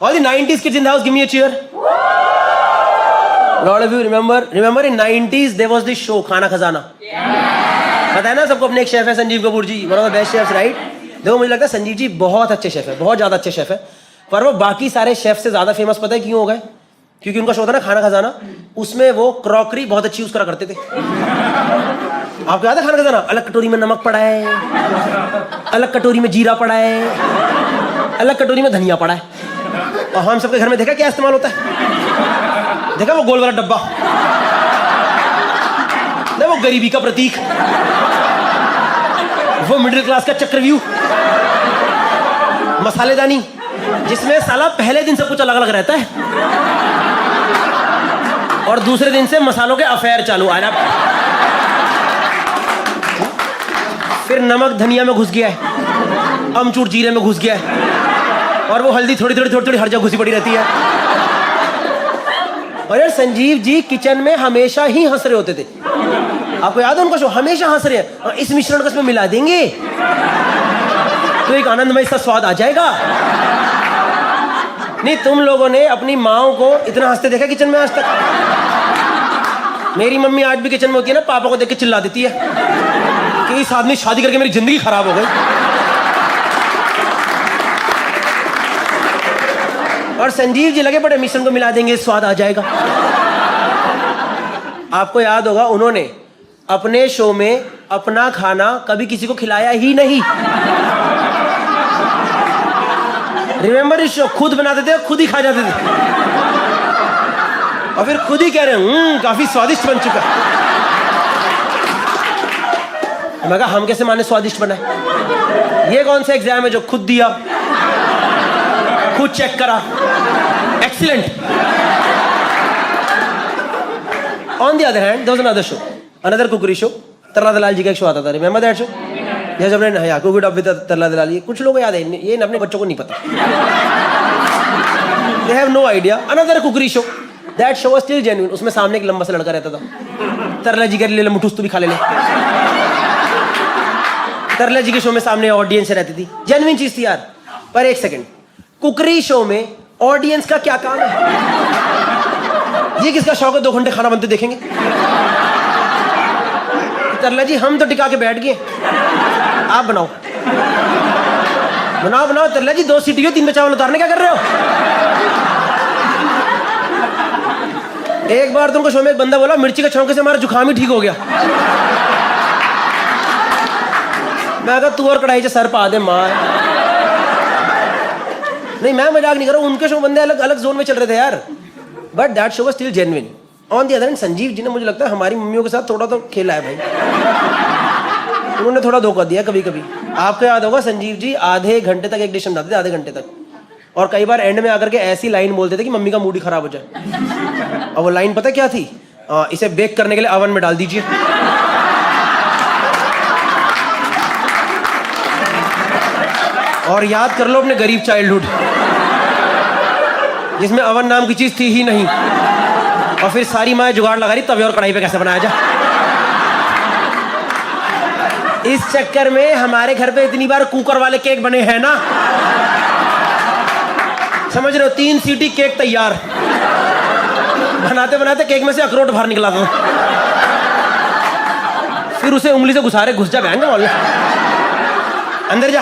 All the 90s kids in the house, give me a cheer. A lot of you remember in 90s there was this show खाना खजाना. पता है ना सबको, अपने एक शेफ है संजीव कपूर जी, one of the best chefs, right? देखो मुझे लगता है संजीव जी बहुत अच्छे शेफ है, बहुत ज्यादा अच्छे शेफ है, पर वो बाकी सारे शेफ से ज्यादा फेमस पता है क्यों हो गए? क्योंकि उनका शो था ना खाना खजाना, उसमें वो क्रॉकरी बहुत अच्छी यूज करा करते थे. आपको याद है खाना खजाना? अलग कटोरी में नमक पड़ा है, अलग कटोरी में जीरा पड़ा है, अलग कटोरी में धनिया पड़ा है. और हम सबके घर में देखा क्या इस्तेमाल होता है? देखा वो गोल वाला डब्बा, नहीं वो गरीबी का प्रतीक, वो मिडिल क्लास का चक्रव्यूह, मसालेदानी जिसमें साला पहले दिन सब कुछ अलग अलग रहता है और दूसरे दिन से मसालों के अफेयर चालू आ रहा. फिर नमक धनिया में घुस गया है, अमचूर जीरे में घुस गया है, और वो हल्दी थोड़ी थोड़ी हर जगह घुसी पड़ी रहती है. और यार संजीव जी किचन में हमेशा ही हंस रहे होते थे. आपको याद है उनका शो? हमेशा हंस रहे हैं. इस मिश्रण को इसमें मिला देंगे तो एक आनंदमय सा स्वाद आ जाएगा. नहीं, तुम लोगों ने अपनी माओ को इतना हंसते देखा किचन में आज तक? मेरी मम्मी आज भी किचन में होती है ना, पापा को देख के चिल्ला देती है कि इस आदमी शादी करके मेरी जिंदगी खराब हो गई. और संजीव जी लगे बड़े मिश्रण को मिला देंगे स्वाद आ जाएगा. आपको याद होगा उन्होंने अपने शो में अपना खाना कभी किसी को खिलाया ही नहीं. रिमेंबर इस शो? खुद बनाते थे, खुद ही खा जाते थे, और फिर खुद ही कह रहे हैं काफी स्वादिष्ट बन चुका. मैं कहा हम कैसे माने स्वादिष्ट बनाए? ये कौन सा एग्जाम है जो खुद दिया, खुद चेक करा, excellent. On the other hand there was another show, another cookery show. Tarla Dalal ji का एक शो आता था, रिमेंबर दैट शो? जैसे अपने कुकिंग अप विद तरला दलाल, ये कुछ लोग याद है, ये अपने बच्चों को नहीं पता. They have no idea. Another cookery show, that show was still genuine. उसमें सामने एक लंबा सा लड़का रहता था. तरला जी के ले ले मुठूस, तू भी खा ले. तरला जी के शो में सामने ऑडियंस रहती थी, जेन्युइन चीज थी यार. पर एक सेकंड, कुकरी शो में ऑडियंस का क्या काम है? ये किसका शौक है 2 घंटे खाना बनते देखेंगे? तरला जी हम तो टिका के बैठ गए, आप बनाओ बनाओ बनाओ. तरला जी 2 सीटी हो, 3 में चावल उतारने क्या कर रहे हो? एक बार तुमको शो में एक बंदा बोला मिर्ची के छौंके से हमारा जुकाम ही ठीक हो गया. मैं कहा तू और कढ़ाई से सर पा दे मार. नहीं मैं मजाक नहीं कर रहा हूं, उनके शो बंदे अलग अलग जोन में चल रहे थे यार. But that show was still genuine. On the other hand Sanjeev ji ने मुझे लगता है हमारी मम्मियों के साथ थोड़ा तो खेला है भाई. उन्होंने थोड़ा धोखा दिया कभी कभी. आपको याद होगा संजीव जी आधे घंटे तक एक डिश बनाते थे, आधे घंटे तक, और कई बार एंड में आकर के ऐसी लाइन बोलते थे कि मम्मी का मूड ही खराब हो जाए. और वो लाइन पता क्या थी? इसे बेक करने के लिए ओवन में डाल दीजिए. और याद कर लो अपने गरीब चाइल्डहुड जिसमें ओवन नाम की चीज थी ही नहीं, और फिर सारी माँ जुगाड़ लगा रही तवे और कढ़ाई पे कैसे बनाया जाए. इस चक्कर में हमारे घर पे इतनी बार कुकर वाले केक बने हैं ना, समझ रहे हो? 3 सीटी केक तैयार. बनाते बनाते केक में से अखरोट बाहर निकला था, फिर उसे उंगली से घुसा रहे, घुस जा बहन बोल अंदर जा.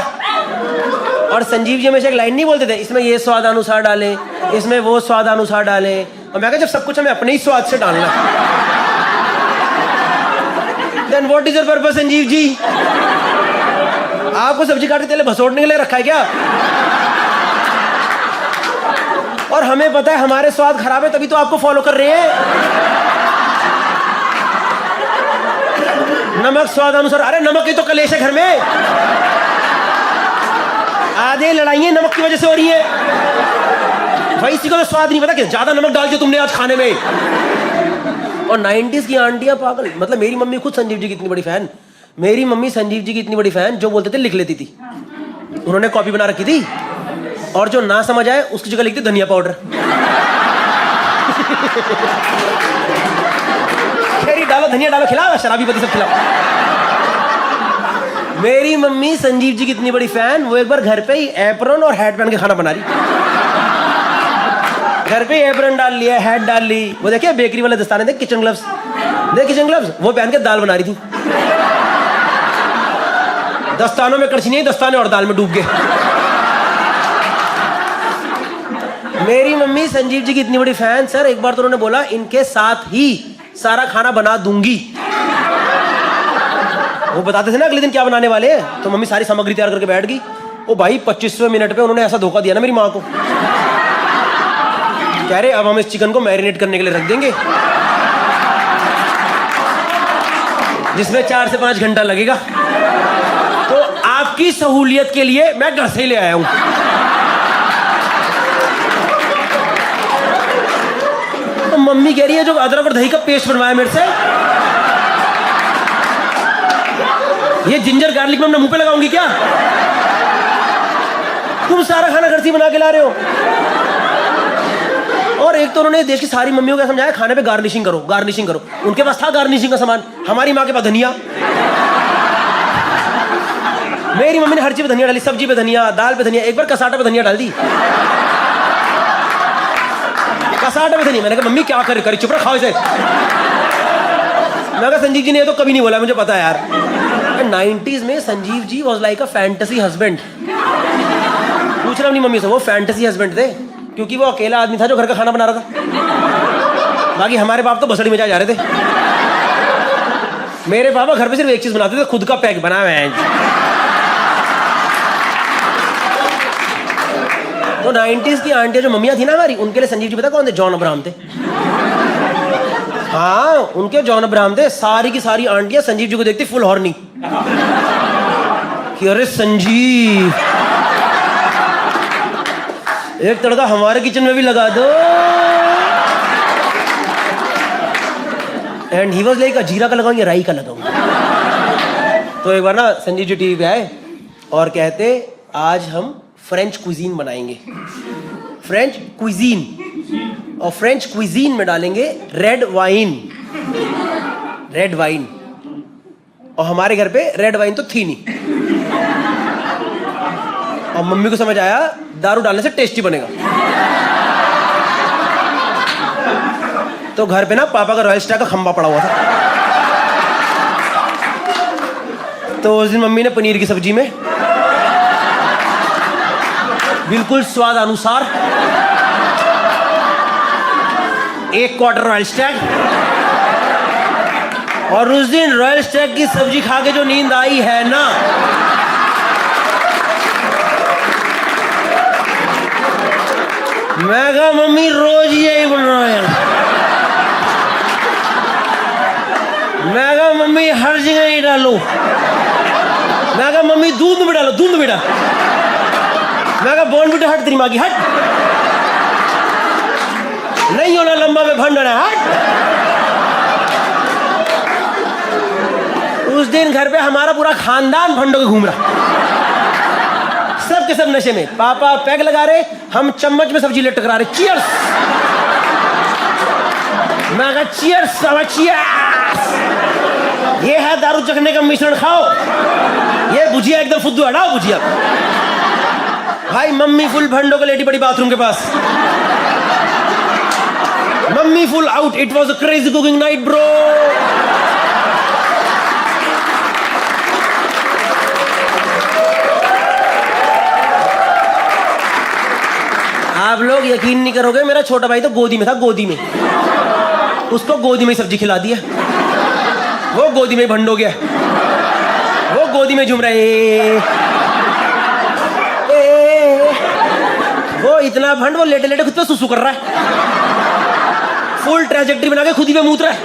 और संजीव जी हमेशा एक लाइन नहीं बोलते थे, इसमें ये स्वाद अनुसार डाले, इसमें वो स्वाद अनुसार डाले. और मैं कहा जब सब कुछ हमें अपने ही स्वाद से डालना, then what is your purpose Sanjeev ji? आपको सब्जी काटते तेल भसोड़ने के लिए रखा है क्या? और हमें पता है हमारे स्वाद खराब है, तभी तो आपको फॉलो कर रहे हैं. नमक स्वाद अनुसार. अरे नमक की तो कलेश है घर में. आधे लड़ाइयां नमक की वजह से हो रही है. भाई इसी को तो स्वाद नहीं पता कि ज्यादा नमक डाल दिया तुमने आज खाने में. और 90s की आंटियां पागल. मतलब मेरी मम्मी खुद संजीव जी की इतनी बड़ी फैन, मेरी मम्मी संजीव जी की इतनी बड़ी फैन, जो बोलते थे लिख लेती थी. उन्होंने कॉपी बना रखी थी, और जो ना समझ आए उसकी जगह लिखती धनिया पाउडर. डालो धनिया डालो, खिलाओ शराबी पति सब खिलाओ. मेरी मम्मी संजीव जी की इतनी बड़ी फैन, वो एक बार घर पे ही एप्रन और हैट पहन के खाना बना रही. घर पे एप्रन डाल लिया, हैट डाल ली, वो देखिए बेकरी वाले दस्ताने देख, किचन ग्लव्स देख, किचन ग्लव्स वो पहन के दाल बना रही थी। दस्तानों में कड़छी नहीं, दस्ताने और दाल में डूब गए। मेरी मम्मी संजीव जी की इतनी बड़ी फैन सर, एक बार तो उन्होंने बोला इनके साथ ही सारा खाना बना दूंगी। वो बताते थे ना अगले दिन क्या बनाने वाले हैं, तो मम्मी सारी सामग्री तैयार करके बैठ गई। ओ भाई 25वें मिनट पे उन्होंने ऐसा धोखा दिया ना मेरी माँ को, कह रहे अब हम इस चिकन को मैरिनेट करने के लिए रख देंगे, जिसमें 4 से 5 घंटा लगेगा। तो आपकी सहूलियत के लिए मैं घर से ही ले आया हूं। तो मम्मी कह रही है जो अदरक और दही का पेस्ट बनवाया मेरे से, ये जिंजर गार्लिक में अपने मुंह पे लगाऊंगी क्या? तुम सारा खाना घर से बना के ला रहे हो। और एक तो उन्होंने देश की सारी मम्मियों को समझाया खाने पे गार्निशिंग करो, गार्निशिंग करो। उनके पास था गार्निशिंग का सामान, हमारी माँ के पास धनिया। मेरी मम्मी ने हर चीज पे धनिया डाली, सब्जी पे धनिया, दाल पे धनिया, एक बार कसाटा पे धनिया डाल दी, कसाटा पे धनिया। मैंने कहा मम्मी क्या करे, चुप रहा, खाओ इसे। मैं कहा संजीव जी ने तो कभी नहीं बोला, मुझे पता है यार। 90s में Sanjeev ji was like a fantasy husband. पूछ रहा अपनी मम्मी से, वो फैंटेसी हस्बैंड थे क्योंकि वो अकेला आदमी था जो घर का खाना बना रहा था, बाकी हमारे बाप तो बसड़ी में जा रहे थे। मेरे पापा घर पे सिर्फ एक चीज बनाते थे, खुद का पैक बना हुआ है। तो 90s की आंटियां जो मम्मियां थी ना हमारी, उनके लिए संजीव जी पता कौन थे? जॉन अब्राहम थे। हाँ, उनके जॉन अब्राहम थे। सारी की सारी आंटियां संजीव जी को देखती फुल हॉर्नी कि अरे संजीव एक तड़का हमारे किचन में भी लगा दो। एंड ही वाज लाइक जीरा का लगाऊं या राई का लगाऊं। तो एक बार ना संजीव जी टीवी पे आए और कहते आज हम फ्रेंच क्विजीन बनाएंगे, फ्रेंच क्विजीन, और फ्रेंच क्विजीन में डालेंगे रेड वाइन, रेड वाइन। और हमारे घर पे रेड वाइन तो थी नहीं, और मम्मी को समझ आया दारू डालने से टेस्टी बनेगा। तो घर पे ना पापा का रॉयल स्टार का खंबा पड़ा हुआ था। तो उस दिन मम्मी ने पनीर की सब्जी में बिल्कुल स्वाद अनुसार 1 क्वार्टर रॉयल स्टैग, और उस दिन रॉयल स्टैग की सब्जी खा के जो नींद आई है ना, मैं कहा मम्मी रोज यही बन रहा है। मैं कहा मम्मी हर जगह ही डालो। मैं कहा मम्मी दूध में डालो, दूध में डालो। मैं कहा बॉर्नविटा हट, तेरी माँ की हट, नहीं होना लंबा में भंडना, हट। उस दिन घर पे हमारा पूरा खानदान भंडों के घूम रहा, सब के सब नशे में। पापा पैग लगा रहे, हम चम्मच में सब्जी ले टकरा रहे। चीयर्स। मैं कहा चीयर्स, चीयर्स। ये है दारू चखने का मिश्रण, खाओ। ये भुजिया एकदम फुद्दू, हटाओ भुजिया। भाई मम्मी फुल भंडों को लेटी पड़ी बाथरूम के पास, mummy full out. It was a crazy cooking night bro. आप लोग यकीन नहीं करोगे, मेरा छोटा भाई तो गोदी में था, गोदी में। उसको गोदी में सब्जी खिला दिया, वो गोदी में भंड हो गया, वो गोदी में झूम रहे। वो इतना भंड, वो लेटे लेटे खुद पे सुसु कर रहा है, फुल ट्रैजेक्टरी बना के खुद ही पे मूत रहा है।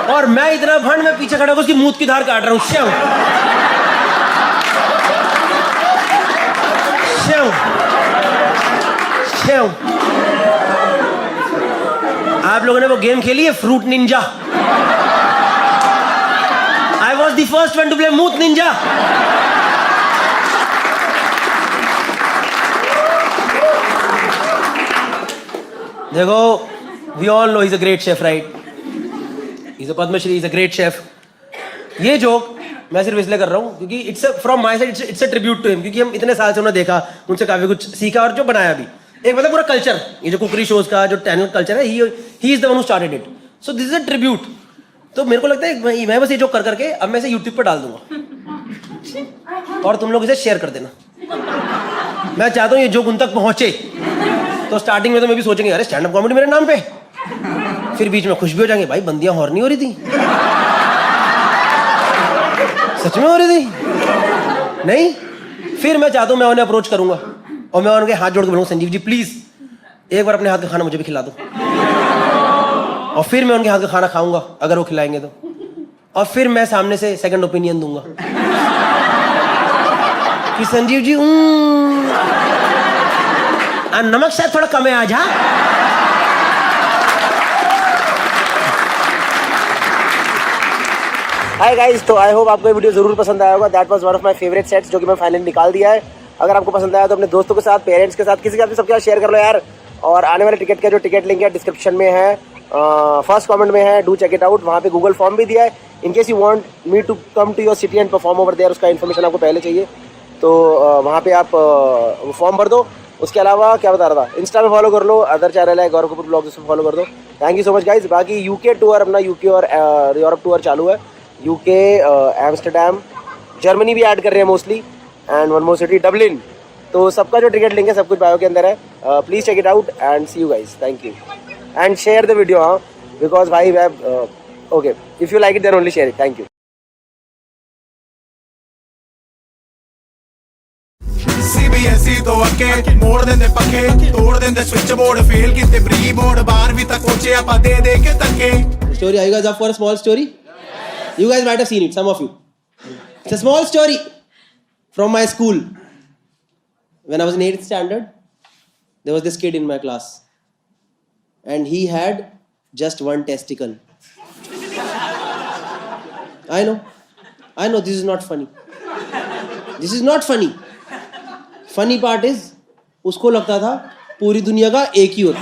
और मैं इतना भंड, मैं पीछे खड़ा होकर उसकी मूत की धार काट रहा हूँ। श्याम श्याम श्याम। आप लोगों ने वो गेम खेली है Fruit Ninja? I was the first one to play moot Ninja. देखो, we all know he is a great chef, right? He is a Padma Shri, he is a great chef. ये जोक मैं सिर्फ इसलिए कर रहा हूँ क्योंकि it's from my side, it's a tribute to him, क्योंकि हम इतने साल से उन्हें देखा, उनसे काफी कुछ सीखा और जो बनाया भी। एक मतलब पूरा कल्चर, ये जो कुकरी शोज का जो चैनल कल्चर है, he is the one who started it, so this is a tribute. तो मेरे को लगता है मैं बस ये जो कर करके अब मैं इसे यूट्यूब पर डाल दूंगा और तुम लोग इसे शेयर कर देना। मैं चाहता हूँ ये जोक उन तक पहुंचे। तो स्टार्टिंग में तो मैं भी सोचेंगे अरे स्टैंड अप कॉमेडी मेरे नाम पे, फिर बीच में खुश भी हो जाएंगे भाई बंदियां हॉर्नी हो रही थी, सच में हो रही थी नहीं। फिर मैं चाहता हूँ मैं उन्हें अप्रोच करूंगा और मैं उनके हाथ जोड़ के बोलूंगा संजीव जी प्लीज एक बार अपने हाथ का खाना मुझे भी खिला दो, और फिर मैं उनके हाथ का खाना खाऊंगा अगर वो खिलाएंगे तो, और फिर मैं सामने से सेकंड ओपिनियन दूंगा कि संजीव जी नमक शायद थोड़ा कम है आज। हाँ हाय गाइस, तो आई होप आपको ये वीडियो जरूर पसंद आया होगा। That was one of my favourite sets जो कि मैं फाइनली निकाल दिया है। अगर आपको पसंद आया तो अपने दोस्तों के साथ, पेरेंट्स के साथ, किसी के साथ भी सबके साथ शेयर कर लो यार। और आने वाले टिकट का जो टिकट लिंक है डिस्क्रिप्शन में है, फर्स्ट कमेंट में है, डू चेक इट आउट। वहाँ पे गूगल फॉर्म भी दिया है, in case you want me to come to your city and perform over there, उसका इन्फॉर्मेशन आपको पहले चाहिए तो वहाँ पे आप फॉर्म भर दो। उसके अलावा क्या बता रहा था, इंस्टा पे फॉलो कर लो, अदर चैनल है गौरव कपूर ब्लॉग, उसमें फॉलो कर दो। Thank you so much guys. बाकी यूके टूर, अपना यूके और यूरोप टूर चालू है। यूके, एम्स्टर्डम, जर्मनी भी ऐड कर रहे हैं mostly, and one more city Dublin. तो सबका जो टिकट लिंक है सब कुछ बायो के अंदर है। Please check it out and see you guys. Thank you and share the video. हाँ बिकॉज भाई okay, if you like it then only share it. Thank you. CBSE तो अक्के मोड़ देंदे पक्के, तोड़ देंदे स्विच बोर्ड, फेल किते प्री बोर्ड, 12वीं तक कोचे आपा दे दे के तक्के। Story, are you guys up for a small story? You guys might have seen it, some of you. It's a small story from my school. When I was in 8th standard, there was this kid in my class, and he had just one testicle. I know, this is not funny. This is not funny. Funny part is, उसको लगता था पूरी दुनिया का एक ही होता।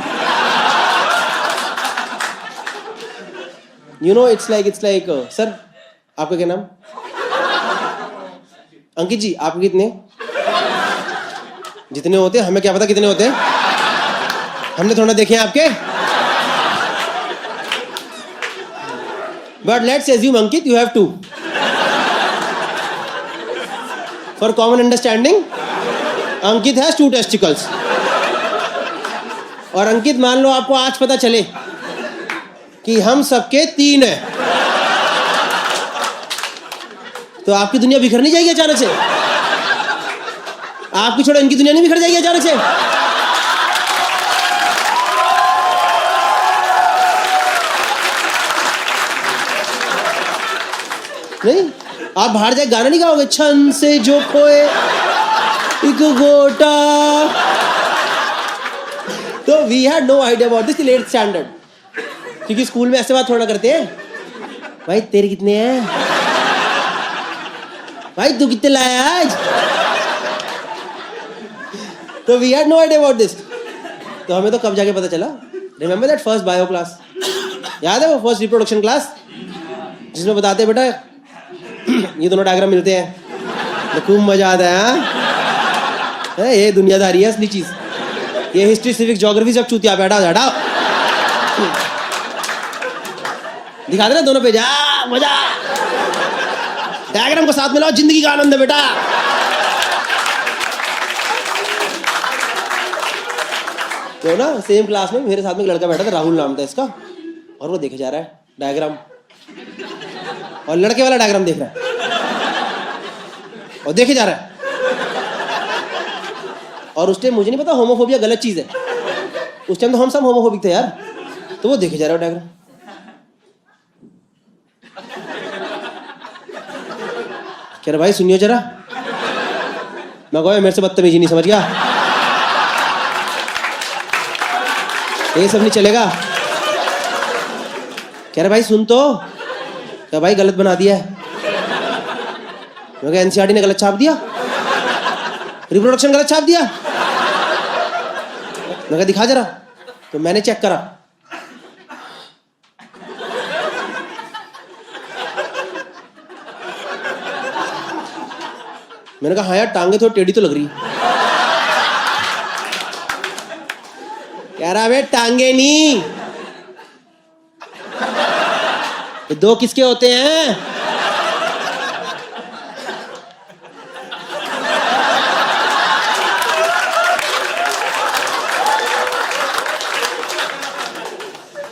You know, it's like sir आपका क्या नाम? अंकित जी, आपके कितने? जितने होते हमें क्या पता कितने होते हैं, हमने थोड़ा देखे हैं आपके। But let's assume Ankit, you have 2. For common understanding, Ankit has 2 testicles. और अंकित मान लो आपको आज पता चले कि हम सबके 3 हैं, तो आपकी दुनिया बिखर नहीं जाएगी अचानक से? आपकी छोड़ो इनकी दुनिया नहीं बिखर जाएगी अचानक से? नहीं, आप बाहर जाके गाना नहीं गाओगे, छन से जो खोए एक गोटा। तो we had no idea about this till 8th standard, क्योंकि स्कूल में ऐसे बात थोड़ा करते हैं, भाई तेरे कितने हैं, भाई तू कितने लाया आज। तो we had no idea about this. तो हमें तो कब जाके पता चला, remember that first bio class, याद है वो फर्स्ट रिप्रोडक्शन क्लास, जिसमें बताते हैं बेटा ये दोनों डायग्राम मिलते हैं तो खूब मजा आता है। हाँ, ये दुनियादारी है असली चीज, ये हिस्ट्री, सिविक, ज्योग्राफी सब चूतिया बैठा हटाओ। दिखा दे ना दोनों पे, जा मजा, डायग्राम को साथ मिलाओ, जिंदगी का आनंद है बेटा। तो ना सेम क्लास में मेरे साथ में एक लड़का बैठा था, राहुल नाम था इसका, और वो देखे जा रहा है डायग्राम, और लड़के वाला डायग्राम देख रहा है और देखे जा रहा है। और उस टाइम मुझे नहीं पता होमोफोबिया गलत चीज है, उस टाइम तो हम सब होमोफोबिक थे यार। तो वो देखे जा रहा है डायग्राम, कह रहा भाई सुनियो जरा। मैं कहा मेरे से बदतमीजी नहीं, समझ गया, ये सब नहीं चलेगा। कह रहा भाई सुन तो, क्या भाई गलत बना दिया है। मैं कहा एनसीईआरटी ने गलत छाप दिया, रिप्रोडक्शन गलत छाप दिया। मैं कहा दिखा जरा, तो मैंने चेक करा, मैंने कहा हाँ यार टांगे थोड़ी टेढ़ी तो लग रही है। कह रहा बे टांगे नहीं, ये दो किसके होते हैं?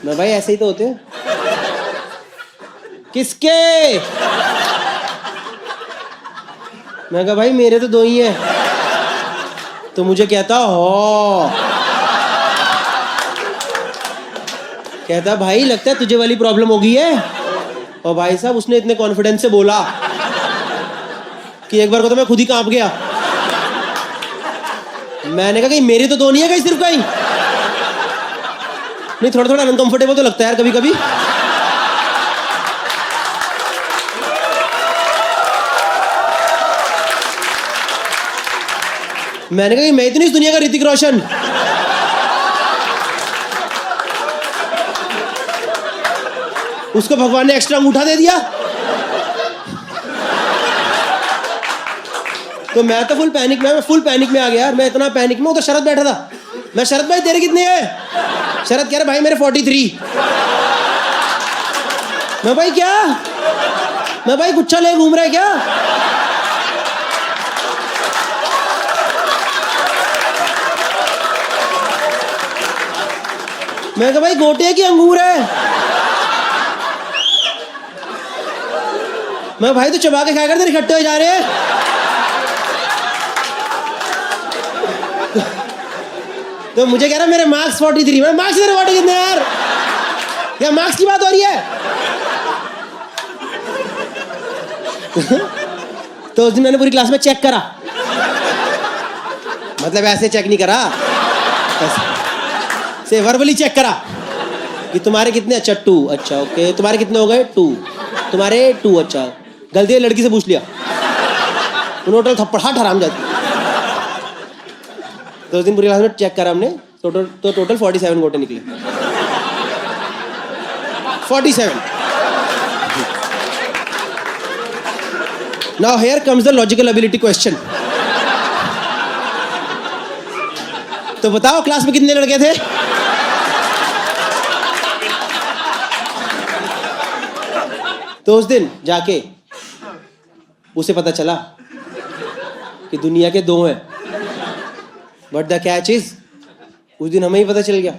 मैं भाई ऐसे ही तो होते हैं। किसके? मैं कहा भाई मेरे तो दो ही हैं। तो मुझे कहता हो, कहता भाई लगता है तुझे वाली प्रॉब्लम हो गई है। और भाई साहब उसने इतने कॉन्फिडेंस से बोला कि एक बार को तो मैं खुद ही कांप गया। मैंने कहा कहीं मेरी तो दो नहीं है, कहीं सिर्फ कहीं नहीं, थोड़ा थोड़ा अनकंफर्टेबल तो लगता है यार कभी कभी। मैंने कहा कि मैं इतनी इस दुनिया का ऋतिक रोशन। उसको भगवान ने एक्स्ट्रा अंगूठा दे दिया। तो मैं तो फुल पैनिक में आ गया यार। मैं इतना पैनिक में, उधर शरद बैठा था। मैं शरद भाई तेरे कितने हैं? शरद कह रहा भाई मेरे 43। मैं भाई क्या? मैं भाई गुच्छा ले घूम रहा है क्या? मैं कहा भाई गोटे की अंगूर है। मैं भाई तो चबा के खाया कर, तेरे इकट्ठे हो जा रहे हैं। तो मुझे कह रहा मेरे मार्क्स 43। मैं मार्क्स तेरे 40 कितने यार? क्या मार्क्स की बात हो रही है? तो उस दिन मैंने पूरी क्लास में चेक करा, मतलब ऐसे चेक नहीं करा, से वर्बली चेक करा कि तुम्हारे कितने। अच्छा 2, अच्छा ओके। तुम्हारे कितने हो गए? 2। तुम्हारे 2, अच्छा। गलती लड़की से पूछ लिया, उन्होंने थप्पड़ हाथ हराम जाती। तो उस दिन पूरी क्लास में चेक करा हमने, टोटल 47 गोटे निकले। 47। Now here comes the logical ability question. तो बताओ क्लास में कितने लड़के थे? तो उस दिन जाके उसे पता चला कि दुनिया के 2 हैं, बट द कैच इज उस दिन हमें ही पता चल गया।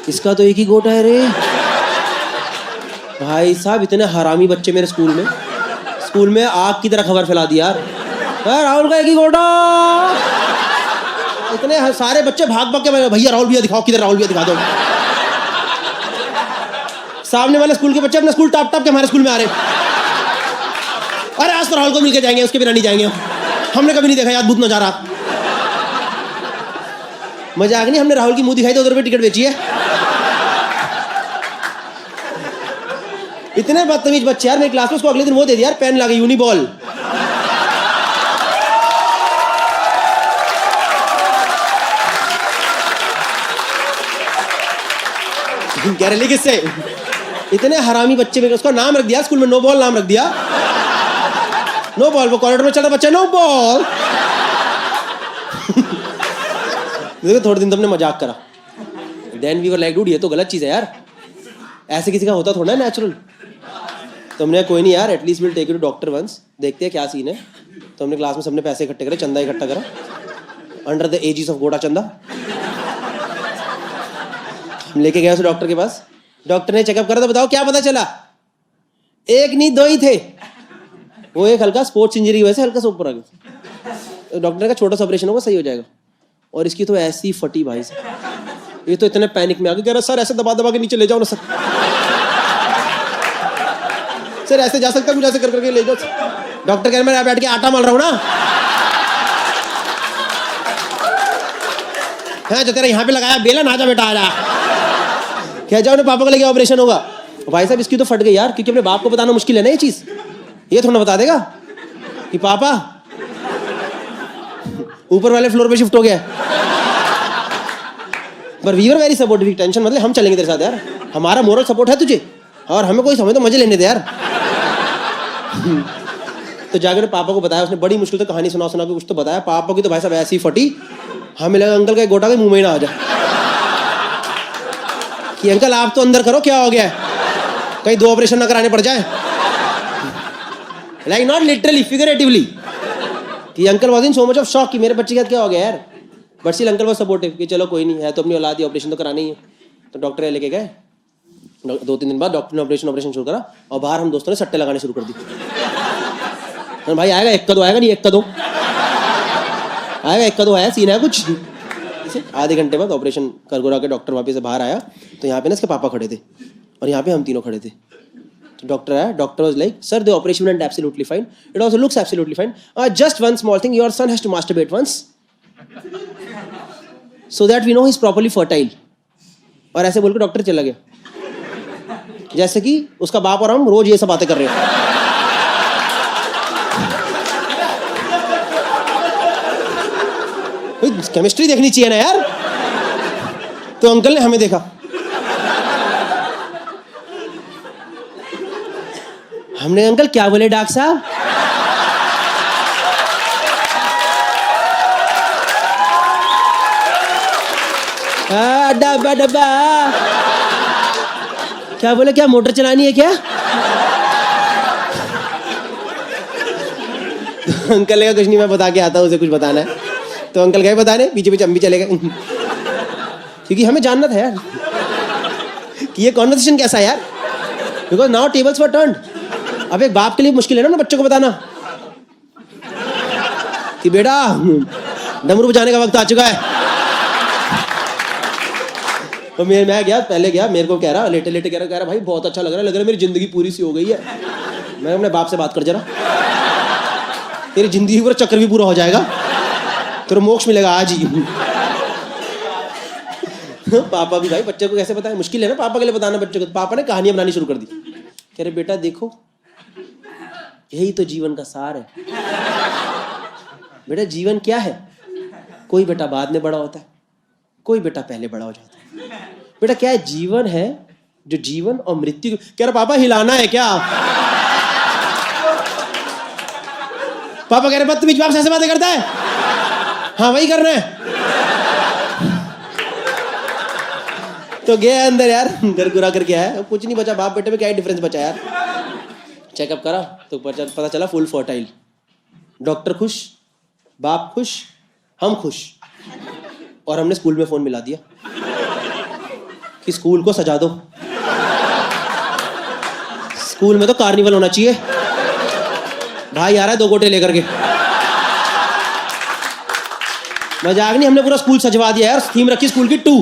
इसका तो एक ही गोटा है रे। भाई साहब इतने हरामी बच्चे मेरे स्कूल में आग की तरह खबर फैला दी यार। राहुल का एक ही गोटा। इतने सारे बच्चे भाग के भैया राहुल भैया दिखाओ, किधर राहुल भैया दिखा दो। सामने वाले स्कूल के बच्चे अपना स्कूल टाप के हमारे स्कूल में आ रहे। अरे आज तो राहुल को मिलके जाएंगे, उसके बिना नहीं जाएंगे। हमने कभी नहीं देखा यार भूत नजारा। मजाक नहीं, हमने राहुल की मुंह दिखाई तो उधर पे टिकट बेची है। इतने बदतमीज बच्चे यार मेरी क्लास में। उसको अगले दिन वो दे दिया यार, पेन लागे यूनिबॉल। कह रहे किससे? इतने हरामी बच्चे में। उसका नाम रख दिया स्कूल में, नो बॉल नाम रख दिया। No ball. वो कॉरिडोर में चल रहा बच्चा, नो बॉल। देखो थोड़े दिन तुमने मजाक करा, then we were like dude ये तो गलत चीज है यार, ऐसे किसी का होता थोड़ा है नेचुरल। तुमने कोई नहीं यार, at least will take you to doctor once, देखते हैं क्या सीन है। तो हमने क्लास में सबने पैसे इकट्ठे करे, चंदा इकट्ठा करा अंडर द एजिस ऑफ गोटा चंदा। हम लेके गए उसे डॉक्टर के पास। डॉक्टर ने चेकअप करा तो बताओ क्या पता चला? एक नहीं 2 ही थे। वो एक हल्का स्पोर्ट्स इंजरी की वजह से हल्का सा ऊपर आ गया। डॉक्टर ने कहा छोटा सा ऑपरेशन होगा, सही हो जाएगा। और इसकी तो ऐसी फटी भाई साहब, ये तो इतने पैनिक में आ गया। कह रहा सर ऐसे दबा के नीचे ले जाओ ना सर ऐसे जा सकता कुछ ऐसे कर करके ले जाओ। डॉक्टर कह रहे मैं बैठ के आटा मल रहा हूँ ना। हाँ जो तेरा यहाँ पे लगाया बेलन, आ जा बेटा आ जा। कह जाओ ना पापा को लेके ऑपरेशन होगा। भाई साहब इसकी तो फट गई यार, क्योंकि अपने बाप को बताना मुश्किल है ना ये चीज। ये थोड़ा बता देगा कि पापा ऊपर वाले फ्लोर पे शिफ्ट हो गया। पर we were very supportive, tension मतलब हम चलेंगे तेरे साथ यार, हमारा मोरल सपोर्ट है तुझे, और हमें कोई समय तो मजे लेने दे यार। तो जाकर पापा को बताया, उसने बड़ी मुश्किल से कहानी सुना के कुछ तो बताया। पापा की तो भाई साहब ऐसी फटी, हमें लगा अंकल का गोटा के मुंह में ही ना आ जाए कि अंकल आप तो अंदर करो, क्या हो गया है, कहीं 2 ऑपरेशन ना कराने पड़ जाए। लाइक नॉट लिटरली, फिगरेटिवली, कि uncle was in so much of shock कि मेरे बच्चे के साथ क्या हो गया यार। But still uncle was supportive कि चलो कोई नहीं है, तो अपनी औलाद ही, ऑपरेशन तो कराना ही है। तो डॉक्टर लेके गए, 2-3 दिन बाद डॉक्टर ने ऑपरेशन शुरू करा, और बाहर हम दोस्तों ने सट्टे लगाने शुरू कर दी। भाई आएगा 1 का 2 आएगा, नहीं 1 का 2 आएगा, 1 का 2 आया, सीन है कुछ। आधे घंटे बाद ऑपरेशन कर के डॉक्टर वापस से बाहर आया, तो यहाँ पे ना इसके पापा खड़े थे और यहाँ पे हम तीनों खड़े थे। तो डॉक्टर आया, doctor was like, sir the operation went absolutely fine, it also looks absolutely fine, just one small thing, your son has to masturbate once so that we know he is properly fertile. और ऐसे बोलकर doctor चला गया, जैसे कि उसका बाप और हम रोज ये सब बातें कर रहे हैं। केमिस्ट्री देखनी चाहिए ना यार। तो अंकल ने हमें देखा, हमने अंकल क्या बोले डॉक्टर साहब? डब्बा डब्बा क्या बोले, क्या मोटर चलानी है क्या? तो अंकल ने कहा कुछ नहीं, मैं बता के आता हूँ, उसे कुछ बताना है। तो अंकल गए बताने, पीछे पीछे हम भी चले गए क्योंकि हमें जानना था यार कि ये कॉन्वर्सेशन कैसा है यार, because now tables were turned. अब एक बाप के लिए मुश्किल है ना बच्चों को बताना कि बेटा डमरू बजाने का वक्त आ चुका है। तो मैं गया, पहले गया, मेरे को कह रहा, लेटे लेटे कह रहा भाई बहुत अच्छा लग रहा है मेरी जिंदगी पूरी सी हो गई है। मैं अपने बाप से बात कर, जरा तेरी जिंदगी पूरा चक्कर भी पूरा हो जाएगा, तेरे मोक्ष मिलेगा आज ही। पापा भी, भाई बच्चे को कैसे बताएं, मुश्किल है ना पापा के लिए बताना बच्चे को। पापा ने कहानियां बनानी शुरू कर दी, कह रहे बेटा देखो यही तो जीवन का सार है। बेटा जीवन क्या है, कोई बेटा बाद में बड़ा होता है, कोई बेटा पहले बड़ा हो जाता है। बेटा क्या है, जीवन है जो जीवन और मृत्यु। कह रहा पापा हिलाना है क्या? पापा कह रहे बदतमीज बाप से ऐसे बातें करता है? हाँ वही करना है। तो गया अंदर यार, घर गुरा करके आया, कुछ नहीं बचा, बाप बेटे में क्या डिफरेंस बचा यार। चेकअप करा तो पता चला फुल फर्टाइल। डॉक्टर खुश, बाप खुश, हम खुश। और हमने स्कूल में फोन मिला दिया कि स्कूल को सजा दो, स्कूल में तो कार्निवल होना चाहिए। भाई आ रहा है 2 गोटे लेकर के, मजाक नहीं, हमने पूरा स्कूल सजवा दिया यार। थीम रखी स्कूल की 2,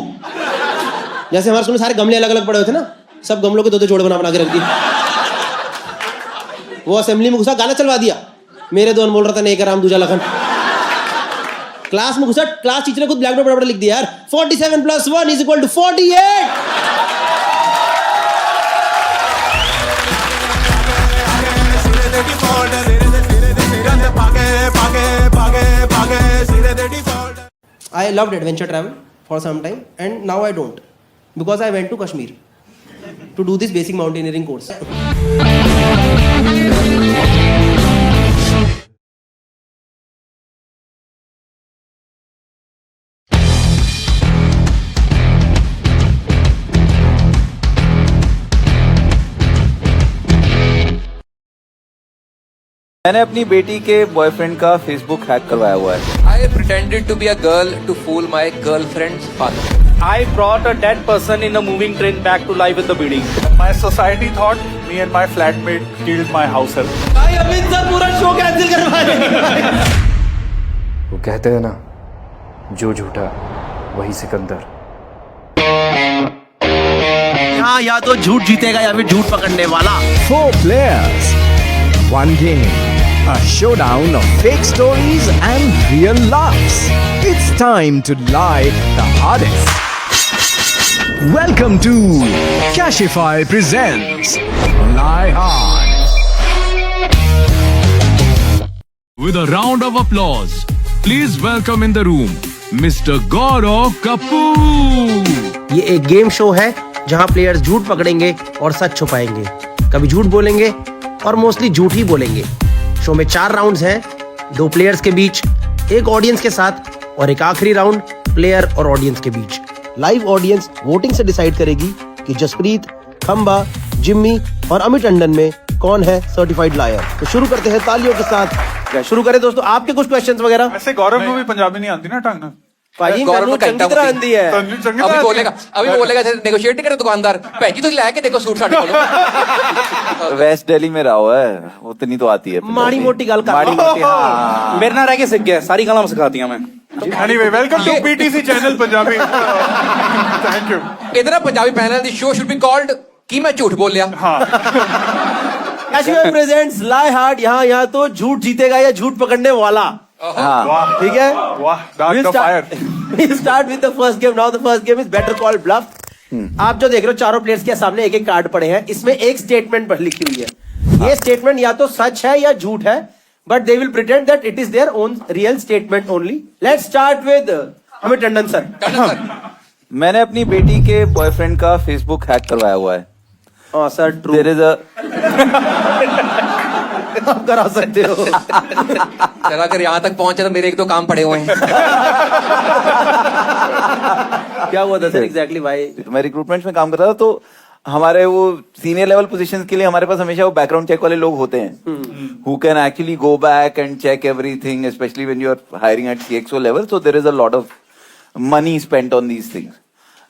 जैसे हमारे स्कूल में सारे गमले अलग अलग पड़े होते ना, सब गमलों के 2-2 जोड़े बना के रख दिए। वो असेंबली में घुसा, गाना चलवा दिया, मेरे 2 बोल रहा था, एक राम दूजा लखन। क्लास में घुसा, क्लास टीचर ने खुद ब्लैक बोर्ड पर लिख दिया यार, 47 + 1 = 48। I loved adventure travel for some time, and now I don't, because I went to Kashmir to do this basic mountaineering course. मैंने अपनी बेटी के बॉयफ्रेंड का फेसबुक हैक करवाया हुआ है। I pretended to be a girl to fool my girlfriend's father. I brought a dead person in a moving train back to life in the building. My society thought me and my flatmate killed my house help. भाई Amit sir पूरा show cancel करवाए। वो कहते हैं ना, जो झूठा वही सिकंदर। यहाँ या तो झूठ जीतेगा या फिर झूठ पकड़ने वाला। 4 players, 1 game, a showdown of fake stories and real laughs. It's time to lie the hardest. Welcome to Cashify presents Lie Hard. With a round of applause, please welcome in the room Mr. Gaurav Kapoor. ये एक game show है जहाँ players झूठ पकड़ेंगे और सच छुपाएंगे, कभी झूठ बोलेंगे और मोस्टली झूठ ही बोलेंगे। शो में 4 राउंड्स हैं, 2 प्लेयर्स के बीच, 1 ऑडियंस के साथ और एक आखिरी राउंड प्लेयर और ऑडियंस के बीच। लाइव ऑडियंस वोटिंग से डिसाइड करेगी कि जसप्रीत, खंबा, जिम्मी और अमित टंडन में कौन है सर्टिफाइड लायर। तो शुरू करते हैं तालियों के साथ। शुरू करें दोस्तों, आपके कुछ क्वेश्चंस वगैरह। ऐसे गौरव को भी पंजाबी नहीं आती ना टंग ना। भाई गौरव मैंने को चंगी तरह आंदी है। अभी बोलेगा नेगोशिएट नहीं करे दुकानदार भैन जी तो ला के देखो सूट साड़ी खोलो। वेस्ट दिल्ली में रहा हुआ है, उतनी तो आती है। माड़ी मोटी गल कर। माड़ी मोटी, हाँ। मेरे ना रह के सीख गया, सारी गल्लां सिखाती हैं मैं। Anyway, welcome to PTC channel Punjabi. Thank you। इधर Punjabi panel the show should be called की मैं झूठ बोल लिया। कैशवेयर प्रेजेंट्स लाई हार्ड। यहाँ तो झूठ जीतेगा या झूठ पकड़ने वाला। वाह, ठीक है, वाह, dark the fire। We'll start with the first game now. The first game is better call bluff. आप जो देख रहे हो चारों प्लेयर्स के सामने एक एक कार्ड पड़े हैं, इसमें एक स्टेटमेंट पर लिखी हुई है। ये स्टेटमेंट या तो सच है या झूठ है, but they will pretend that it is their own real statement only. Let's start with Amit Tandon sir. मैंने अपनी बेटी के बॉयफ्रेंड का फेसबुक हैक करवाया हुआ है। हाँ sir, true. There is a आप करा सकते हो। चला अगर यहाँ तक पहुंचे तो मेरे 1-2 काम पड़े हुए हैं। क्या हुआ था सर एग्जैक्टली भाई? मैं रिक्रूटमेंट में काम कर रहा था, तो हमारे वो सीनियर लेवल पोजीशंस के लिए हमारे पास हमेशा वो बैकग्राउंड चेक वाले लोग होते हैं who can actually go back and check everything, specially when you are hiring at CXO level. So there is a lot of money spent on these things.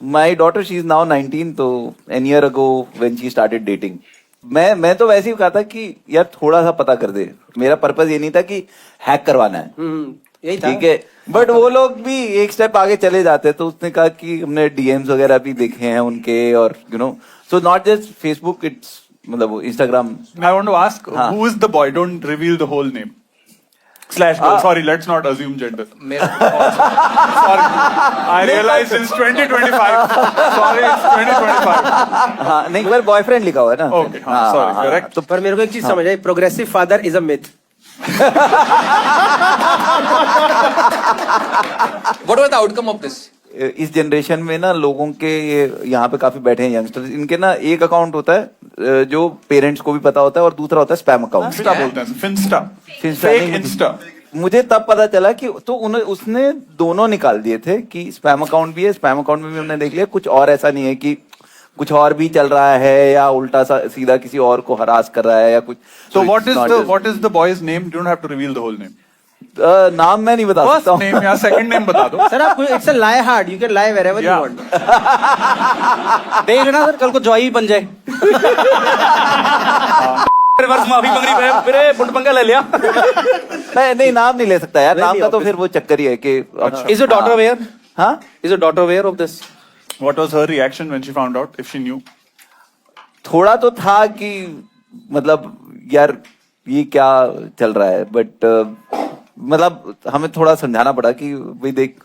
My daughter, she is now 19, तो an year ago when she started dating, मैं तो वैसे ही कहा था कि यार थोड़ा सा पता कर दे। मेरा पर्पस ये नहीं था कि हैक करवाना है, यही था। ठीक है, बट वो लोग भी एक स्टेप आगे चले जाते। तो उसने कहा कि हमने DMs वगैरह भी देखे हैं उनके, और you know, so not just Facebook, it's मतलब Instagram. I want to ask, who is the boy? Don't reveal the whole name. /girl. Sorry, let's not assume gender. Sorry, I realized it's 2025. Sorry, it's 2025. हाँ, नहीं, पर boyfriend लिखा हुआ है ना। Okay, हाँ, sorry, correct. तो पर मेरे को एक चीज समझ आई, progressive father is a myth. What was the outcome of this? इस जनरेशन में ना लोगों के, ये यहाँ पे काफी बैठे हैं यंगस्टर्स, इनके ना एक अकाउंट होता है जो पेरेंट्स को भी पता होता है, और दूसरा होता है स्पैम अकाउंट। Insta बोलते हैं, Finsta. Finsta Fake नहीं, Insta. मुझे तब पता चला कि तो उसने दोनों निकाल दिए थे कि स्पैम अकाउंट भी है, स्पैम अकाउंट में भी हमने देख लिया। कुछ और ऐसा नहीं है कि कुछ और भी चल रहा है या उल्टा सीधा किसी और को हरास कर रहा है या कुछ। So what is the boy's name? You don't have to reveal the whole name. नाम मैं नहीं बता First सकता हूँ। name या second name बता दो। सर आप it's a lie hard, you can lie wherever you Yeah. Want. देख लेना सर, कल को जॉई बन जाए। रिवर्स माफी मांग रही है, फिर पुट पंगा ले लिया। नहीं, नाम नहीं ले सकता यार, नाम का तो फिर वो चक्कर ही है कि। Is your daughter aware? हाँ, Is your daughter aware of this? What was her reaction when she found out, if she knew? थोड़ा तो था कि मतलब यार ये क्या चल रहा है, बट मतलब हमें थोड़ा समझाना पड़ा कि भाई देख,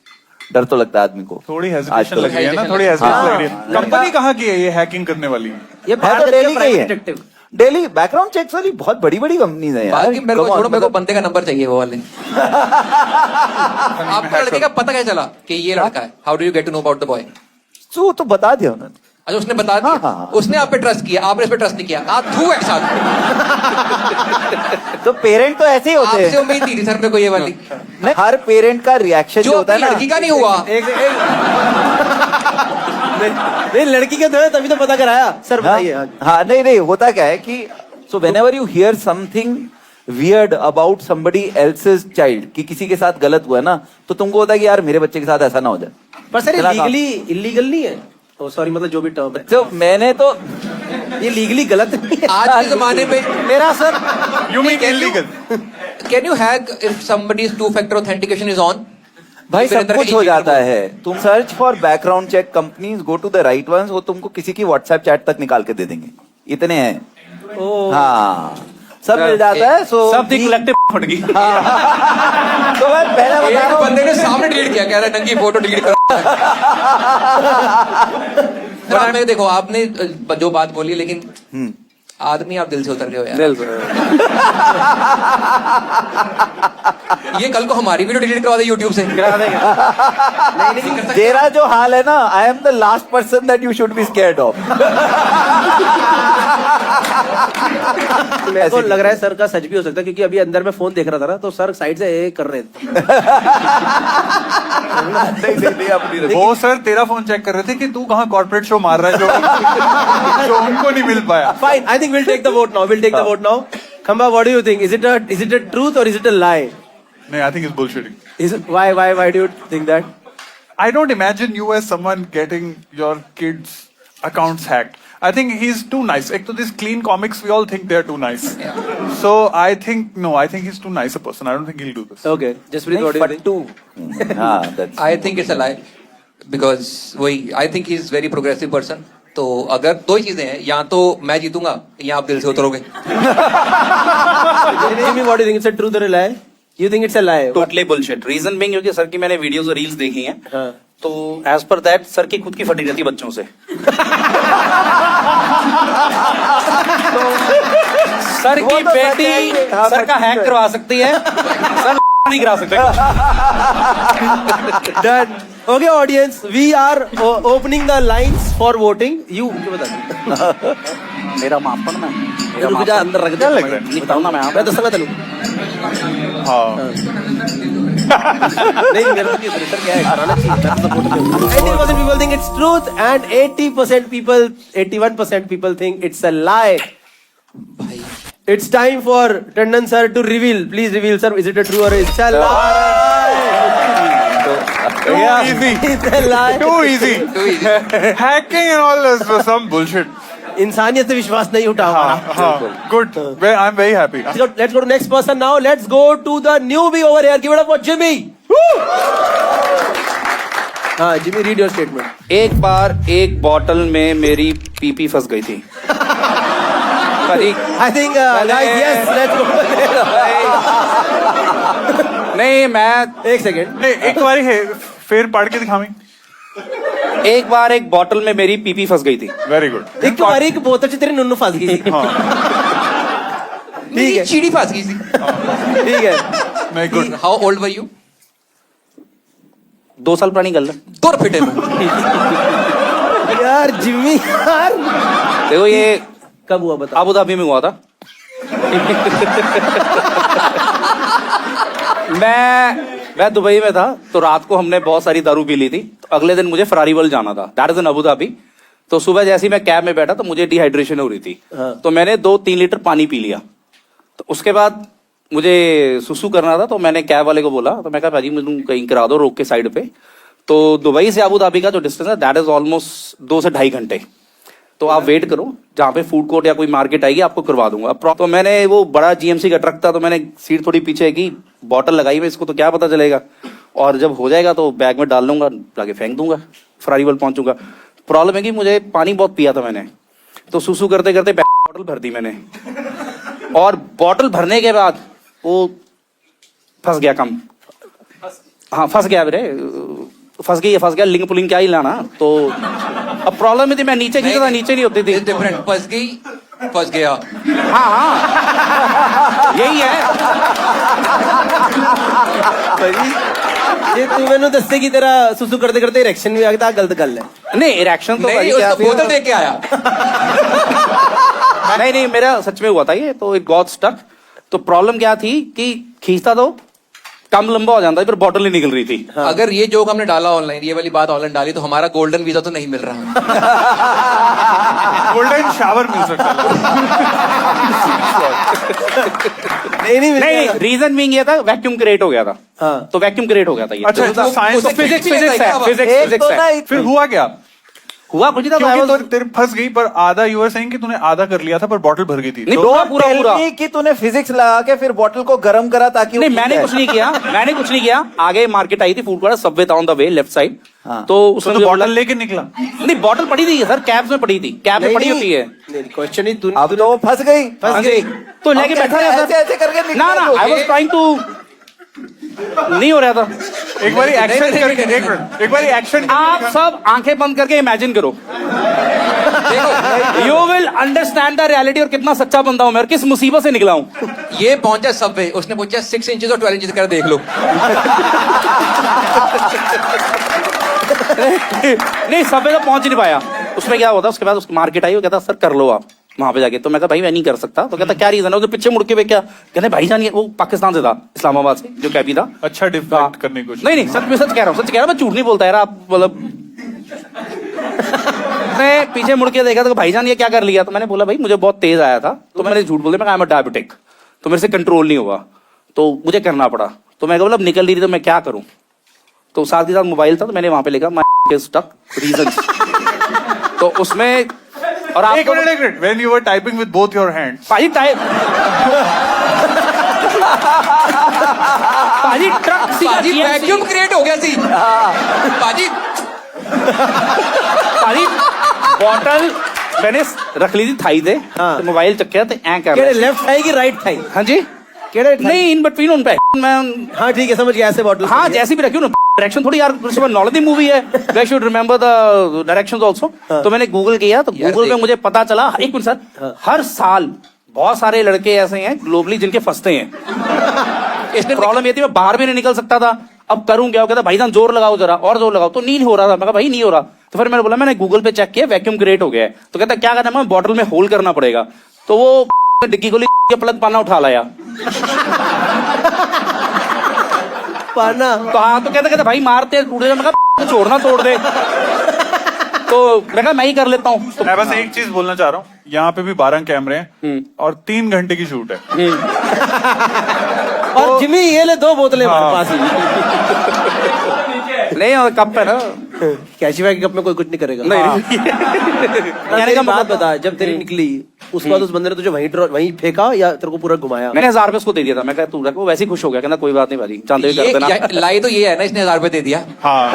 डर तो लगता है आदमी को। थोड़ी आजकल। हेजिटेशन लग रही है ना, थोड़ी हेजिटेशन लग रही है। कंपनी कहाँ की है ये हैकिंग करने वाली? ये है बाहर तो का दिल्ली का ही प्राइवेट है, डिटेक्टिव। दिल्ली बैकग्राउंड चेक्स वाली बहुत बड़ी बड़ी कंपनीज है यार। बाकी मेरे को Come on, छोड़ो, मेरे को मतलब- बंदे का नंबर चाहिए वो वाले। आपको लड़के का पता कैसे चला कि ये लड़का है? How do you get to know about the boy? तो बता दिया उन्होंने। अच्छा, उसने बता दिया। हाँ। उसने आप पे ट्रस्ट किया, आपने इस पे ट्रस्ट नहीं किया। आप थू एक साथ। तो पेरेंट तो ऐसे ही होते आपसे हैं। उम्मीद थी सर पे कोई ये वाली, नहीं, हर पेरेंट का रिएक्शन जो जो होता है ना, लड़की का नहीं हुआ। नहीं लड़की के थे तभी तो पता कराया सर। बताइए। हाँ, नहीं, होता क्या है कि so whenever you here something weird about somebody else's child, कि किसी के साथ गलत हुआ है ना, तो तुमको होता है कि यार मेरे बच्चे के साथ ऐसा ना हो जाए। पर सर चला ये इलीगल नहीं है। ओ सॉरी, मतलब जो भी टर्म है, तो मैंने तो ये लीगली गलत नहीं है। आज के जमाने में मेरा sir, You mean illegal? Can you hack if somebody's 2-factor authentication is on? भाई फिर सब अंदर कुछ के हो cheater जाता को- है। तुम search for background check companies, go to the right ones, वो तुमको किसी की व्हाट्सएप चैट तक निकाल के दे देंगे। इतने हैं। हाँ, सब मिल जाता है। सो सब दी कलेक्टिव फट गई। तो मैं पहले बता एक रहा हूँ, बंदे ने सामने डिलीट किया, कह रहा है नंगी फोटो डिलीट करो। सर आपने देखो, आपने जो बात बोली, लेकिन आदमी आप दिल से उतर रहे हो यार। ये कल को हमारी वीडियो डिलीट करवा दे यूट्यूब से। तेरा जो हाल है ना, I am the last person that you should be scared of. मेरे को लग रहा है सर का सच भी हो सकता है, क्योंकि अभी अंदर में फोन देख रहा था ना, तो सर साइड से ये कर रहे थे। नहीं, अपनी रखी। वो सर तेरा फोन चेक कर रहे थे कि तू कहाँ कॉर्पोरेट शो मार रहा है जो उनको नहीं मिल पाया. Fine, I think we'll take the vote now. We'll take the vote now. Khamba, what do you think? Is it a truth or is it a lie? No, I think it's bullshitting. Is it, why do you think that? I don't imagine you as someone getting your kids' accounts hacked. I think he's too nice. Ek to this clean comics, we all think they're too nice. So I think he's too nice a person. I don't think he'll do this. Okay, just what do you think? Fattu. That's I think it's a lie because I think he's very progressive person. तो अगर दो ही चीजें हैं, या तो मैं जीतूंगा या आप दिल से उतरोगे. Jimmy, what do you think? It's a truth or a lie? You think it's a lie? Totally bullshit. Reason being क्योंकि सर की मैंने वीडियोस और रील्स देखी हैं, हाँ. तो एज पर दैट सर की खुद की फटी रहती है बच्चों से. तो सर की बेटी सर का हैक करवा सकती है, सर नहीं करा सकते. Done. Okay, audience, we are opening the lines for voting. You बता. मेरा माफ करना. रुक जा, अंदर रख दे. नहीं बताऊंगा मैं. मैं दस चलूं. हाँ. नहीं, मेरा तो सर क्या है, कराना चाहिए. 80% people think it's truth and 80% people, 81% people think it's a lie. It's time for Tandon sir to reveal. Please reveal, sir. Is it a true or it's a lie? Too easy. It's a lie. Too easy. Hacking and all this was some bullshit. इंसानियत से विश्वास नहीं उठा हमारा. Good. I'm very happy. Let's go to next person now. Let's go to the newbie over here. Give it up for Jimmy. हाँ, Jimmy, read your statement. एक बार एक bottle में मेरी पीपी फंस गई थी. I think guys, yes, let's go. नहीं, मैं एक सेकेंड. एक बार है फिर पढ़ के दिखावी. एक बार एक बॉटल में मेरी पीपी फंस गई थी. Very good. एक बार एक बोतल से तेरे नुन्नू फंस गई थी. मेरी चीड़ी फंस गई थी. ठीक है. मैं good. How old were you? 2 साल पुरानी गल है. दूर फिटे में. यार जिम्मी यार. देखो ये कब हुआ बता. अबू धाबी में हुआ था. मैं दुबई में था, तो रात को हमने बहुत सारी दारू पी ली थी. तो अगले दिन मुझे फरारी वर्ल्ड जाना था. That is in Abu Dhabi. तो सुबह जैसे ही मैं कैब में बैठा तो मुझे डिहाइड्रेशन हो रही थी. तो मैंने 2-3 लीटर पानी पी लिया. तो उसके बाद मुझे सुसु करना था, तो मैंने कैब वाले को बोला, तो मैं कहा भाजी मुझे कहीं करा दो रोक के साइड पे. तो दुबई से अबू धाबी का जो डिस्टेंस है दैट इज ऑलमोस्ट 2 से 2.5 घंटे. तो आप वेट करो, जहाँ पे फूड कोर्ट या कोई मार्केट आएगी आपको करवा दूंगा. तो मैंने वो बड़ा जीएमसी का ट्रक था, तो मैंने सीट थोड़ी पीछे की, बॉटल लगाई मैं, इसको तो क्या पता चलेगा, और जब हो जाएगा तो बैग में डाल लूंगा, लाके फेंक दूंगा, फरारी वर्ल्ड पहुंचूंगा. प्रॉब्लम है कि मुझे पानी बहुत पिया था मैंने, तो सुसु करते करते बॉटल भर दी मैंने. और बॉटल भरने के बाद वो फंस गया कम. हाँ फंस गया मेरे, फंस गया लिंग पुलिंग क्या ही लाना. तो अब प्रॉब्लम थी, मैं नीचे खींचा था, नीचे नहीं होती थी. डिफरेंट. फंस गई, फंस गया. हाँ यही है. ये तू मैंने दस्ते की तरह सुसु करते करते इरेक्शन में आ गया. गलत गल है. नहीं इरेक्शन तो नहीं, उसको बोतल दे के आया. नहीं मेरा सच में हुआ था ये. तो इट गॉट स्टक. तो प्रॉब्लम क्या थी कि खींचता तो कम लंबा हो जाता है, फिर बॉटल नहीं निकल रही थी. अगर ये जोक हमने डाला ऑनलाइन, ये वाली बात ऑनलाइन डाली, तो हमारा गोल्डन वीजा तो नहीं मिल रहा. गोल्डन शावर मिल सकता है. नहीं रीजन बीइंग ये था, वैक्यूम क्रिएट हो गया था. हाँ. तो वैक्यूम क्रिएट हो गया था ये. अच्छा, तो साइंस उसे फिजिक्स physics है. फिजिक्स है. फिर हुआ क्या? हुआ कुछ नहीं था. क्योंकि तो तेरे फंस गई, पर आधा यू आर सेइंग कि तूने आधा कर लिया था, पर बॉटल भर गई थी. नहीं तो पूरा कि तूने फिजिक्स लगा के फिर बॉटल को गर्म करा ताकि नहीं मैंने कुछ नहीं किया. आगे मार्केट आई थी फूड कोर्ट, सबवे था on the way left side. हाँ. तो उसने तो बॉटल लेके निकला. नहीं बॉटल पड़ी थी सर, कैब में पड़ी थी. कैब में पड़ी होती है. क्वेश्चन ही तू. अब तो वो फंस गई. तो लेके बैठा रहा सर. ऐसे करके ना आई वाज ट्राइंग टू. नहीं हो रहा था. एक बार एक्शन करके, एक बार एक्शन. आप सब आंखें बंद करके इमेजिन करो. You will understand the reality और कितना सच्चा बंदा हूं मैं और किस मुसीबत से निकला हूं. ये पहुंचा सबवे, उसने पूछा 6 इंचेस और 12 इंचेस कर देख लो. नहीं सबवे तो पहुंच ही नहीं पाया. उसमें क्या हुआ था, उसके बाद उसकी मार्केट आई, वो कहता सर कर लो आप. वहां पे जाके। तो मैं कहा भाई मैं नहीं कर सकता। तो कहता क्या रीजन है? उसके पीछे मुड़ के वे क्या कहते भाईजान ये, वो पाकिस्तान से था, इस्लामाबाद से, जो कैबी था। अच्छा डिफेक्ट करने की कोशिश। नहीं नहीं, सच में सच कह रहा हूँ, सच कह रहा हूँ, मैं झूठ नहीं बोलता यार, आप मतलब। मैं पीछे मुड़ के देखा तो भाईजान ये क्या कर लिया? तो मैंने बोला भाई मुझे बहुत तेज आया था, तो मैंने झूठ बोल दिया, मैं आई एम अ डायबिटिक, तो मेरे से कंट्रोल नहीं हुआ, तो मुझे करना पड़ा। तो मैं बोला निकल रही थी तो मैं क्या करूं? तो साथ के साथ मोबाइल था, तो मैंने वहां पे लिखा माय स्टक रीजंस। तो उसमें और आप एक minute, when you were typing with both your hands, भाजी टाइप भाजी ट्रक सी पाजी वैक्यूम क्रिएट हो गया सी पाजी भाजी बॉटल मैंने रख ली थी थाई से, हाँ। तो मोबाइल चक्या तो ऐ कर केड़े लेफ्ट थाई की राइट थाई? हाँ जी केड़े नहीं इन बिटवीन उन पे मैं हाँ ठीक है, समझ गया, ऐसे बॉटल। हाँ जैसी भी रखी हूँ ना, डायरेक्शन थोड़ी यार, नॉलेज दी मूवी है, we should remember the directions also. तो मैंने गूगल किया, तो गूगल पे मुझे पता चला, एक मिनट सर, हर साल बहुत सारे लड़के ऐसे हैं ग्लोबली जिनके फंसते हैं। इसने प्रॉब्लम ये थी मैं बाहर भी नहीं निकल सकता था, अब करूं क्या? कहता भाईजान जोर लगाओ जरा, और जोर लगाओ, तो नहीं हो रहा था। मैं कहा भाई नहीं हो रहा। तो फिर मैंने बोला मैंने गूगल पे चेक किया, वैक्यूम क्रिएट हो गया है। तो कहता क्या करना है? बॉटल में होल करना पड़ेगा। तो वो डिक्की खोली के प्लग पाना उठा लाया पाना। तो हाँ, तो कहता भाई मारते टूट जाए। मैं कहा छोड़ना तोड़ दे। तो मैं कहा मैं ही कर लेता हूँ। मैं बस एक चीज बोलना चाह रहा हूँ, यहाँ पे भी 12 कैमरे हैं और 3 घंटे की शूट है। और जिमी ये ले 2 बोतलें हमारे पास ही। नहीं और कप है ना, कैशिफाई के कप में कोई कुछ नहीं करेगा। नहीं कहने का मतलब बता, जब तेरी निकली उसके बाद उस बंदे ने तुझे वहीं फेंका या तेरे को पूरा घुमाया? मैंने 1000 रुपए उसको दे दिया था। मैं कहा तू रखो, वैसे ही खुश हो गया, कहना कोई बात नहीं भाजी, चांदे भी कर देना। लाई तो ये है ना, इसने 1000 रुपए दे दिया। हाँ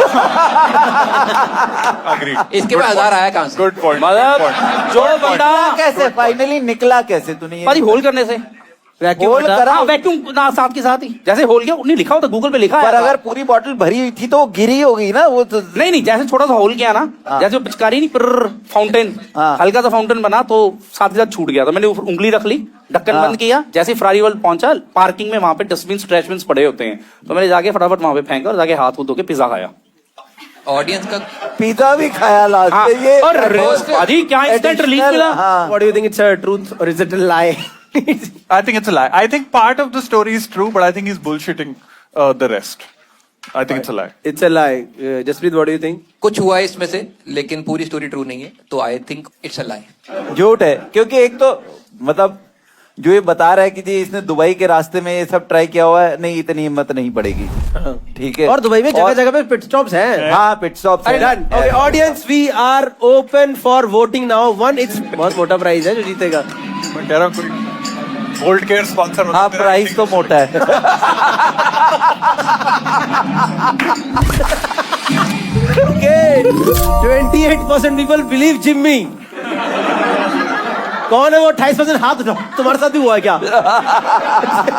Agreed. इसके बाद 1000 आया कहां से? Good point. मतलब जो बंदा कैसे फाइनली निकला कैसे तूने ये? भाजी होल करने से होल करा? हाँ, वैक्यूम ना साथ के साथ ही जैसे होल किया, नहीं लिखा होता गूगल पे लिखा पर है। अगर पूरी बॉटल भरी हुई थी तो वो गिरी होगी ना वो तो। नहीं नहीं, जैसे छोटा सा होल किया ना, जैसे वो पिचकारी नहीं पर फाउंटेन, हाँ। हल्का सा फाउंटेन बना, तो साथ के साथ छूट गया। तो मैंने उंगली रख ली, ढक्कन हाँ। बंद किया, जैसे फ्रारी वर्ल्ड पहुंचा, पार्किंग में वहां पे डस्टबिन ट्रैशबिन पड़े होते हैं, तो मैंने जाके फटाफट वहां पे फेंका और जाके हाथ धो के पिज्जा खाया। ऑडियंस का पिज्जा भी खाया लास्ट हाँ, में ये। और भाजी क्या इंस्टेंट रिलीफ मिला। हाँ। What do you think, it's a truth or is it a lie? I think it's a lie. I think part of the story is true, but I think he's bullshitting the rest. I think it's a lie. It's a lie. Jaspreet, what do you think? कुछ हुआ है इसमें से, लेकिन पूरी story true नहीं है, तो आई थिंक इट्स अ लाई। झूठ है, क्योंकि एक तो मतलब जो ये बता रहा है कि जी इसने दुबई के रास्ते में ये सब ट्राई किया हुआ है, नहीं इतनी हिम्मत नहीं पड़ेगी। ठीक है। और दुबई में जगह जगह पे पिट स्टॉप्स हैं। हाँ पिट स्टॉप है। Done. Okay, audience, we are open for voting now. It's बहुत मोटा प्राइस है जो जीतेगा। मैं कह रहा हूँ कोई गोल्ड केयर स्पॉन्सर हो हाँ सकता है। प्राइस तो मोटा है। Okay, 28% people believe Jimmy. कौन है वो 28% हाथ उठाओ? तुम्हारे साथ भी हुआ है क्या?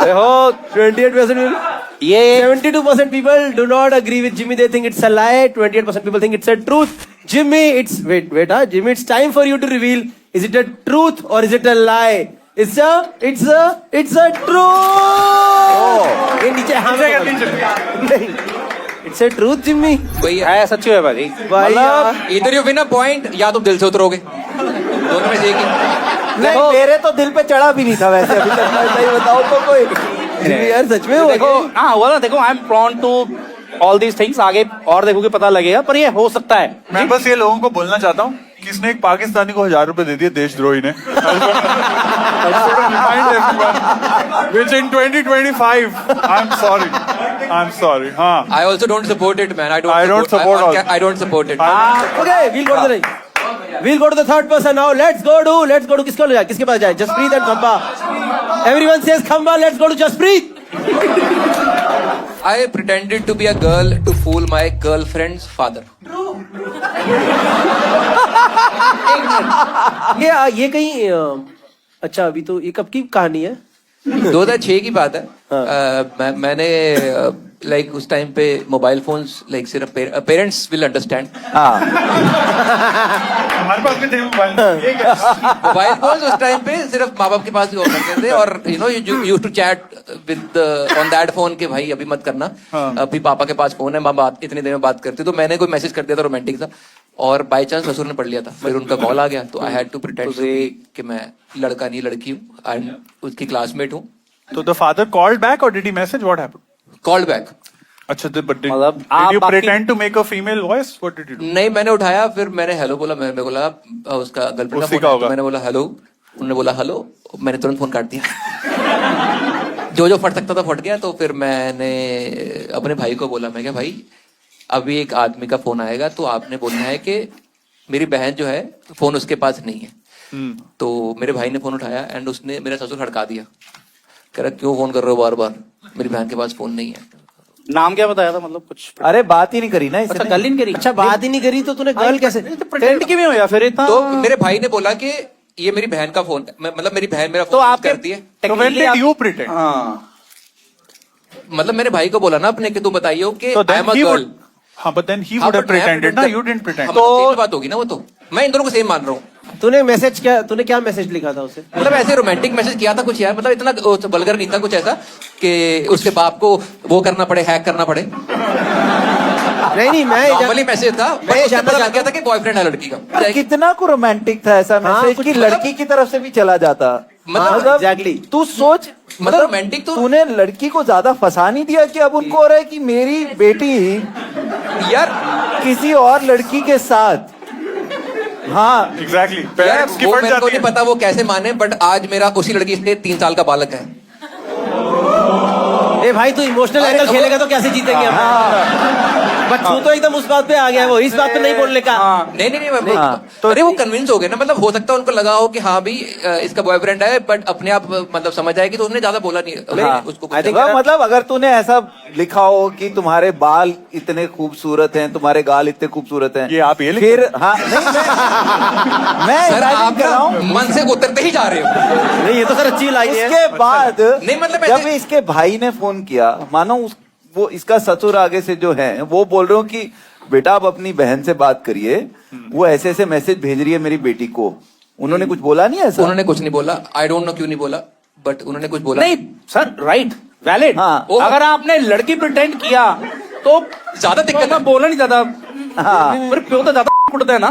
देखो 28% ये 72% people do not agree with Jimmy. They think it's a lie. 28% people think it's a truth. Jimmy, it's wait, Jimmy, it's time for you to reveal. Is it a truth or is it a lie? It's a truth. ये नीचे हाँ नहीं. It's a truth, Jimmy. वही है, सच्ची है भाजी। भाई यार. इधर यू विन अ पॉइंट, या तुम दिल से उतरोगे, दोनों में से एक ही। नहीं मेरे तो दिल पे चढ़ा भी नहीं था वैसे अभी तक। मैं सही बताऊं तो कोई Jimmy यार सच में हुआ देखो क्या? हाँ हुआ ना, देखो I am prone to all these things. आगे और देखोगे पता लगेगा, पर ये हो सकता है। मैं बस ये लोगों को बोलना चाहता हूँ कि इसने एक पाकिस्तानी को 1000 रुपए दे दिए देशद्रोही ने। Which in 2025, I'm sorry. हाँ। I also don't support it, man. I don't I don't support all. I don't support it. Okay, we'll go to the third person now. Let's go to किसको ले जाए? किसके पास जाए? Jaspreet and Khamba. Everyone says Khamba. Let's go to Jaspreet. I pretended to be a girl to fool my girlfriend's father. ये कहीं अच्छा अभी तो ये कब की कहानी है? 2006 की बात है। मैंने लाइक उस टाइम पे मोबाइल फोन्स लाइक सिर्फ पेरेंट्स विल अंडरस्टैंड। हमारे पास भी थे मोबाइल। मोबाइल फोन्स उस टाइम पे सिर्फ माँ बाप के पास ही हुआ करते थे, और you used to chat with on that phone के भाई अभी मत करना, अभी पापा के पास फोन है, माँ बात इतनी देर में बात करती, तो मैंने कोई मैसेज कर दिया था रोमांटिक सा और बाय चांस ससुर ने पढ़ लिया था, फिर उनका कॉल आ गया, तो आई हैड टू प्रिटेंड कि मैं लड़का नहीं लड़की हूँ एंड उसकी क्लासमेट हूँ. So the father called back or did he message? What happened? Called back. अच्छा, but did मतलब you आप pretend to make a female voice? What did you do? नहीं, मैंने उठाया, फिर मैंने हेलो बोला, मैंने बोला उसका गर्लफ्रेंड उसी का का फोन, होगा। तो मैंने बोला हेलो, उन्होंने बोला हेलो, मैंने तुरंत फोन काट दिया. जो फट सकता था फट गया. तो फिर मैंने अपने भाई को बोला, मैं क्या भाई अभी एक आदमी का फोन आएगा, तो आपने बोलना है कि मेरी बहन जो है फोन उसके पास नहीं है. तो मेरे भाई ने फोन उठाया एंड उसने मेरा ससुर खड़का दिया, कह रहा क्यों फोन कर रहे हो बार बार, मेरी बहन के पास फोन नहीं है. नाम क्या बताया था, मतलब कुछ? अरे बात ही नहीं करी ना इसने. अच्छा, गल ही नहीं करी. अच्छा, बात ही नहीं करी तो तूने गर्ल कैसे? प्रेटेंड क्यों हो या फिर इतना? तो मेरे भाई ने बोला कि ये मेरी बहन का फोन, मतलब मेरी बहन मेरा तो फोन आपके करती है. So when did you pretend? हाँ, मतलब मेरे भाई को बोला ना अपने कि तुम बताइए कि So I then am a he girl. would. हाँ, but then he would have pretended. ना, you didn't pretend. तो सेम बात होगी ना वो. तो मैं इन दोनों को सेम मान रहा हूँ. तूने क्या मैसेज लिखा था उसे? मतलब ऐसे रोमांटिक मैसेज किया था कुछ यार, मतलब इतना वल्गर नहीं था, कुछ ऐसा कि उसके बाप को वो करना पड़े, हैक करना पड़े. नहीं मैं नॉर्मली मैसेज था, मैं मैं जानना पता लग चाहता गया था कि बॉयफ्रेंड है लड़की का. कितना को रोमांटिक था ऐसा मैसेज कुछ कि लड़की की तरफ से भी चला जाता. मतलब exactly. तू सोच, मतलब रोमांटिक तो तूने लड़की को ज्यादा फंसा नहीं दिया कि अब उनको हो रहा है कि मेरी बेटी यार किसी और लड़की के साथ. हाँ Exactly. यार Parents की वो फट मेरे को जाती नहीं है. पता वो कैसे माने, बट आज मेरा उसी लड़की से 3 साल का बालक है. ए भाई तू इमोशनल एंगल खेलेगा तो कैसे जीतेंगे हम? बट तू तो एकदम उस बात पे आ गया, वो इस बात पे नहीं बोलने का. नहीं तो अरे वो कन्विंस हो गए ना, मतलब हो सकता है उनको लगा हो कि हाँ भी इसका बॉयफ्रेंड है, बट अपने आप मतलब समझ आएगी, तो उसने ज्यादा बोला नहीं. उसको कुछ वह मतलब अगर तूने ऐसा लिखा हो कि तुम्हारे बाल इतने खूबसूरत हैं, तुम्हारे गाल इतने खूबसूरत हैं, ये आप ये लिख- फिर हाँ नहीं मैं सर imagine आप कर रहा हूँ. मन से उतरते ही जा रहे हो. नहीं, ये तो सर अच्छी लाइन है. उसके बाद नहीं, मतलब जब ऐसे- इसके भाई ने फोन किया, मानो वो इसका ससुर आगे से जो है वो बोल रहे हो कि बेटा आप अपनी बहन से बात करिए, वो ऐसे ऐसे मैसेज भेज रही है मेरी बेटी को. उन्होंने कुछ बोला नहीं ऐसा? उन्होंने कुछ नहीं बोला, आई डोंट नो क्यों नहीं बोला, बट उन्होंने कुछ बोला नहीं सर, राइट, वैलिड. हाँ. अगर आपने लड़की प्रिटेंड किया तो ज्यादा दिक्कत मैं है. बोला नहीं ज्यादा. हाँ. पर प्यो तो ज्यादा कुटता है ना.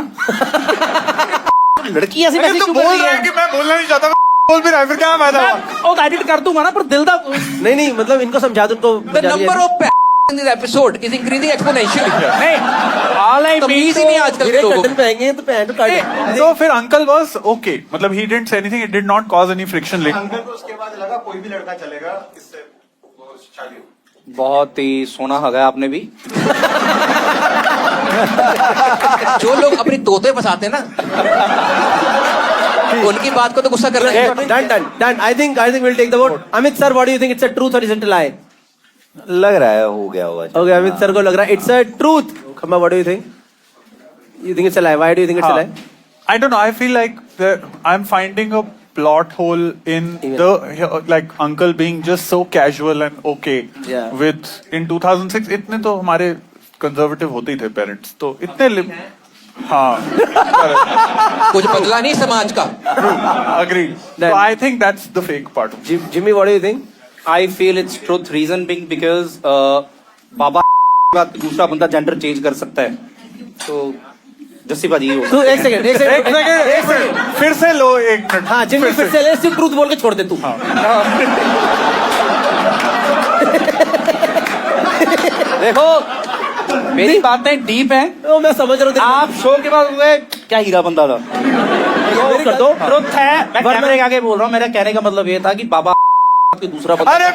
लड़की ऐसी अरे मैसेज तू क्यों कर बोल रही रहा है है? कि मैं बोलना नहीं चाहता, बोल भी रहा है, फिर क्या फायदा हुआ? मैं एडिट कर दूंगा ना, पर दिल दा नहीं मतलब इनको समझा दो, उनको the number of in this episode is increasing exponentially. नहीं. ऑल आई तमीज ही नहीं है आजकल के लोगों को. पहनेंगे तो पैंट काट. तो फिर अंकल was okay. मतलब he didn't say anything. It did not cause any friction. Uncle को उसके बाद लगा कोई भी लड़का चलेगा इससे वो शादी. बहुत ही सोना हगा आपने भी. जो लोग अपनी तोते फंसाते हैं ना, उनकी बात को तो गुस्सा कर रहे हैं. Done. I think we'll take the vote. Amit sir, what do you think? It's a truth or is it a lie? लग रहा है हो गया होगा. Okay, Amit sir को लग रहा है it's a truth. Khama, what do you think? You think it's a lie? Why do you think it's a lie? I don't know. I feel like I'm finding a plot hole in the like uncle being just so casual and okay Yeah. with in 2006. इतने तो हमारे conservative होते ही थे parents. तो इतने हाँ. कुछ बदला नहीं समाज का. Agreed. So I think that's the fake part. Jimmy, what do you think? I feel it's truth. Reason being because बाबा दूसरा बंदा जेंडर चेंज कर सकता है. तो जस्सी भाजी हो. तू एक सेकंड. फिर से लो एक मिनट. हाँ जिम्मी फिर से ले, सिर्फ ट्रूथ बोल के छोड़ दे तू. देखो मेरी बातें डीप हैं. ओ, मैं समझ रहा हूँ. आप शो के बाद हुए क्या हीरा बंदा था. कर दो. ट्रुथ है, मैं कैमरे के आगे बोल रहा हूँ. मेरा कहने का मतलब ये था कि बाबा के दूसरा बंदा. अरे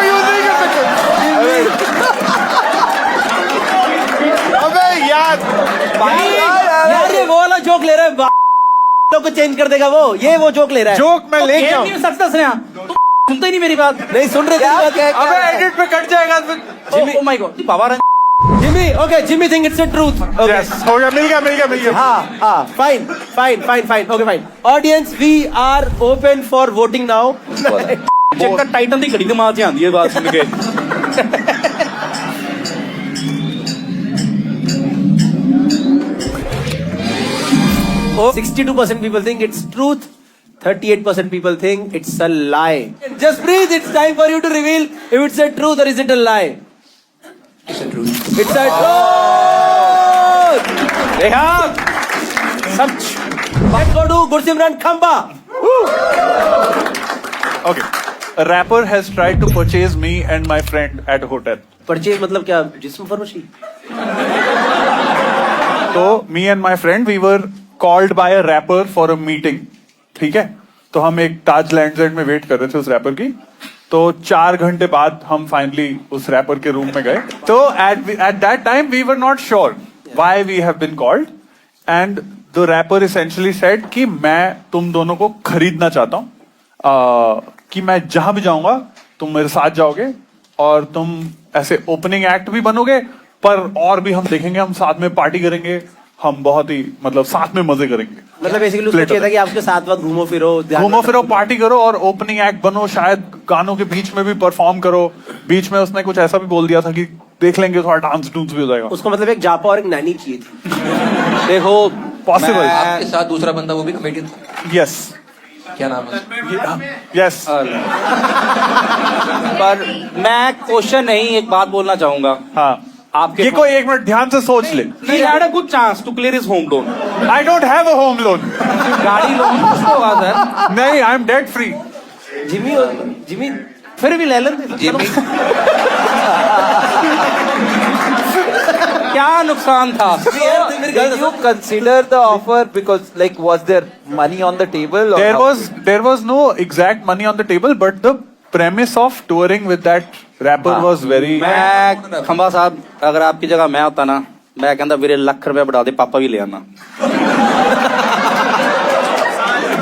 यूज नहीं कर सकते. अबे यार ये वो वाला जोक ले रहा है. लोग को चेंज कर देगा वो. ये वो जोक ले रहा है. जोक मैं ले गया हूँ. सच दस रहे हैं. तुम सुनते ही नहीं मेरी बात. नहीं सुन रहे थे. अबे एडिट पे कट जाएगा फिर. Oh my God. Baba Jimmy, okay, Jimmy think it's a truth. Okay. Yes, हो गया, मिल गया. हाँ, fine. Okay, fine. Audience, we are open for voting now. Check Titan दी घड़ी दिमाग च आंदी है बात सुन के. Oh, 62% people think it's truth. 38% people think it's a lie. Just breathe. It's time for you to reveal if it's a truth or is it a lie. It's a truth. It's a truth. Rehan such Let's go to Gursimran Khamba. Okay. A rapper has tried to purchase me and my friend at a hotel. Purchase मतलब क्या, जिस्म फरोशी? तो me and my friend we were called by a rapper for a meeting. ठीक है? तो हम एक ताज lands and में वेट कर रहे थे उस रैपर की. तो 4 घंटे बाद हम फाइनली उस रैपर के रूम में गए. तो at that time we were not sure why we have been called, and the rapper essentially said कि मैं तुम दोनों को खरीदना चाहता हूँ, कि मैं जहां भी जाऊंगा तुम मेरे साथ जाओगे और तुम ऐसे ओपनिंग एक्ट भी बनोगे, पर और भी हम देखेंगे, हम साथ में पार्टी करेंगे, हम बहुत ही मतलब साथ में मजे करेंगे. मतलब बेसिकली उसको चाहिए था कि आपके साथ वक्त घूमो फिरो पार्टी करो और ओपनिंग एक्ट बनो, शायद गानों के बीच में भी परफॉर्म करो. बीच में उसने कुछ ऐसा भी बोल दिया था कि देख लेंगे, थोड़ा डांस डूंस भी हो जाएगा. उसको मतलब एक जापा और एक नैनी चाहिए थी. देखो पॉसिबल. आपके साथ दूसरा बंदा वो भी कमेडियन था, यस क्या नाम है? यस. पर मैं क्वेश्चन नहीं, एक बात बोलना चाहूंगा. हाँ, आपके ये कोई 1 मिनट ध्यान से सोच ले. He had a good chance to clear his home loan. I don't have a home loan. गाड़ी लोन किसको होगा सर? नहीं, I am debt free. Jimmy फिर भी ले लेते. जिमी क्या नुकसान था? Did you consider the offer because like was there money on the table? Or There was no exact money on the table, but the premise of touring with that rapper was very. मैं खंबा साहब, अगर आपकी जगह मैं होता ना, मैं कहता मेरे लाख रुपए बढ़ा दे, पापा भी ले आना.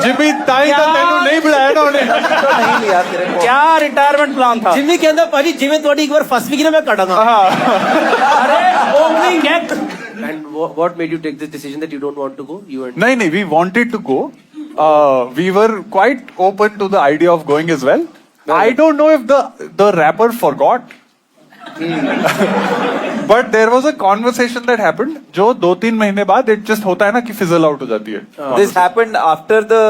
जिमी ताई तो तेनू नहीं बुलाया ना उन्हें. नहीं लिया तेरे को. क्या रिटायरमेंट प्लान था? जिमी के अंदर पाजी जिमी थोड़ी एक बार फंस भी गई ना, मैं काटूंगा. अरे opening act. And what made you take this decision that you don't want to go? You and नहीं, we wanted to go. We were quite open to the idea of going as well. I don't know if the rapper forgot. But there was a conversation that happened, जो 2-3 महीने बाद it just होता है ना कि fizzle out हो जाती है. This happened after the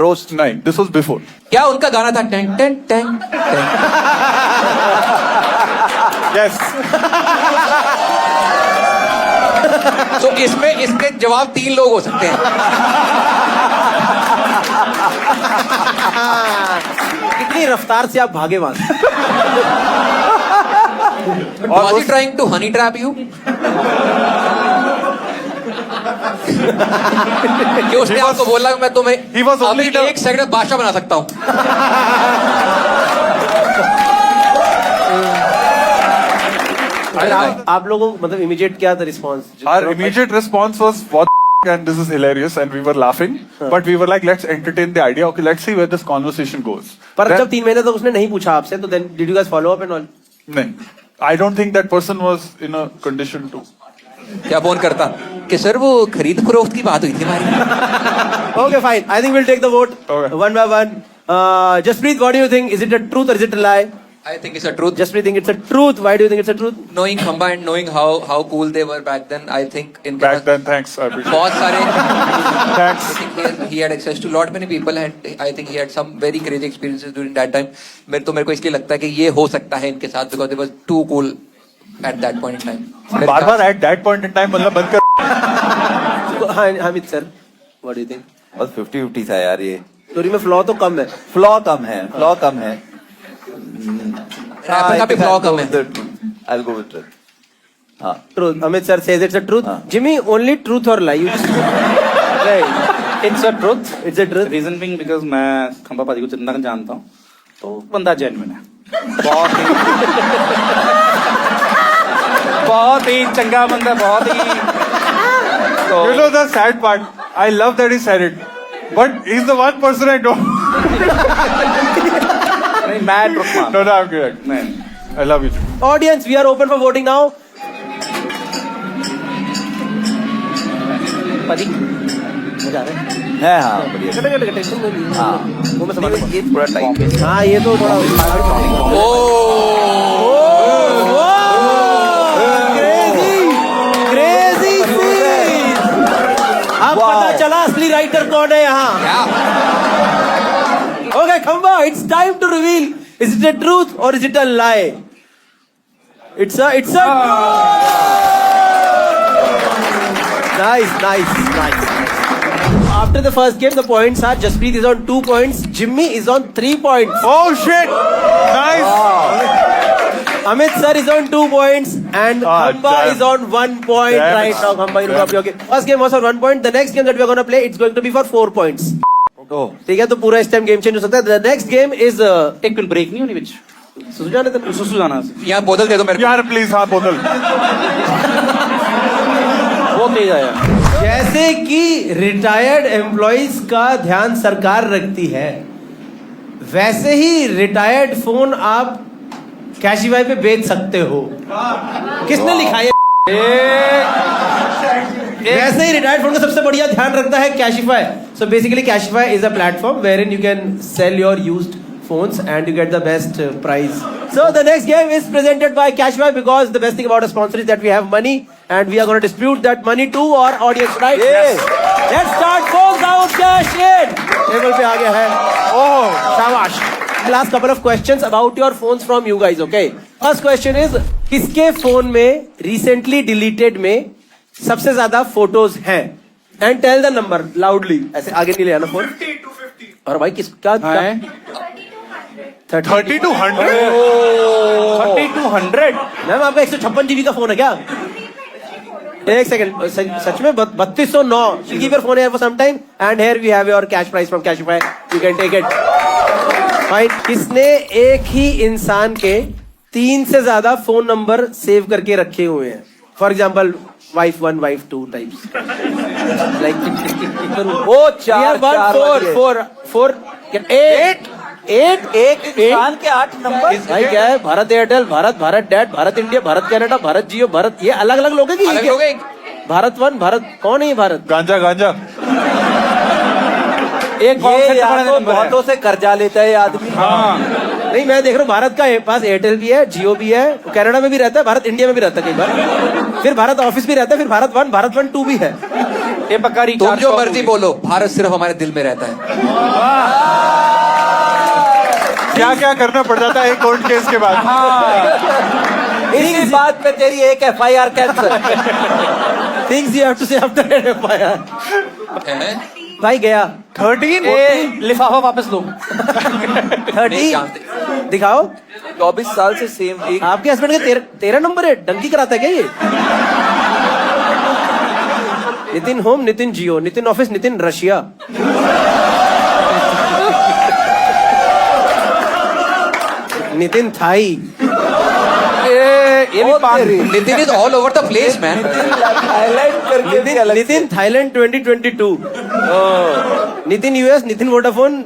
roast. नहीं, this was before. क्या उनका गाना था? Tang tang tang tang. Yes. तो इसमें इसके जवाब 3 लोग हो सकते हैं. कितनी रफ्तार से आप भागे वहां से. Was he trying to honey trap you? कि उसने आपको बोला मैं तुम्हें He was only अभी 1 सेकंड में बादशाह बना सकता हूँ. आप लोगों को मतलब इमीडिएट क्या था response? Our immediate response was what and this is hilarious and we were laughing, but we were like let's entertain the idea. Okay, let's see where this conversation goes. पर Then- जब 3 महीने तक उसने नहीं पूछा आपसे, तो then did you guys follow up and all? नहीं, I don't think that person was in a condition to. क्या फोन करता कि सर वो खरीद फरोख्त की बात हुई थी हमारी. Okay, fine. I think we'll take the vote Okay. one by one. Jaspreet, what do you think? Is it a truth or is it a lie? I think it's a truth. Jaspreet think it's a truth. Why do you think it's a truth? Knowing Khamba and knowing how cool they were back then, I think इनके Back pass then, thanks. I appreciate बहुत सारे Thanks. I think he had access to lot many people and I think he had some very crazy experiences during that time. मेरे को इसलिए लगता है कि ये हो सकता है इनके साथ because they was too cool at that point in time. Bar at that point in time मतलब बंद कर. हाँ, Hamid sir, what do you think? बस 50-50 था यार ये. स्टोरी में फ्लॉ तो कम है. फ्लॉ कम है. Rapper का भी flaw कम है. I'll go with truth. हाँ. Truth. Amit sir says it's a truth. हाँ. Jimmy, only truth or lie? You just right. It's a truth. It's a truth. Reason being because मैं खंबा पाजी को जितना जानता हूँ, तो बंदा जेन्युइन है. बहुत ही चंगा बंदा, बहुत ही. You know the sad part? I love that he said it, but he's the one person I don't. नहीं, मैं ट्रुथ मान. No, I'm good. नहीं. I love you. Audience, we are open for voting now. पाजी, मजा आ रहा है? है. हाँ, बढ़िया. कटे टेंशन नहीं ली. हाँ. वो मैं समझ ये थोड़ा टाइम पे. हाँ, ये तो थोड़ा क्रेजी सीन. अब पता चला असली राइटर कौन है यहाँ. Okay, Khamba, it's time to reveal. Is it a truth or is it a lie? It's a truth. Nice. After the first game, the points are Jasprit is on 2 points, Jimmy is on 3 points. Oh shit! Nice. Amit sir is on 2 points and Khamba damn. is on 1 point Damn right it. now. Khamba, you know, okay. First game was for 1 point. The next game that we are going to play, it's going to be for 4 points. ठीक है, तो पूरा इस time game change हो सकता है. The next game is एक minute break नहीं होनी बीच सुजाना तुम सुसु जाना यहाँ बोतल दे दो मेरे को. यार प्लीज हाँ बोतल. बहुत तेज आया. जैसे कि रिटायर्ड एम्प्लॉइज का ध्यान सरकार रखती है, वैसे ही रिटायर्ड फोन आप कैशिफाई पे बेच सकते हो. किसने लिखा है? वैसे ही रिटायर्ड फोन का सबसे बढ़िया ध्यान रखता है Cashify. So basically Cashify is a platform where in you can sell your used phones and you get the best price. So the next game is presented by Cashify because the best thing about a sponsor is that we have money and we are going to distribute that money to our audience, right? Yes. Let's start. Folks out, cash in. Table पे आ गया है. Oh, शाबाश. I'll ask couple of questions about your phones from you guys, okay? First question is, किसके phone में recently deleted में सबसे ज्यादा photos हैं? And tell the number loudly. ऐसे आगे नहीं ले आना phone. 50 to 50. और भाई किसका? 30 to 100. 30 to 100. मैम आपका 156 जीबी का फोन है क्या? एक सेकंड, सच में 3209. Keep your phone here for some time and here we have your cash price from Cashify. You can take it. Fine. किसने एक ही इंसान के 3 से ज्यादा फोन नंबर सेव करके रखे हुए हैं? For example wife 1, wife 2 types. Like वो चार 8 एक इंसान के 8 नंबर. भाई क्या है? भारत एयरटेल, भारत डैट, भारत इंडिया, भारत कनाडा, भारत जियो, भारत, ये अलग अलग लोग हैं कि अलग ये लोग हैं? भारत 1, भारत कौन है ये भारत? गांजा गांजा. एक ये या तो बहुतों से कर्जा लेता है ये आदमी. नहीं, मैं देख रहा हूँ भारत का पास एयरटेल भी है, जियो भी है, कनाडा में भी रहता है, भारत इंडिया में भी रहता है कई बार, फिर भारत ऑफिस भी रहता है, फिर भारत 1, भारत 1, 2 भी है. ये पक्का तुम जो मर्जी बोलो, भारत सिर्फ हमारे दिल में रहता है. क्या क्या करना पड़ जाता है एक कोर्ट केस के बाद. इसी बात पे तेरी एक FIR cancel. Things you have to say after an FIR. भाई गया 13. लिफाफा वापस दो. 30 दिखाओ. 24 साल से सेम एक. आपके हस्बैंड का 13 नंबर है. डंकी कराता है क्या ये? Nitin home, Nitin Jio, Nitin office, Nitin Russia. Nitin Thai. ये भी पान. Nitin is all over the place man. Highlight करके भी अलग. Nitin Thailand 2022. Nitin US, Nitin Vodafone.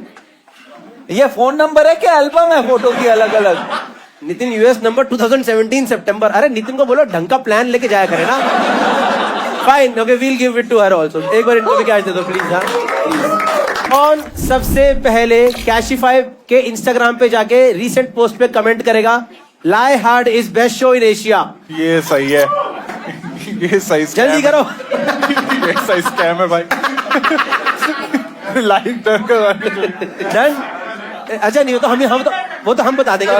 ये फोन नंबर है क्या एल्बम है फोटो की अलग अलग? नितिन यूएस नंबर 2017 सितंबर. अरे नितिन को बोलो ढंग का प्लान लेके जाया करे ना. Fine, okay, we'll give it to her also. एक बार इनको भी कैश दे दो प्लीज. हाँ प्लीज. कौन सबसे पहले कैशिफाई के इंस्टाग्राम पे जाके रीसेंट पोस्ट पे कमेंट करेगा lie hard is best show in Asia? ये सही है. ये सही scam जल्दी है. करो. ये सही स्कैम है भाई. Like done. अच्छा नहीं हो तो वो तो हम बता देंगे.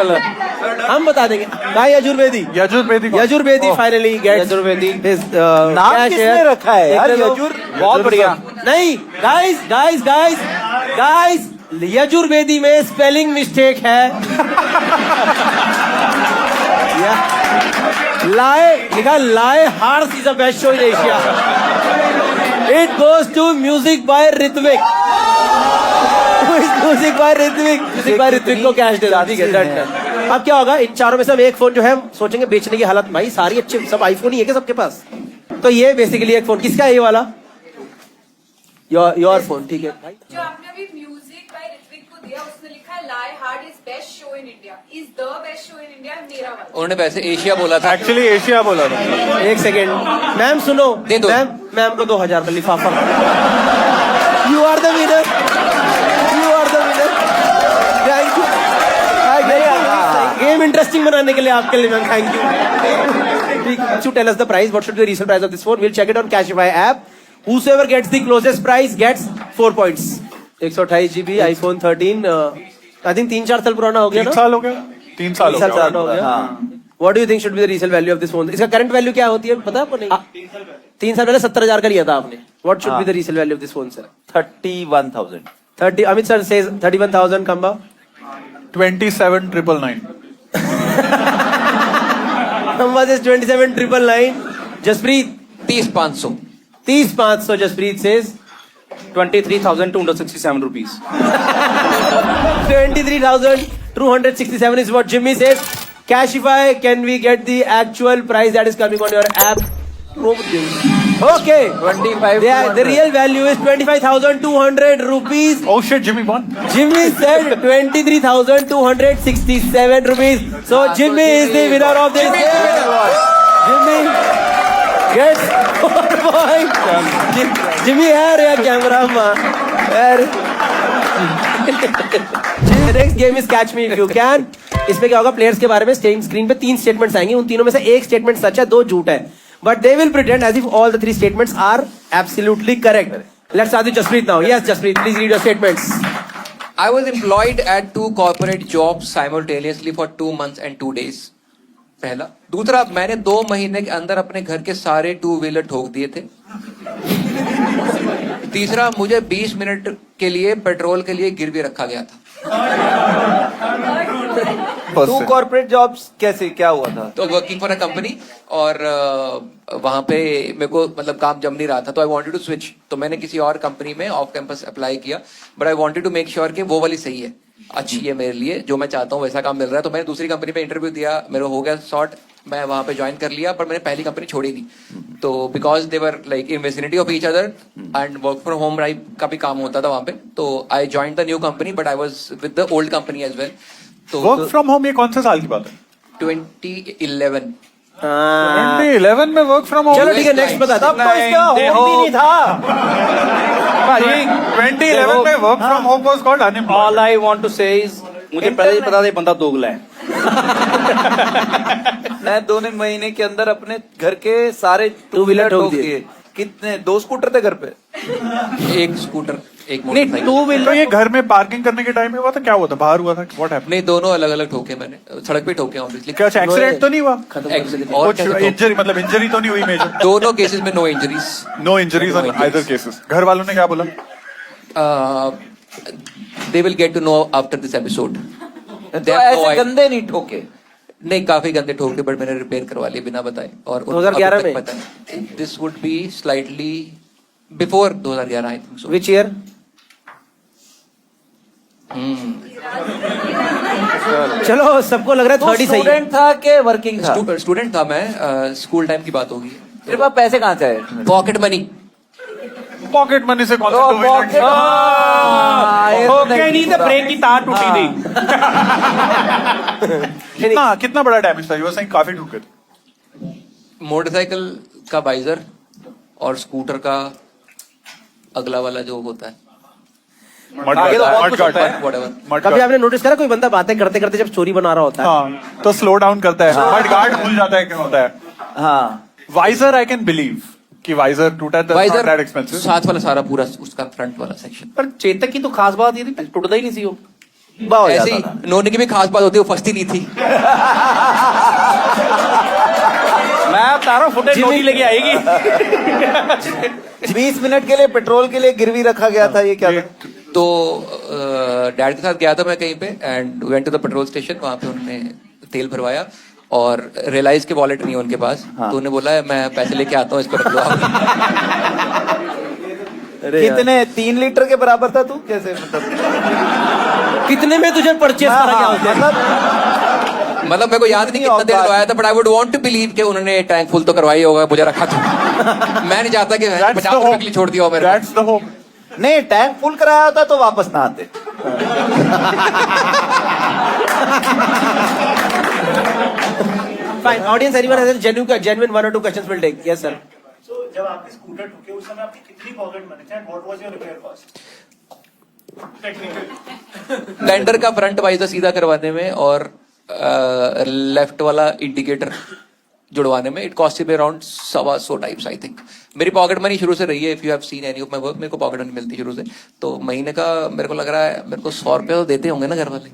हम बता देंगे. भाई यजुर्वेदी. Yajurvedi finally gets Yajurvedi. नाम किसने रखा है यार? यजुर. बहुत बढ़िया. नहीं गाइस यजुर्वेदी में स्पेलिंग मिस्टेक है. लाए लिखा lie horse is the best show in Asia. It goes to music by Ritwik. Music by Ritwik को कैश दे दो. ठीक है, डन. अब क्या होगा? इन चारों में से हम एक फोन जो है सोचेंगे बेचने की हालत. भाई सारी अच्छे सब आईफोन ही है क्या सबके पास? तो ये बेसिकली एक फोन किसका है? ये वाला योर फोन. ठीक है भाई. जो आपने अभी म्यूजिक बाय ऋत्विक को दिया उसमें लिखा है lie hard is best show in India. Is the best show in India मेरा वाला. उन्होंने वैसे एशिया बोला था. एक्चुअली एशिया बोला था. एक सेकेंड मैम सुनो. दे दो. मैम को 2000 का लिफाफा. You are the winner. Thank you. Game interesting बनाने के लिए आपके लिए ma'am thank you. To tell us the price. What should be the resale price of this phone? We'll check it on Cashify app. Whosoever gets the closest price gets 4 points. 128 GB iPhone 13. I think 3-4 साल पुराना हो गया ना? 3 साल हो गया. 3 साल हो गया. What do you think should be the resale value of this phone? इसका करंट वैल्यू क्या होती है पता है आपको? नहीं 3 साल पहले 70,000 का लिया था आपने. What should be the resale value of this phone, sir? 31,000. 30. Amit sir says 31,000. Kamba. 27,999. Kamba says 27,999. Jaspreet 30,500. 30,500. Jaspreet says 23,267 rupees. 23,267 is what Jimmy says. Cashify, can we get the actual price that is coming on your app? Okay. 25. The real value is 25,200 rupees. Oh shit, Jimmy won. Jimmy said 23,267 rupees. So Jimmy is the winner of this game. Jimmy gets 4 points. Jimmy है रे camera में. The next game is catch me if you can. इसमें क्या होगा, players के बारे में screen पे 3 स्टेटमेंट्स आएंगे. उन तीनों में से एक स्टेटमेंट सच है, 2 झूठ है. But they will pretend as if all the 3 statements are absolutely correct. Let's start with Jaspreet now. Yes, Jaspreet, please read your statements. I was employed at 2 corporate jobs simultaneously for 2 months and 2 days. पहला. दूसरा, मैंने 2 महीने के अंदर अपने घर के सारे 2 व्हीलर ठोक दिए थे. तीसरा, मुझे 20 मिनट के लिए पेट्रोल के लिए गिरवी रखा गया था. 2 कॉर्पोरेट जॉब्स कैसे, क्या हुआ था? तो वर्किंग फॉर अ कंपनी और वहां पे मेरे को मतलब काम जम नहीं रहा था, तो आई वांटेड टू स्विच. तो मैंने किसी और कंपनी में ऑफ कैंपस अप्लाई किया, but I wanted to make sure कि वो वाली सही है, अच्छी है मेरे लिए, जो मैं चाहता हूँ वैसा काम मिल रहा है. तो मैंने दूसरी कंपनी में इंटरव्यू दिया, मेरे हो गया शॉर्ट, मैं वहां पे ज्वाइन कर लिया, पर मैंने पहली कंपनी छोड़ी नहीं. तो because they were like in vicinity of each other and work from home का भी काम होता था वहां पे. तो I join the new company, but I was with the old company as well. तो वर्क फ्रॉम होम ये कौन से साल की बात है? 2011. 2011 में वर्क फ्रॉम होम? चलो ठीक है, नेक्स्ट बता. तब तो इसका होम भी नहीं था. 2011 में work from home was called unemployed. All I want to say is मुझे पहले ही पता था ये बंदा दोगला है. मैं 2 महीने के अंदर अपने घर के सारे 2 व्हीलर ठोक दिए. कितने, 2 स्कूटर थे घर पे? एक स्कूटर, एक नहीं, मोटरसाइकिल. 2 व्हीलर. तो ये घर में पार्किंग करने के टाइम में हुआ था, क्या हुआ था, बाहर हुआ था, व्हाट हैपेंड? नहीं, दोनों अलग अलग ठोके मैंने, सड़क पे ठोके ऑब्वियसली. क्या एक्सीडेंट तो नहीं हुआ? और कैसे इंजरी, मतलब इंजरी तो नहीं हुई मेजर? दोनों केसेस में no injuries. No injuries on either cases. घर वालों ने क्या बोला? They will get to know after this episode. तो ऐसे गंदे नहीं ठोके? नहीं, काफी गंदे ठोके, बट मैंने रिपेयर करवा लिए बिना बताए. और 2011 में? This would be slightly before 2011 I think so. Which year? चलो, सबको लग रहा है 30 सही है. स्टूडेंट था कि वर्किंग था? स्टूडेंट था मैं. स्कूल टाइम की बात होगी. तेरे पास पैसे कहाँ से आए? Pocket money. पॉकेट मनी से कौन सा ओके, नहीं तो ब्रेक की तार टूटी थी. कितना बड़ा डैमेज था? यू वर सेइंग काफी ठुके थे. मोटरसाइकिल का वाइजर और स्कूटर का अगला वाला जो होता है, कभी आपने नोटिस करा कोई बंदा बातें करते करते जब स्टोरी बना रहा होता है, हाँ, तो स्लो डाउन करता है, बट गार्ड भूल जाता है क्या होता है. हाँ. वाइजर आई कैन बिलीव कि वाइजर टूटा है, वाइजर दैट एक्सपेंसिव. साथ वाला सारा पूरा उसका फ्रंट वाला सेक्शन. पर चेतक की तो खास बात ये थी, टूटता ही नहीं सी वो. ऐसे ही नोने की भी खास बात होती है, वो फंसती नहीं थी. मैं बता रहा हूँ, फुटेज नोनी लेके आएगी. 20 मिनट के लिए पेट्रोल के लिए गिरवी रखा गया था, ये क्या था? तो डैड के साथ गया था मैं कहीं पे, and went to the petrol station. वहां पे उन्होंने तेल भरवाया और रियलाइज के वॉलेट नहीं है उनके पास. हाँ. तो उन्हें बोला मैं पैसे लेके आता हूँ, इसको रख लो आप. कितने, 3 लीटर के बराबर था तू? कैसे, मतलब कितने में तुझे परचेस करा क्या होता है? मतलब मेरे को याद नहीं कितना तेल भरवाया था, but I would want to believe कि उन्होंने टैंक फुल तो करवाई होगा, मुझे रखा था. मैं नहीं चाहता कि 50 रुपए के लिए छोड़ दिया हो मेरे. That's the hope. नहीं, टैंक फुल कराया होता तो वापस ना आते. Fine. Audience, anyone has a genuine 1 or 2 questions we'll take. Yes, sir. So, जब आपने स्कूटर ठोके उस समय आपकी कितनी पॉकेट मनी थी? What was your repair cost? Technical. Blender का फ्रंट वाइजर सीधा करवाने में और लेफ्ट वाला इंडिकेटर जुड़वाने में it cost me around 125 types I think. मेरी पॉकेट मनी शुरू से रही है. If you have seen any of my work, मेरे को पॉकेट मनी मिलती शुरू से. तो महीने का मेरे को लग रहा है मेरे को 100 रुपये तो देते होंगे ना घर वाले.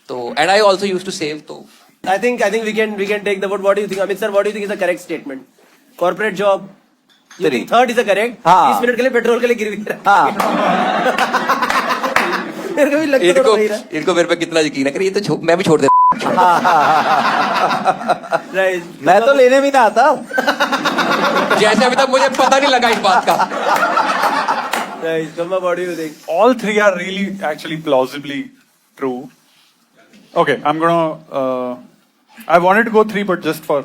तो and I also use to save. तो I think we can take the vote. What do you think, Amit sir? What do you think is the correct statement? Corporate job, third is correct. हाँ। 20 minute के लिए petrol के लिए गिरवी रखा। हाँ मेरे को भी लगता इनको तो वही रहा। इनको मेरे पे कितना यकीन है कि ये तो मैं भी छोड़ दे। Right. मैं तो लेने भी ना आता। जैसे अभी तक मुझे पता नहीं लगा इस बात का। Right. Kamba, what do you think? All three are really actually plausibly true. Okay, I'm gonna. I wanted to go 3, but just for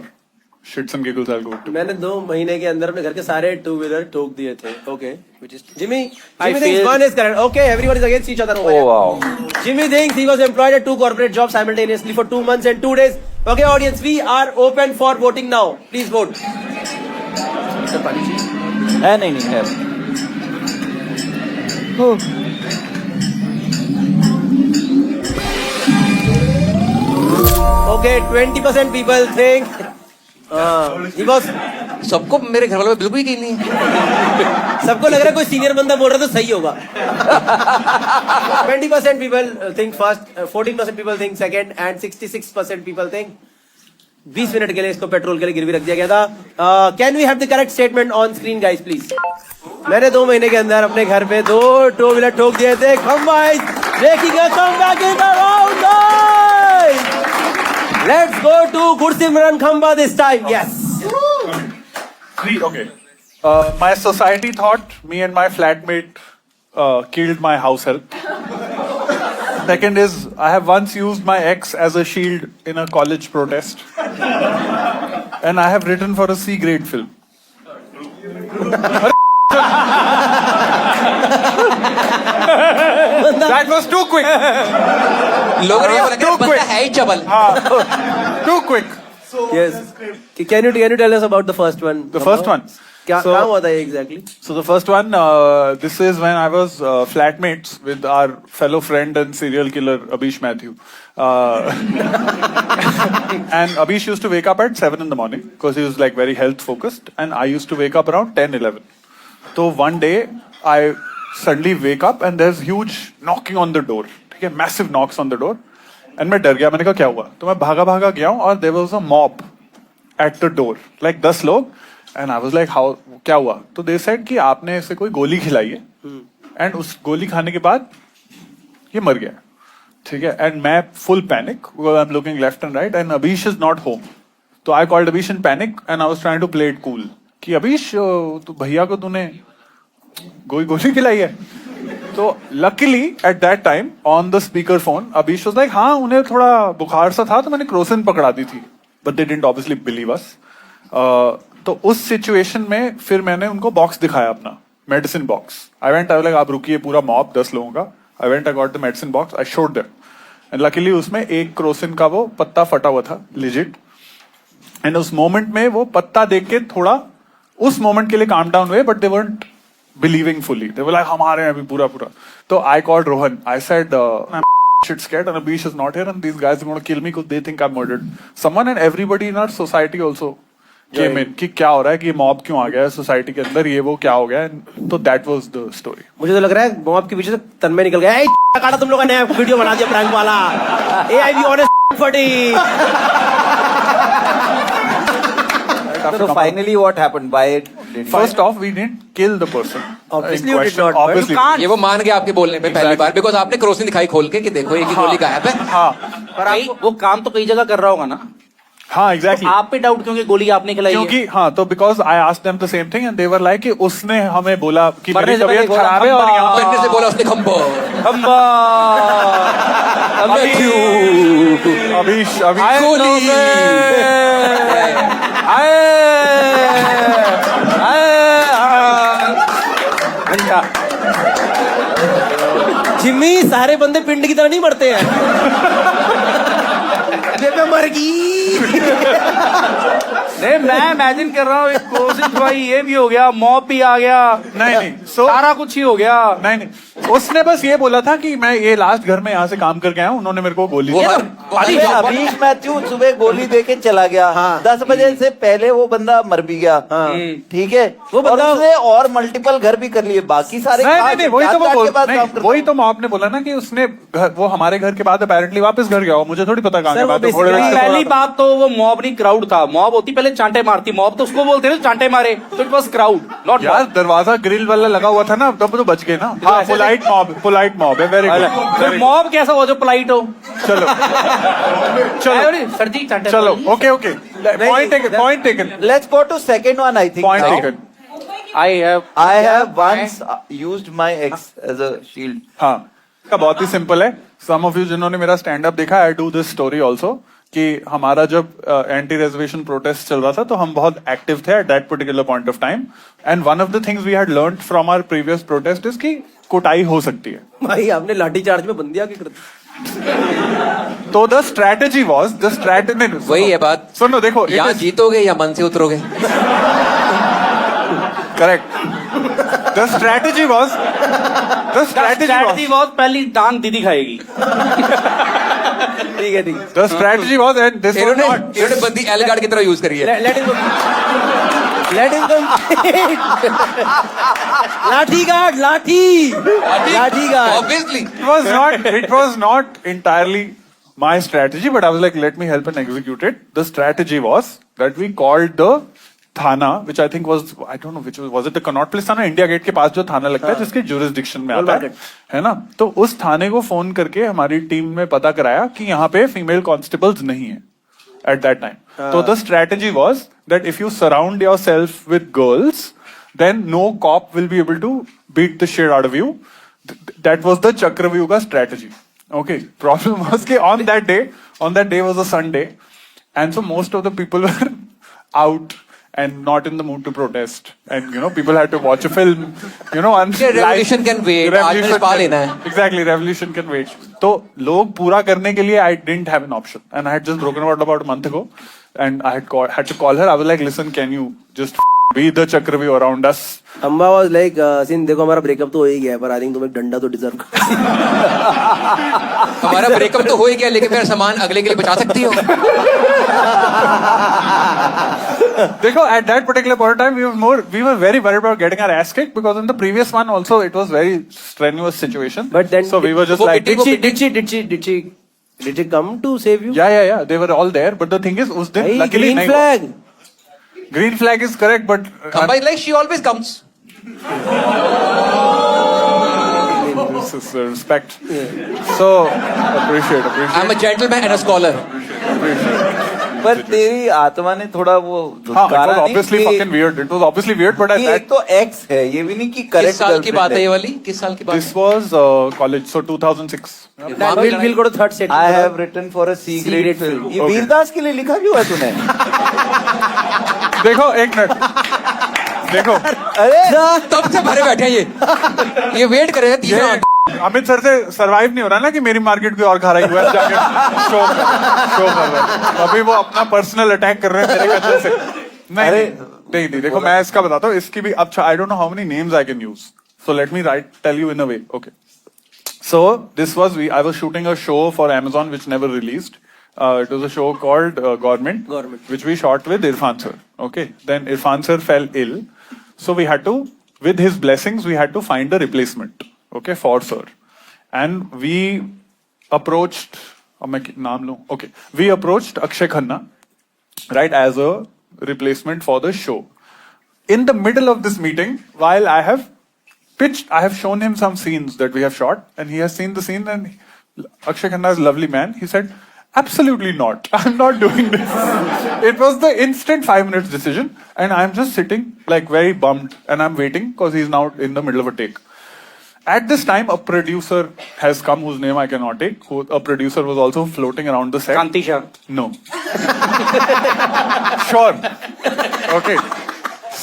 shits and giggles, I'll go 2. मैंने 2 महीने के अंदर अपने घर के सारे 2-wheeler ठोक दिए थे। Okay, which is Jimmy. I Jimmy thinks feel- one is correct. Okay, everyone is against each other. Oh wow. Jimmy thinks he was employed at 2 corporate jobs simultaneously for 2 months and 2 days. Okay, audience, we are open for voting now. Please vote. है नहीं है। Okay, 20% people think he was. सबको मेरे घर वालों में बिल्कुल यकीन नहीं है। सबको लग रहा है कोई सीनियर बंदा बोल रहा है तो सही होगा। 20% people think first, 14% people think second, and 66% people think 20 minute के लिए इसको पेट्रोल के लिए गिरवी रख दिया गया था। Can we have the correct statement on screen guys please. मैंने 2 महीने के अंदर अपने घर पे 2 2-wheeler ठोक दिए थे। खंबा is making a comeback in the round, guys. Let's go to Gursimran Khamba this time. Yes. 3, okay. My society thought me and my flatmate killed my house help. Second is, I have once used my ex as a shield in a college protest. And I have written for a C grade film. That was too quick. लोगों ने ये बोला कि Too बंदा quick. है ही चबल। Too quick. Yes. Can you tell us about the first one? The first one. क्या So- कहाँ हुआ था ये exactly? So the first one, this is when I was flatmates with our fellow friend and serial killer Abish Mathew. And Abish used to wake up at 7 in the morning because he was like very health focused, and I used to wake up around 10-11. So one day I suddenly wake up and there's huge knocking on the door. ठीक है, massive knocks on the door. And मैं डर गया, मैंने कहा क्या हुआ? तो मैं भागा भागा गया हूँ और there was a mob at the door, like 10 लोग. And I was like, how? क्या हुआ? तो they said कि आपने इसे कोई गोली खिलाई है, and उस गोली खाने के बाद ये मर गया, ठीक है? And मैं full panic, because I'm looking left and right, and Abish is not home. तो I called Abish in panic, and I was trying to play it cool. कि Abish, तो भैया को तूने गोली खिलाई है? तो luckily at that time on the speaker phone, Abish was like, हाँ उन्हें थोड़ा बुखार सा था तो मैंने क्रोसिन पकड़ा दी थी, but they didn't obviously believe us. तो उस सिचुएशन में फिर मैंने उनको बॉक्स दिखाया अपना medicine box. I went, I like आप रुकिए, पूरा मॉब 10 लोगों का. I went, I got the medicine box, I showed them, and luckily उसमें एक क्रोसिन का वो पत्ता फटा हुआ था लिजिट. एंड उस मोमेंट में वो पत्ता देख के थोड़ा उस मोमेंट के लिए काम डाउन हुए, but they weren't believing fully. They were like हम आ रहे हैं अभी पूरा. तो I called Rohan, I said shit scared and Abish is not here and these guys are going to kill me because they think I'm murdered. Someone and everybody in our society also came in कि क्या हो रहा है, कि mob क्यों आ गया है society के अंदर, ये वो क्या हो गया है. तो that was the story. मुझे तो लग रहा है मॉब के पीछे से तन्मय निकल गया. काटा तुम लोगों ने वीडियो बना दिया प्रैंक वाला. आई बी ऑनेस्ट फटी. So finally what happened? Why did you... First off, we didn't kill the person. Obviously in you did question. not, but Obviously. ये वो मान गया आपके बोलने पे पहली बार, बिकॉज आपने क्रोसिन दिखाई खोल के कि देखो एक ही गोली गायब है. हाँ पर वो काम तो कई जगह कर रहा होगा ना. हाँ एग्जैक्टली. आप पे डाउट क्योंकि गोली आपने खिलाई है. क्योंकि हाँ, तो because I asked them the same thing and they were like कि उसने हमें बोला कि मरने मेरी से पहले तबीयत बोला, खराब है और खंबा। यहाँ मरने से बोला उसने खंबा. खंबा अभीश गोली. जिम्मी, सारे बंदे पिंड की तरह नहीं मरते हैं. बेबे मर गई. नहीं, मैं इमेजिन कर रहा हूँ एक क्रोसिन भाई, ये भी हो गया, मॉब भी आ गया, नहीं सारा कुछ ही हो गया. नहीं उसने बस ये बोला था कि मैं ये लास्ट घर में यहाँ से काम करके आया हूँ, उन्होंने मेरे को गोली दी। अरे अभीश मैथ्यू सुबह गोली दे के चला गया। 10 बजे से पहले वो बंदा मर भी गया। ठीक है, वो बंदा उसने और मल्टीपल घर भी कर लिए, बाकी सारे नहीं, वही तो आपने बोला ना कि उसने वो हमारे घर के बाद अपेरेंटली वापस घर गया, मुझे थोड़ी पता कहाँ गया। पहली बात तो वो मॉब नहीं क्राउड था। मॉब होती पहले चांटे मारती, मॉब तो उसको बोलते ना चांटे मारे, तो इट वाज क्राउड नॉट यार। दरवाजा ग्रिल वाला लगा हुआ था ना, तब तो बच गए ना। हाँ, पोलाइट मॉब है। Very good. मॉब कैसा हो जो पोलाइट हो? चलो सर जी चांटे। चलो, okay point taken. Let's go to second one. I think point taken. I have once used my ex as a shield. हाँ, का बहुत ही सिंपल है। सम ऑफ यू जिन्होंने मेरा स्टैंड अप देखा, I do this story also, कि हमारा जब एंटी रेजर्वेशन प्रोटेस्ट चल रहा था तो हम बहुत एक्टिव थे at that particular point of time. And one of the things we had learned from our previous protest is कि कुटाई हो सकती है। भाई आपने लाठी चार्ज में बंदियां क्या करती? तो द स्ट्रैटेजी वाज वही है बात। सुनो, देखो, यहाँ जीतोगे या मन से उतरोगे। करेक्ट। द स्ट्रैटेजी वाज पहली दान दीदी खाएगी। ठीक है। The strategy was, and this was not. इन्होंने बंदी एल गार्ड की तरह यूज करी है। लेट हिम लाठी guard. Obviously. It was not entirely my strategy, but I was like, let me help and execute it. The strategy was that we called the थाना, which I think was, I don't know which was it the Connaught Place थाना, India gate के पास जो थाना लगता है, जिसके jurisdiction में आता है ना। तो उस थाने को फोन करके हमारी टीम में पता कराया कि यहाँ पे फीमेल कॉन्स्टेबल्स नहीं है at that time. So the strategy was that if you surround yourself with girls, then no cop will be able to beat the shit out of you. That was the Chakravyuh ka strategy. Okay. Problem was कि on that day was a Sunday, and so most of the people were out and not in the mood to protest, and people had to watch a film, and revolution can wait. Exactly, revolution can wait. तो लोग पूरा करने के लिए I didn't have an option, and I had just broken about a month ago, and I had to call her. I was like, listen, can you just be the Chakravyuh around us? Amba was like, since देखो हमारा breakup तो हो ही गया है, पर I think तुम एक डंडा तो डिजर्व करते हो। हमारा ब्रेकअप तो हो ही गया, लेकिन फिर सामान अगले के लिए बचा सकती हो। देखो, at that particular point of time, we were very worried about getting our ass kicked, because in the previous one also it was very strenuous situation. But then, so we were just like, did she come to save you? Yeah. They were all there, but the thing is, us din luckily green flag. Green flag is correct, but Amba is like, she always comes. This is respect. So appreciate. I'm a gentleman and a scholar. पर तेरी आत्मा ने थोड़ा वो it was obviously fucking weird. It was obviously weird, but एक तो x है, ये भी नहीं कि करेक्ट। किस साल की बात है ये वाली? किस साल की बात? This was college, so 2006. We'll go to third set. I have written for a C grade film. ये वीरदास के लिए लिखा क्यों है तूने? देखो, एक मिनट, देखो, अरे तब से भरे बैठे हैं ये वेट कर रहे हैं तीसरा। अमित सर से सरवाइव नहीं हो रहा ना कि मेरी मार्केट कोई और खा रही हुआ है, जाके शो कर रहे हैं। अभी वो अपना पर्सनल अटैक कर रहे हैं मेरे कदर से। नहीं, देखो, मैं इसका बताता हूँ, इसकी भी। अब I don't know how many names I can use, so let me tell you in a way. Okay, so this was, I was shooting a show for Amazon which never released. It was a show called Government, which we shot with Irfan sir. Okay, then Irfan sir fell ill, so we had to, with his blessings, we had to find a replacement. Okay, for sir, and we approached. We approached Akshay Khanna, right, as a replacement for the show. In the middle of this meeting, while I have shown him some scenes that we have shot, and he has seen the scene, and Akshay Khanna is a lovely man. He said, absolutely not. I'm not doing this. It was the instant 5 minutes decision, and I'm just sitting like very bummed, and I'm waiting because he's now in the middle of a take. At this time, a producer has come whose name I cannot take. A producer was also floating around the set. Kantisha. No. Sure. Okay.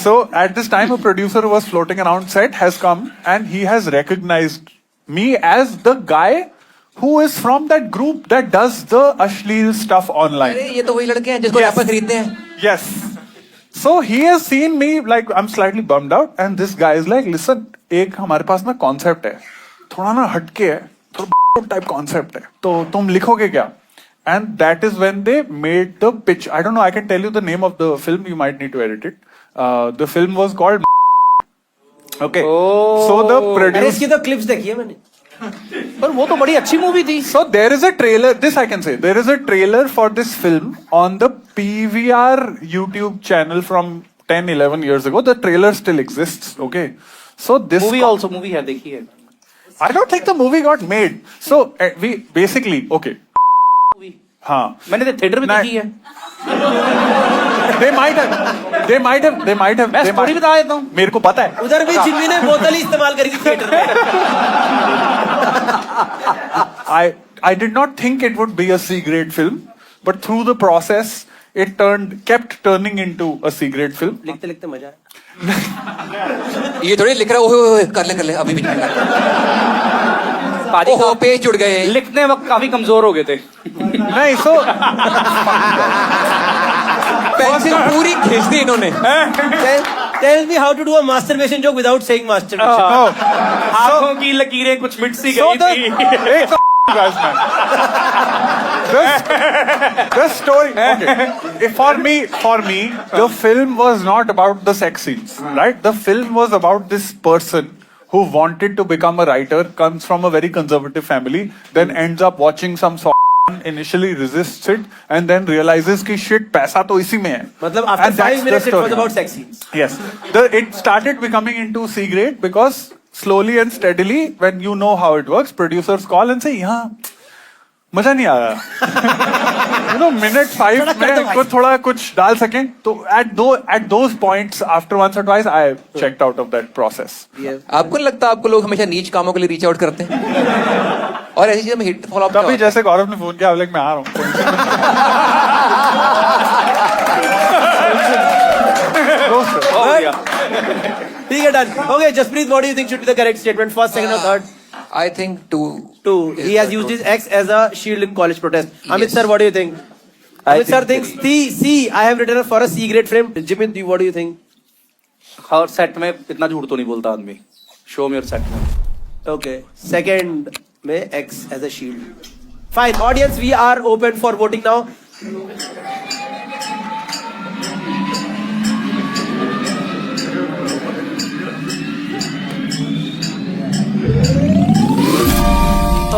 So at this time, a producer who was floating around set has come, and he has recognized me as the guy who is from that group that does the ashleel stuff online. अरे ये तो वही लड़के हैं जिसको wrapper खरीदते हैं. Yes. So he has seen me like I'm slightly bummed out, and this guy is like, listen, एक हमारे पास ना concept है. थोड़ा ना हटके है, थोड़ा टाइप कॉन्सेप्ट है, तो तुम लिखोगे क्या? And that is when they made the pitch. I don't know, I can tell you the name of the film, you might need to edit it. The film was called Okay. So the अरे producer... इसकी तो clips देखी है मैंने. पर वो तो बड़ी अच्छी मूवी थी. So there is a trailer, this I can say, there is a trailer for this film on the PVR YouTube channel from 10-11 years ago. The trailer still exists, okay? So this... movie है, देखी है. I don't think the movie got made. So we basically, okay. हाँ, मैंने तो theatre में देखी है. They might have. मैं स्टोरी बता देता हूँ. मेरे को पता है. उधर भी जिम्मी ने बोतल ही इस्तेमाल करी थी थिएटर में. I did not think it would be a C-grade film, but through the process, it kept turning into a C-grade film. लिखते लिखते मजा है. ये थोड़ी लिख रहा है, ओए कर ले अभी भी नहीं पाजी ओहो पेज जुड़ गए. लिखने वक्त काफी कमजोर हो गए थे. नहीं, so पेंसिल पूरी खींच दी इन्होंने. Tell me how to do a masturbation joke without saying masturbation. आंखों की लकीरें कुछ मिट सी So गई थी. the story. Okay. For me, the film was not about the sex scenes, right? The film was about this person who wanted to become a writer, comes from a very conservative family, then ends up watching some initially resists it, and then realizes कि shit पैसा तो इसी में है. मतलब after And that's 5 minutes the it was story. about sex scenes. Yes, it started becoming into C grade because slowly and steadily, when you know how it works, producers call and say, यहाँ मजा नहीं आ रहा. You know, minute 5 में कुछ थोड़ा कुछ डाल सकें. तो at those points, after once or twice, I checked out of that process. आपको नहीं लगता आपको लोग हमेशा नीच कामों के लिए रीच आउट करते हैं और ऐसी चीजें में हिट फॉलो अप? तभी जैसे गौरव ने फोन किया, लाइक मैं आ रहा हूँ. ठीक है, done. Okay, Jasprit, what do you think should be the correct statement? First, second, or third? I think two. He has used his ex as a shield in college protest. Amit sir, what do you think? Amit sir thinks C. I have written for a C grade film. Jimmy, what do you think? और set में इतना झूठ तो नहीं बोलता आदमी. Show में और सेट में. Okay. Second में X as a shield. Fine. Audience, we are open for voting now.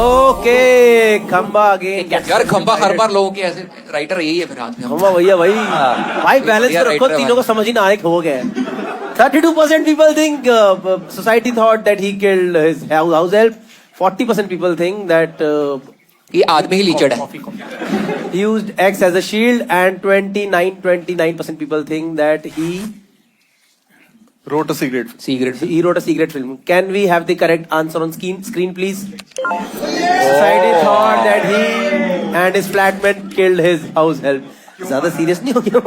Okay, खंबा अगेन. यार खंबा हर बार लोगों के ऐसे राइटर यही है फिर हाथ में. खंबा भैया भाई बैलेंस तो रखो, तीनों को समझ ही ना आए हो गया. 32% people think society thought that he killed his house help. 40% people think that ये आदमी ही लीचड़ है. he used X as a shield, and 29% people think that he wrote a C-grade. He wrote a C-grade film. Can we have the correct answer on screen, please? Society thought that he and his flatmate killed his house help. ज्यादा serious नहीं हो गया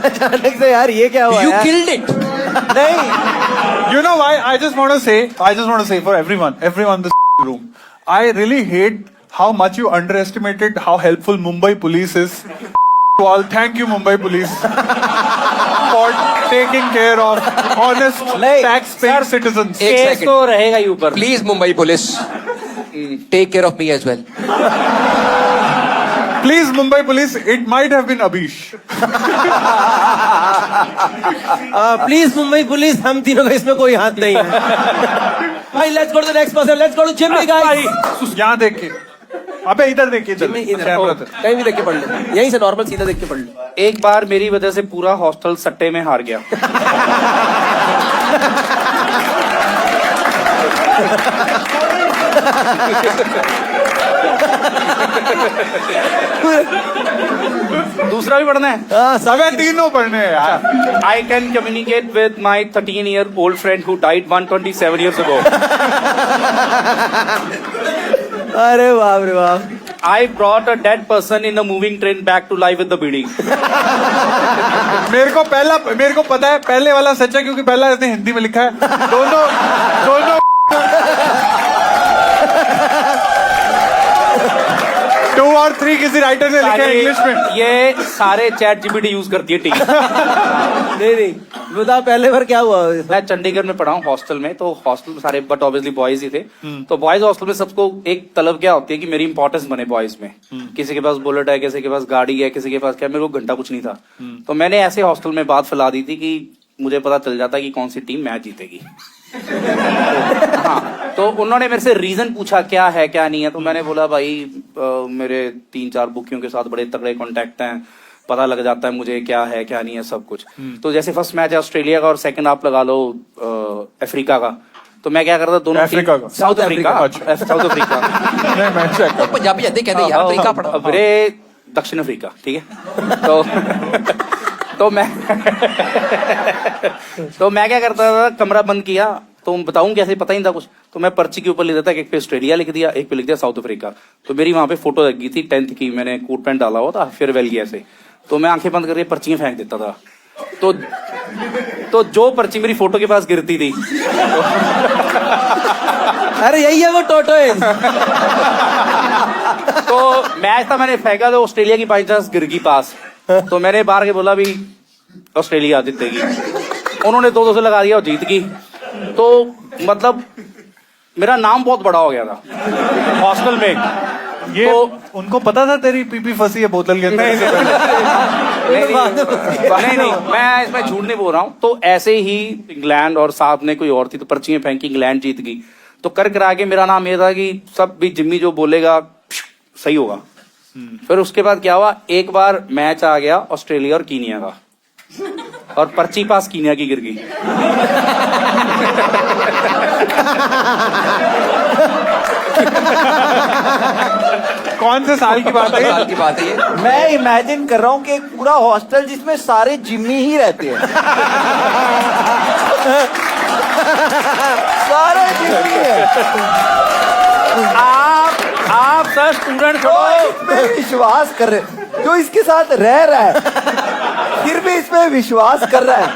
अचानक से यार, ये क्या हुआ? You killed it. नहीं. You know why? I just want to say for everyone in this room, I really hate how much you underestimated how helpful Mumbai police is. To all, thank you Mumbai police for taking care of honest tax-paying citizens. Case तो रहेगा ही ऊपर. Please Mumbai police, take care of me as well. Please Mumbai police, it might have been Abish. Please Mumbai police, हम तीनों का इसमें कोई हाथ नहीं है. भाई let's go to the next person. Let's go to Jimmy guys. यहाँ देख के, अबे इधर देख के. जिम्मी इधर कहीं भी देख के पढ़ ले, यहीं से नॉर्मल सीधा देख के पढ़ ले. एक बार मेरी वजह से पूरा हॉस्टल सट्टे में हार गया. दूसरा भी पढ़ना है. सब तीनों पढ़ने हैं यार. I can communicate with my 13-year-old friend who died 127 years ago. अरे बाप रे बाप. I brought a dead person in a moving train back to life with the beating. मेरे को पता है पहले वाला सच है, क्योंकि पहला इसने हिंदी में लिखा है. दोनों वॉर 3 किसी राइटर ने लिखा है इंग्लिश में। ये सारे चैट जीपीटी यूज करती है टीम। नहीं बता पहले बार क्या हुआ? मैं चंडीगढ़ में पढ़ा हूँ हॉस्टल में, तो हॉस्टल में सारे बट ऑब्वियसली बॉयज ही थे। तो बॉयज हॉस्टल में सबको एक तलब क्या होती है कि मेरी इंपॉर्टेंस बने बॉयज में। किसी के पास बुलेट है, किसी के पास गाड़ी है, किसी के पास क्या, मेरे को घंटा कुछ नहीं था। तो मैंने ऐसे हॉस्टल में बात फैला दी थी कि मुझे पता चल जाता कि कौन सी टीम मैच जीतेगी। हाँ, तो उन्होंने मेरे से रीजन पूछा क्या है क्या नहीं है, तो मैंने बोला भाई मेरे 3-4 बुकियों के साथ बड़े तगड़े कॉन्टेक्ट हैं, पता लग जाता है मुझे क्या है क्या नहीं है सब कुछ। तो जैसे फर्स्ट मैच है ऑस्ट्रेलिया का और सेकंड आप लगा लो अफ्रीका का, तो मैं क्या करता दोनों अफ्रीका का? साउथ अफ्रीका, साउथ अफ्रीका नहीं मैं चेक कर। पंजाबी जाते कहते हैं यार अफ्रीका पढ़ा। अरे दक्षिण अफ्रीका, ठीक है। तो मैं क्या करता था, कमरा बंद किया, तो बताऊं कैसे, पता ही था कुछ, तो मैं पर्ची के ऊपर लिख देता, एक पे ऑस्ट्रेलिया लिख दिया, एक पे लिख दिया साउथ अफ्रीका। तो मेरी वहां पे फोटो लग गई थी 10th की, मैंने कोट पैंट डाला हुआ था फेयरवेल की ऐसे, तो मैं आंखें बंद करके पर्चियां फेंक देता था। तो जो पर्ची मेरी फोटो के पास गिरती थी अरे यही है वो टोटोइज। तो मैच था, मैंने फेंका तो ऑस्ट्रेलिया की बाई चांस गिर गई पास, तो मैंने बाहर के बोला भी ऑस्ट्रेलिया जीतेगी। उन्होंने 2-2 से लगा दिया और जीत गई। तो मतलब मेरा नाम बहुत बड़ा हो गया था हॉस्टल में। ये तो उनको पता था तेरी पीपी फंसी है बोतल के अंदर? नहीं, मैं इसमें झूठ नहीं बोल रहा हूँ। तो ऐसे ही इंग्लैंड और साथ में कोई और थी, तो पर्चियां फेंकी, इंग्लैंड जीत गई। तो कर करा के मेरा नाम ये था कि सब भी जिम्मी जो बोलेगा सही होगा। फिर उसके बाद क्या हुआ, एक बार मैच आ गया ऑस्ट्रेलिया और कीनिया का, और पर्ची पास कीनिया की गिर गई। कौन से साल की बात है? साल की बात है ये। मैं इमेजिन कर रहा हूँ कि एक पूरा हॉस्टल जिसमें सारे जिम्मी ही रहते हैं। सारे जिम्मी है। आप सर स्टूडेंट जो इसमें विश्वास कर रहे, जो इसके साथ रह रहा है फिर भी इसमें विश्वास कर रहा है।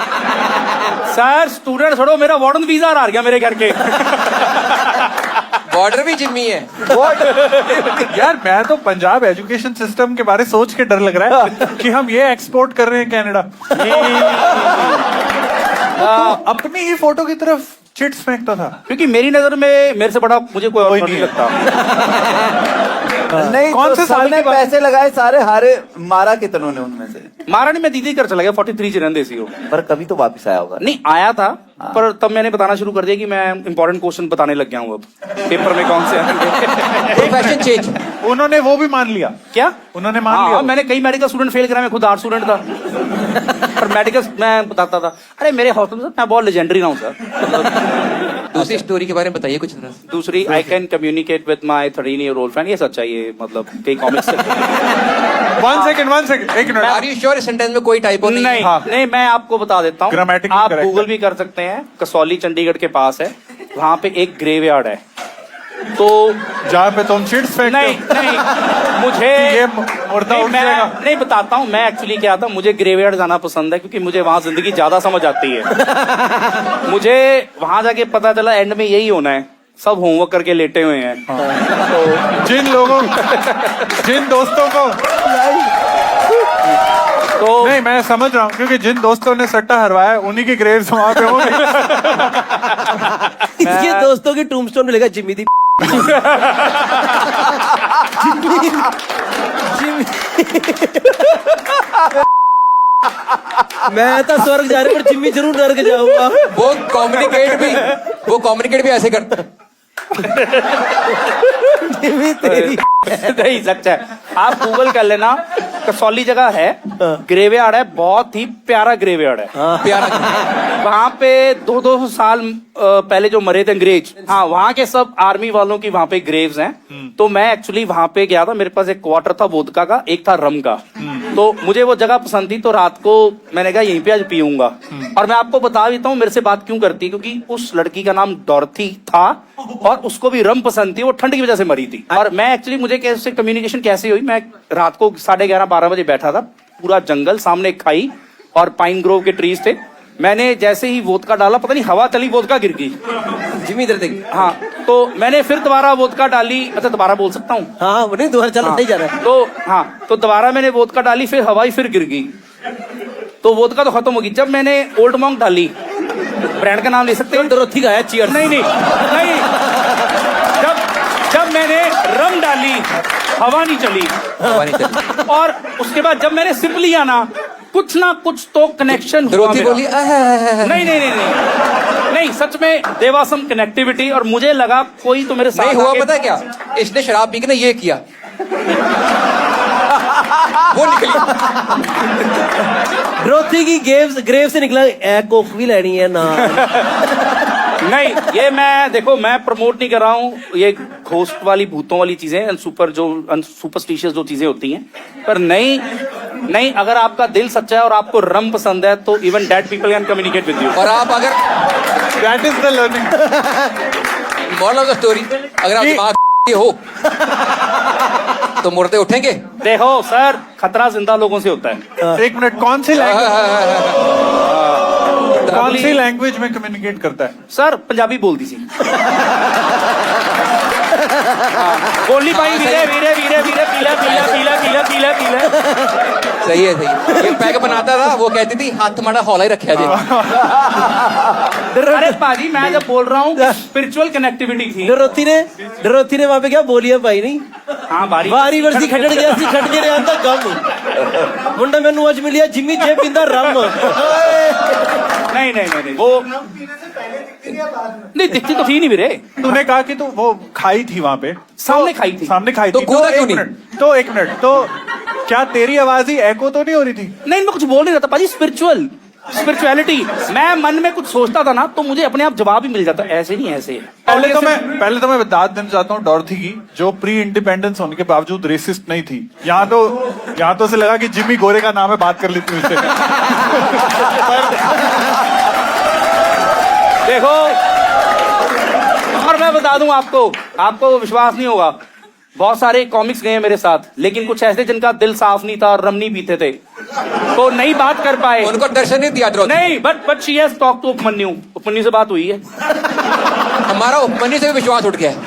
सर स्टूडेंट छोड़ो, मेरा वार्डन वीजा आ गया मेरे घर के। बॉर्डर भी जिम्मी है यार मैं तो पंजाब एजुकेशन सिस्टम के बारे सोच के डर लग रहा है कि हम ये एक्सपोर्ट कर रहे हैं कनाडा। अपनी ही फोटो की तरफ चिट्स फेंकता था, क्योंकि मेरी नजर में मेरे से बड़ा मुझे कोई और नहीं लगता। नहीं, कौन से साल ने पैसे लगाए सारे हारे, मारा कितनों ने उनमें से? मारा नहीं, मैं दीदी कर चला गया 43 रन देसी हो। पर कभी तो वापस आया होगा। नहीं आया था, पर तब मैंने बताना शुरू कर दिया कि मैं इंपॉर्टेंट क्वेश्चन बताने लग गया हूँ अब पेपर में कौन से आएंगे। Profession change. उन्होंने वो भी मान लिया। क्या उन्होंने मान लिया? मैंने कई मेडिकल स्टूडेंट फेल करा, मैं खुद आर्ट स्टूडेंट था, पर मेडिकल मैं बताता था। अरे मेरे हॉस्टल में मैं बहुत लेजेंडरी रहा हूँ सर। दूसरी स्टोरी के बारे में बताइए कुछ। दूसरी, I can communicate with my 13-year-old friend. ये सच्चा, ये मतलब कई कॉमिक्स। 1 सेकंड, एक minute. Are you sure sentence में कोई टाइपो नहीं? नहीं, हाँ। नहीं, मैं आपको बता देता हूँ। Grammatically आप correct गूगल है। भी कर सकते हैं, कसौली चंडीगढ़ के पास है, वहां पे एक ग्रेवयार्ड है। तो जहाँ पे तुम चिट्स फेंकते नहीं, हो। नहीं, मुझे ये मुर्दा नहीं, उठ जाएगा। मैं नहीं बताता हूँ। मैं एक्चुअली क्या था, मुझे ग्रेवयार्ड जाना पसंद है क्योंकि मुझे वहां जिंदगी ज्यादा समझ आती है। मुझे वहां जाके पता चला एंड में यही होना है, सब होमवर्क करके लेटे हुए हैं। तो जिन दोस्तों को तो नहीं, मैं समझ रहा हूँ, क्योंकि जिन दोस्तों ने सट्टा हरवाया उन्हीं की ग्रेव्स वहां पे होंगे। इसके दोस्तों की टूमस्टोन में लिखा जिम्मी दी। मैं तो स्वर्ग जा रहा, पर जिम्मी जरूर नर्क जाऊंगा। वो कम्युनिकेट भी ऐसे करता। जिम्मी तेरी नहीं, सच है। आप गूगल कर लेना, कसौली जगह है, ग्रेवयार्ड है, बहुत ही प्यारा ग्रेवयार्ड है। प्यारा। वहाँ पे 200 साल पहले जो मरे थे अंग्रेज, हाँ, वहाँ के सब आर्मी वालों की वहाँ पे ग्रेव्स हैं। तो मैं एक्चुअली वहाँ पे गया था, मेरे पास एक क्वार्टर था वोदका का, एक था रम का। तो मुझे वो जगह पसंद थी, तो रात को मैंने कहा यहीं पे आज पीऊंगा। और मैं आपको बता देता हूँ मेरे से बात क्यों करती, क्योंकि उस लड़की का नाम डॉर्थी था और उसको भी रम पसंद थी, वो ठंड की वजह से मरी थी। और मैं एक्चुअली, मुझे कैसे कम्युनिकेशन कैसे हुई, मैं रात को 11:30-12 बजे बैठा था, पूरा जंगल, सामने एक खाई और पाइन ग्रोव के ट्रीज थे। मैंने जैसे ही वोदका डाला, पता नहीं हवा चली, वोदका गिर गई। जिमी इधर देख। हाँ, तो मैंने फिर दोबारा वोदका डाली। अच्छा, दोबारा बोल सकता हूँ? हाँ नहीं, दोबारा चल, नहीं जा रहा है। तो हाँ, तो दोबारा मैंने वोदका डाली, फिर हवाई फिर गिर गई, तो वोदका तो खत्म हो गई। जब मैंने ओल्ड मॉन्क डाली, ब्रांड का नाम ले सकते हैं? डोरोथी का है, चीयर्स। नहीं नहीं नहीं, जब मैंने रम डाली, हवा नहीं चली। और उसके बाद जब मैंने सिप लिया ना कुछ तो कनेक्शन हुआ मेरा। बोली नहीं नहीं नहीं नहीं नहीं, सच में देयर वाज सम कनेक्टिविटी, और मुझे लगा कोई तो मेरे साथ नहीं हुआ। आके- पता है क्या, इसने शराब पी के ना ये किया, वो निकली। डोरोथी की ग्रेव से निकला, कोक भी लेनी है ना। नहीं, ये मैं देखो, मैं प्रमोट नहीं कर रहा हूँ ये घोस्ट वाली, भूतों वाली चीजें, सुपरस्टिशियस जो चीजें होती हैं, पर नहीं, अगर आपका दिल सच्चा है और आपको रम पसंद है, तो even dead people can communicate with you. और आप अगर That is the learning. Moral of the story, अगर आप दिमाग हो तो मुर्दे उठेंगे। देखो सर, खतरा जिंदा लोगों से होता है। एक मिनट, कौन सी लैंग्वेज में कम्युनिकेट करता है? सर पंजाबी बोलती सी। बोली भाई, वीरे वीरे वीरे वीरे, पीला पीला पीला पीला पीला पीला। सही है, सही है। ये पैक बनाता था, वो कहती थी हाथ माड़ा हौला ही रखा दे। अरे पाजी, मैं जब बोल रहा हूँ स्पिरिचुअल कनेक्टिविटी थी। डरोथी ने वहां पे क्या बोलिया भाई? नहीं, हाँ, वारी वर्सी खटड़ गया सी, खट के आंदा गम मुंडा मैनू आज मिलिया जिमी जे पिंदा रम। नहीं, वो नहीं दिखती तो थी नहीं वीरे। तूने कहा कि तू वो खाई थी वहां पे, सामने खाई थी। तो कूदा क्यों नहीं? एक मिनट, तो क्या तेरी आवाज ही एको तो नहीं हो रही थी? नहीं, मैं कुछ बोल नहीं रहा था पाजी। स्पिरिचुअलिटी, मैं मन में कुछ सोचता था ना, तो मुझे अपने आप जवाब ही मिल जाता, ऐसे नहीं ऐसे। पहले तो मैं दाद देना चाहता हूँ डॉर्थी की, जो प्री इंडिपेंडेंस होने के बावजूद रेसिस्ट नहीं थी। यहाँ तो से लगा कि जिमी गोरे का नाम है, बात कर लेती हूँ उससे। देखो, और मैं बता दूं आपको विश्वास नहीं होगा, बहुत सारे कॉमिक्स गए हैं मेरे साथ, लेकिन कुछ ऐसे जिनका दिल साफ नहीं था और रम नहीं पीते थे, तो नहीं बात कर पाए। उनको दर्शन नहीं दिया। नहीं, but she has talk to Upamanyu से बात हुई है। हमारा उपमन्यु से भी विश्वास उठ गया है।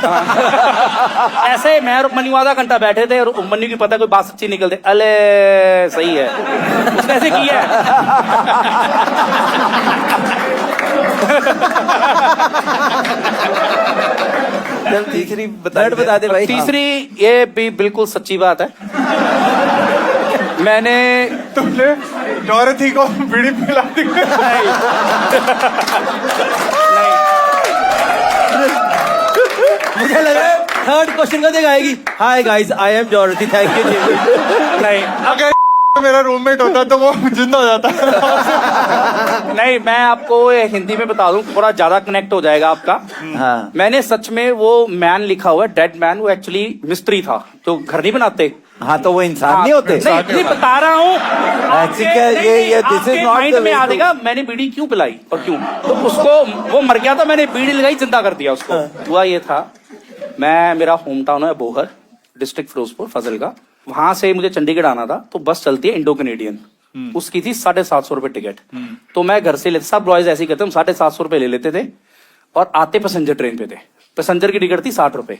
ऐसे मैं और उपमन्यु आधा घंटा बैठे थे, और उपमन्यु की पता कोई बात सच्ची निकलते, अले सही है, उसने ऐसे किया है। तीसरी बता दे भाई। तीसरी, ये भी बिल्कुल सच्ची बात है। मैंने तुमने डॉरथी को बीड़ी पिला दी? मुझे लग रहा है थर्ड क्वेश्चन का जगह आएगी, hi guys I am Dorothy, thank you. नहीं, अगर मेरा रूममेट होता तो वो जिंदा हो जाता। नहीं, मैं आपको हिंदी में बता दूं, थोड़ा ज्यादा कनेक्ट हो जाएगा आपका। हाँ। मैंने सच में वो मैन लिखा हुआ है, डेड मैन, वो एक्चुअली मिस्त्री था, जो घर नहीं बनाते। हाँ, तो वो इंसान नहीं होते? नहीं बता रहा हूँ, this is not mind the में way आ to- देगा मैंने बीड़ी क्यों पिलाई और क्यों, तो उसको वो मर गया था, मैंने बीड़ी लगाई, जिंदा कर दिया उसको। हुआ ये था, मेरा होम टाउन है बोहर, डिस्ट्रिक्ट फिरोजपुर, फजल का। वहां से मुझे चंडीगढ़ आना था, तो बस चलती है इंडो कैनेडियन, उसकी थी 750 रुपए टिकट। तो मैं घर से लेते, सब बॉयज ऐसे ही करते, हम 750 रुपए ले लेते थे, और आते पैसेंजर ट्रेन पे थे। पैसेंजर की टिकट थी 60 रुपए,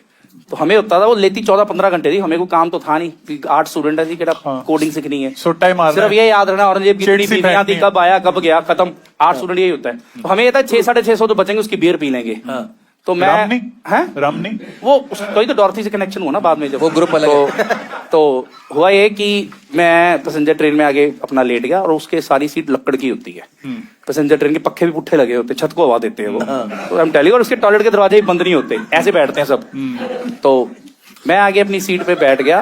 तो हमें होता था, वो लेती 14-15 घंटे थी, हमें कोई काम तो था नहीं, 8 स्टूडेंट है, कोडिंग सीखनी है, सुट्टा ही मारना सिर्फ है। ये याद रखना, औरंगजेब चिट कितनी सी बीवियां थी, फेंकनी कब आया कब गया, खत्म। 8 स्टूडेंट यही होता है, तो हमें ये था 600-650 तो बचेंगे, उसकी बियर पी लेंगे। तो मैं रमनी वो तो ही तो डॉर्थी से कनेक्शन हुआ ना बाद में, जब वो ग्रुप अलग तो हुआ ये कि मैं पैसेंजर ट्रेन में आगे अपना लेट गया, और उसके सारी सीट लकड़ की होती है। पैसेंजर ट्रेन के पक्के भी पुट्ठे लगे होते, छत को हवा देते हैं वो, तो हम टेली, और उसके टॉयलेट के दरवाजे भी बंद नहीं होते, ऐसे बैठते हैं सब। तो मैं आगे अपनी सीट पे बैठ गया,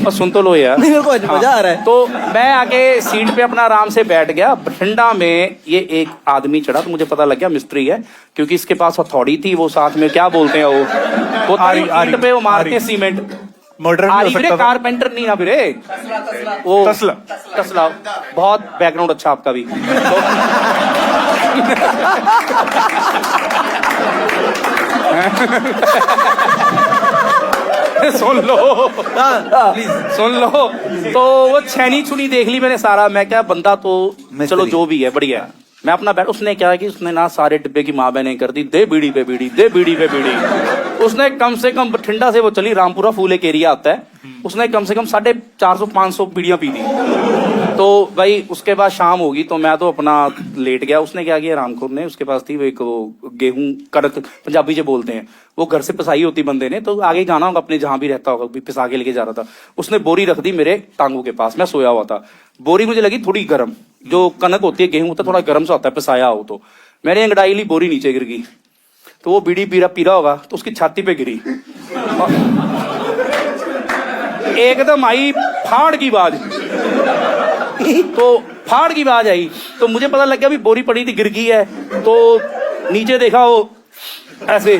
और सुन तो लो यार, मेरे को आज मजा आ रहा है। तो मैं आगे सीट पे अपना आराम से बैठ गया, बठिंडा में ये एक आदमी चढ़ा, तो मुझे पता लग गया मिस्त्री है, क्योंकि इसके पास हथौड़ी थी, वो साथ में क्या बोलते हैं वो ईंट पे वो मारते हैं सीमेंट। मर्डर आरी वीरे, कारपेंटर नहीं ना वीरे, वो तसला। बहुत बैकग्राउंड अच्छा आपका भी। सुन लो प्लीज, सुन लो। तो वो छैनी छुनी देख ली मैंने सारा, मैं क्या बंदा तो चलो जो भी है बढ़िया है, मैं अपना बैठ, उसने क्या कि उसने ना सारे डिब्बे की माँ बहने कर दी, दे बीड़ी पे बीड़ी, दे बीड़ी पे बीड़ी। उसने कम से कम ठंडा से वो चली, रामपुरा फूल एक एरिया आता है, उसने कम से कम 450-500 बीड़ियां पी दी। तो भाई उसके बाद शाम होगी तो मैं तो अपना लेट गया। उसने क्या किया रामखोर ने, उसके पास थी वो एक गेहूं कड़क पंजाबी जो बोलते हैं, वो घर से पिसाई होती बंदे ने, तो आगे जाना होगा अपने जहां भी रहता होगा, पिसा के लेके जा रहा था। उसने बोरी रख दी मेरे टांगों के पास, मैं सोया हुआ था। बोरी मुझे लगी थोड़ी गर्म, जो कनक होती है गेहूं होता है थोड़ा गर्म सा होता है पिसाया हो, तो मैंने अंगड़ाई ली, बोरी नीचे गिर गई। तो वो बीड़ी पी रहा होगा तो उसकी छाती पे गिरी, एकदम आई फाड़ की आवाज। तो फाड़ की आवाज आई तो मुझे पता लग गया भी बोरी पड़ी थी गिर गई है। तो नीचे देखा वो ऐसे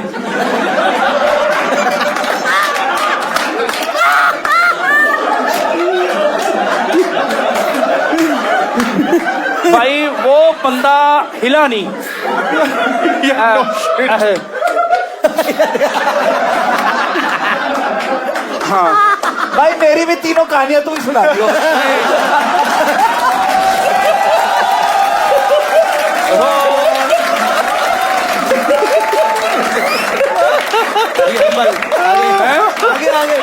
भाई वो बंदा हिला नहीं। हाँ भाई मेरी भी तीनों कहानियां तुम ही सुना दियो। आगे आगे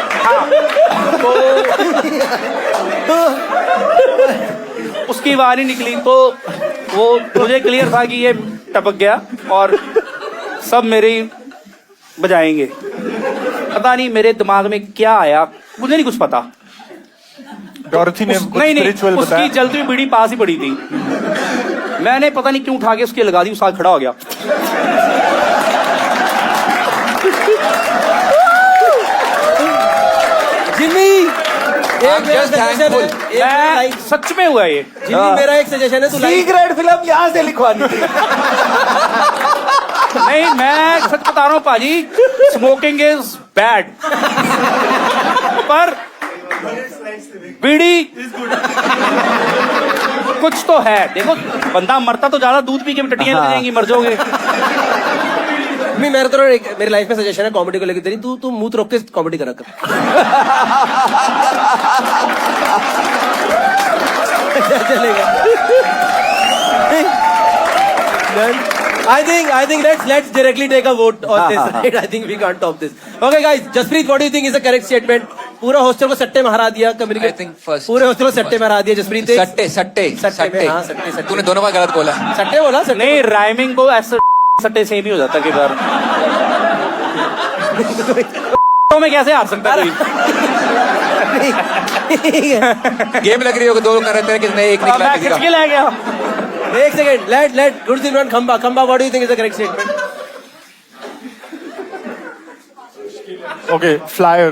उसकी आवाज नहीं निकली तो वो मुझे क्लियर था कि ये टपक गया और सब मेरे बजाएंगे। पता नहीं मेरे दिमाग में क्या आया, मुझे नहीं कुछ पता। डॉरथी ने नहीं उसकी जलती हुई बीड़ी पास ही पड़ी थी, मैंने पता नहीं क्यों उठा के उसकी लगा दी, उस साथ खड़ा हो गया। जिम्मी सच में हुआ ये। जिम्मी मेरा एक सजेशन है, तू सीक्रेट फिल्म यहाँ से लिखवानी थी। नहीं मैं सच बता रहा हूँ पाजी, स्मोकिंग इज बैड, पर बीड़ी कुछ तो है। देखो बंदा मरता तो ज्यादा दूध पी के टट्टियां लग जाएंगी, मर जाओगे। मेरे तो मेरी लाइफ में सजेशन है कॉमेडी को लेकर तेरी, तू मुंह रोक के कॉमेडी करा कर। चलेगा। I think let's directly take a vote on this. Right? I think we can't top this. Okay, guys. Jaspreet, what do you think is the correct statement? पूरा हॉस्टल को सट्टे में हरा दिया, I think first. पूरे hostel को सट्टे में हरा दिया जसप्रीत। सट्टे। हाँ सट्टे। तूने दोनों बार गलत बोला। सट्टे बोला? नहीं राइमिंग को ऐसे सट्टे सेम ही हो जाता कई बार। तो मैं कैसे हार सकता कोई? गेम लग रही होगी, दो लोग कर रहे थे, किसने एक निकला मैं किसके ले गया? एक second, let Gursimran Khamba, what do you think is the correct statement? Okay, flyer.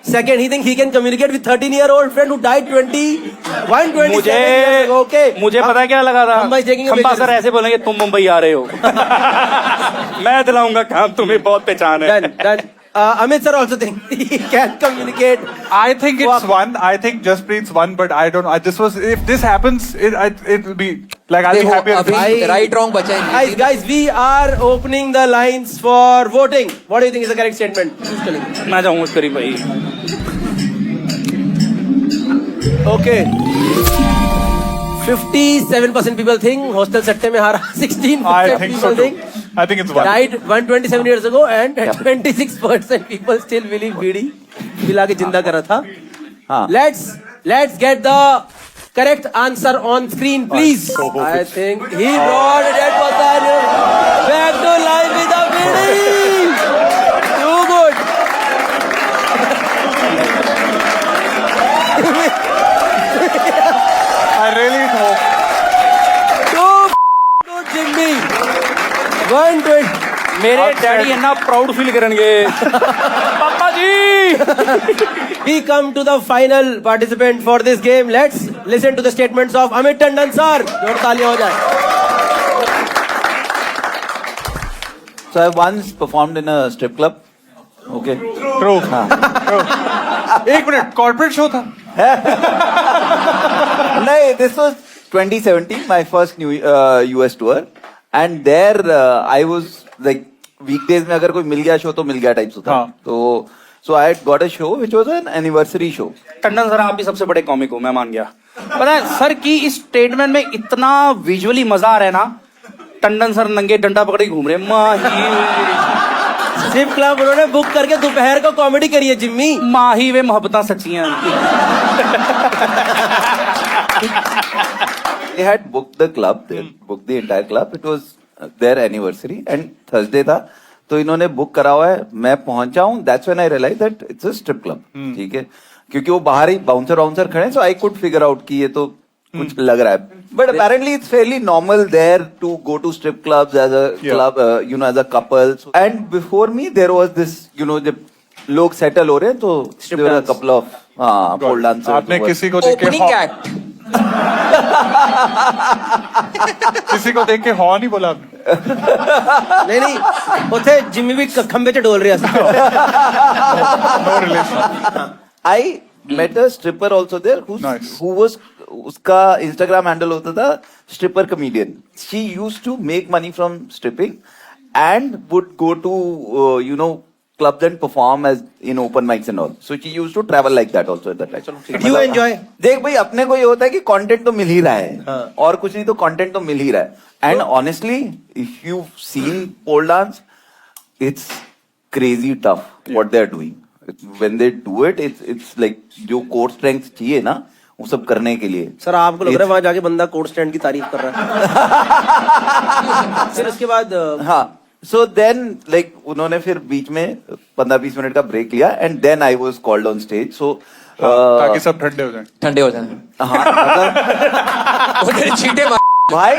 Second, he think he can communicate with 13-year-old friend who died 27 मुझे years ago. Okay. मुझे पता क्या लगा था? Khamba is taking a खंबा picture. Sir ऐसे बोलेंगे तुम मुंबई आ रहे हो। मैं दिलाऊंगा काम, तुम्हें बहुत पहचान है। Done. Amit sir also think he can communicate. I think it's one. I think Jaspreet's one, but I don't know. If this happens, it will be like I'll be happy. अभी right wrong बचा है। Guys, we are opening the lines for voting. What do you think is the correct statement? Who's telling? मैं जाऊंगा उस करीब भाई। Okay. 57% people think hostel सट्टे में हारा, 16% I think so people too. think I think it's one. died 127 years ago, and 26% people still believe बीड़ी पिला के जिंदा करा था। हाँ। Let's get the correct answer on screen, please. I think he brought a dead person back to life with a bidi. Too good. I really hope. Too good, Jimmy. 120. मेरे daddy इतना proud feel करेंगे। पापा जी। We come to the final participant for this game. Let's listen to the statements of Amit Tandon sir. जोर तालियां हो जाए। So I once performed in a strip club. Okay. True. एक minute, corporate show था। No, this was 2017, my first new US tour, and there I was like weekdays में अगर कोई मिल गया शो तो मिल गया टाइप्स होता। तो so I had got a show which was an anniversary show. Tandon sir आप भी सबसे बड़े कॉमिक हो, मैं मान गया। पता है सर की इस स्टेटमेंट में इतना विजुअली मजा आ रहा है ना, टंडन सर नंगे डंडा पकड़े घूम रहे माही स्ट्रिप क्लब उन्होंने बुक करके दोपहर को कॉमेडी करी है जिम्मी। माही वे मोहब्बतां सच्चियां। They had booked the club, they booked the entire club. It was their anniversary and Thursday था, तो इन्होंने बुक करा हुआ है। मैं पहुंचा हूँ, that's when I realized that it's a strip club, ठीक है, क्योंकि वो बाहर ही बाउंसर खड़े हैं, so I could figure out कि ये तो कुछ लग रहा है। But apparently it's fairly normal there to go to strip clubs as a club, as a couple. And before me there was this, जब लोग settle हो रहे हैं तो there were a couple of pole dancers. आपने किसी को देख के ओपनिंग एक्ट किसी को देख के हॉ नहीं बोला आपने? नहीं उथे जिम्मी भी खंबे च डोल रहा no relation. I met a stripper also there who was उसका Instagram handle होता था stripper comedian. She used to make money from stripping and would go to clubs and perform as in open mics and all. So she used to travel like that also at that time. Do you enjoy? देख भाई अपने को ये होता है कि content तो मिल ही रहा है और कुछ नहीं तो कंटेंट तो मिल ही रहा है. And honestly, if you've seen pole dance, it's crazy tough what they're doing. When they do it, it's like जो कोर स्ट्रेंथ चाहिए ना वो सब करने के लिए. सर आपको लग रहा है वहां जाके बंदा कोड स्टैंड की तारीफ कर रहा है. फिर उसके बाद हाँ, so then like उन्होंने फिर बीच में 15-20 मिनट का ब्रेक लिया and then I was called on stage. So ताकि सब ठंडे हो जाएं. ठंडे हो जाए. हाँ मतलब वो तेरे चीटे मार भाई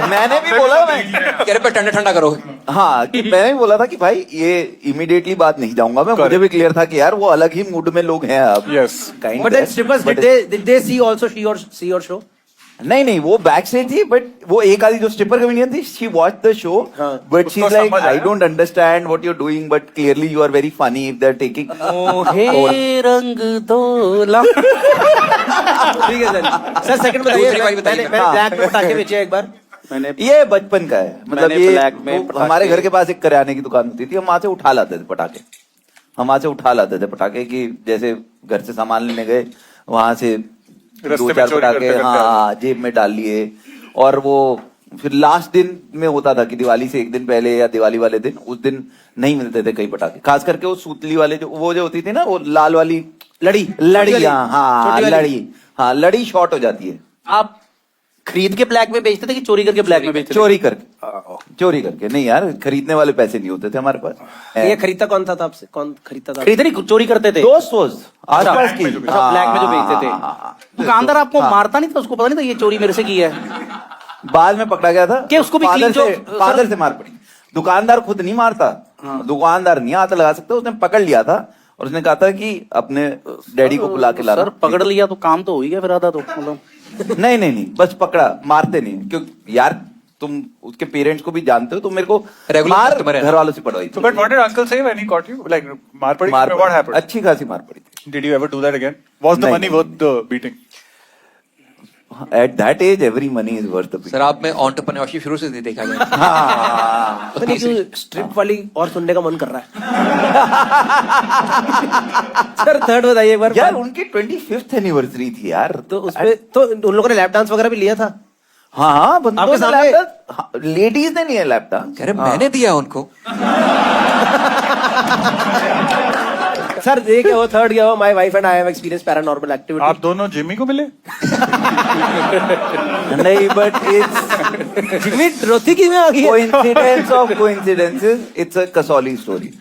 मैंने भी बोला कह रहे पे ठंडा ठंडा करो. हाँ कि मैंने भी बोला था कि भाई ये इमीडिएटली बात नहीं जाऊंगा मैं. मुझे भी क्लियर था कि यार वो अलग ही मूड में लोग हैं अब. Yes. Kind But then strippers did they see also see your show? नहीं वो बैक स्टेज थी बट वो एक आधी जो स्ट्रिपर कमेडियन थी she watch the show but she like I don't understand what you are doing but clearly you are very funny if they are taking हे रंग दोला. ठीक है सर सेकंड बताइए. मैंने ब्लैक में पटाखे बेचे एक बार. मैंने ये बचपन का है मतलब मैंने ये ब्लैक में हमारे घर के पास एक करियाने की दुकान होती थी. हम वहां से उठा लाते थे पटाखे. हम वहां से उठा लाते थे पटाखे कि जैसे घर से सामान लेने गए वहां से 2-4 पटाखे हाँ जेब में डाल लिए. और वो फिर लास्ट दिन में होता था कि दिवाली से एक दिन पहले या दिवाली वाले दिन उस दिन नहीं मिलते थे कई पटाखे. खास करके वो सूतली वाले जो होती थी ना वो लाल वाली लड़ी लड़ी शॉर्ट हो जाती है. आप खरीद के ब्लैक में बेचते थे कि चोरी करके ब्लैक में बेचते थे? चोरी करके नहीं यार खरीदने वाले पैसे नहीं होते थे हमारे पास. ये खरीदता कौन था आपसे? कौन खरीदता था? खरीदते नहीं चोरी करते थे. दोस्त आसपास की ब्लैक में जो बेचते थे. दुकानदार आपको मारता नहीं था? उसको पता नहीं था ये चोरी मेरे से की है? बाद में पकड़ा गया था कि उसको भी फादर से मार पड़ी. दुकानदार खुद नहीं मारता. दुकानदार नहीं हाथ लगा सकता. उसने पकड़ लिया था और उसने कहा था कि अपने डैडी को बुला के ला. सर पकड़ लिया तो काम तो हो ही गया फिर आधा तो मतलब. नहीं बस पकड़ा. मारते नहीं क्योंकि यार तुम उसके पेरेंट्स को भी जानते हो तो मेरे को मार घर वालों से पड़वाई. So but what did uncle say when he caught you? Like मार पड़ी? What happened? अच्छी खासी मार पड़ी थी. Did you ever do that again? Was the money worth the beating? At that age every money is worth the beating. Sir आप में entrepreneurship शुरू से देखा गया. पता नहीं क्यों स्ट्रिप वाली और सुनने का मन कर रहा है. सर थर्ड बताइए एक बार. यार उनकी 25th एनिवर्सरी थी यार. तो उसमें तो उन लोगों ने लैप डांस वगैरह भी लिया था. हाँ आपके सामने लेडीज ने नहीं है लैप डांस. कह रहे मैंने दिया उनको. सर देखिए वो थर्ड गया. My wife and I have experience paranormal activity. आप दोनों जिमी को मिले? नहीं बट इट्स जिमी रोती की में आ गई. Coincidence of coincidences. It's a Kasauli story.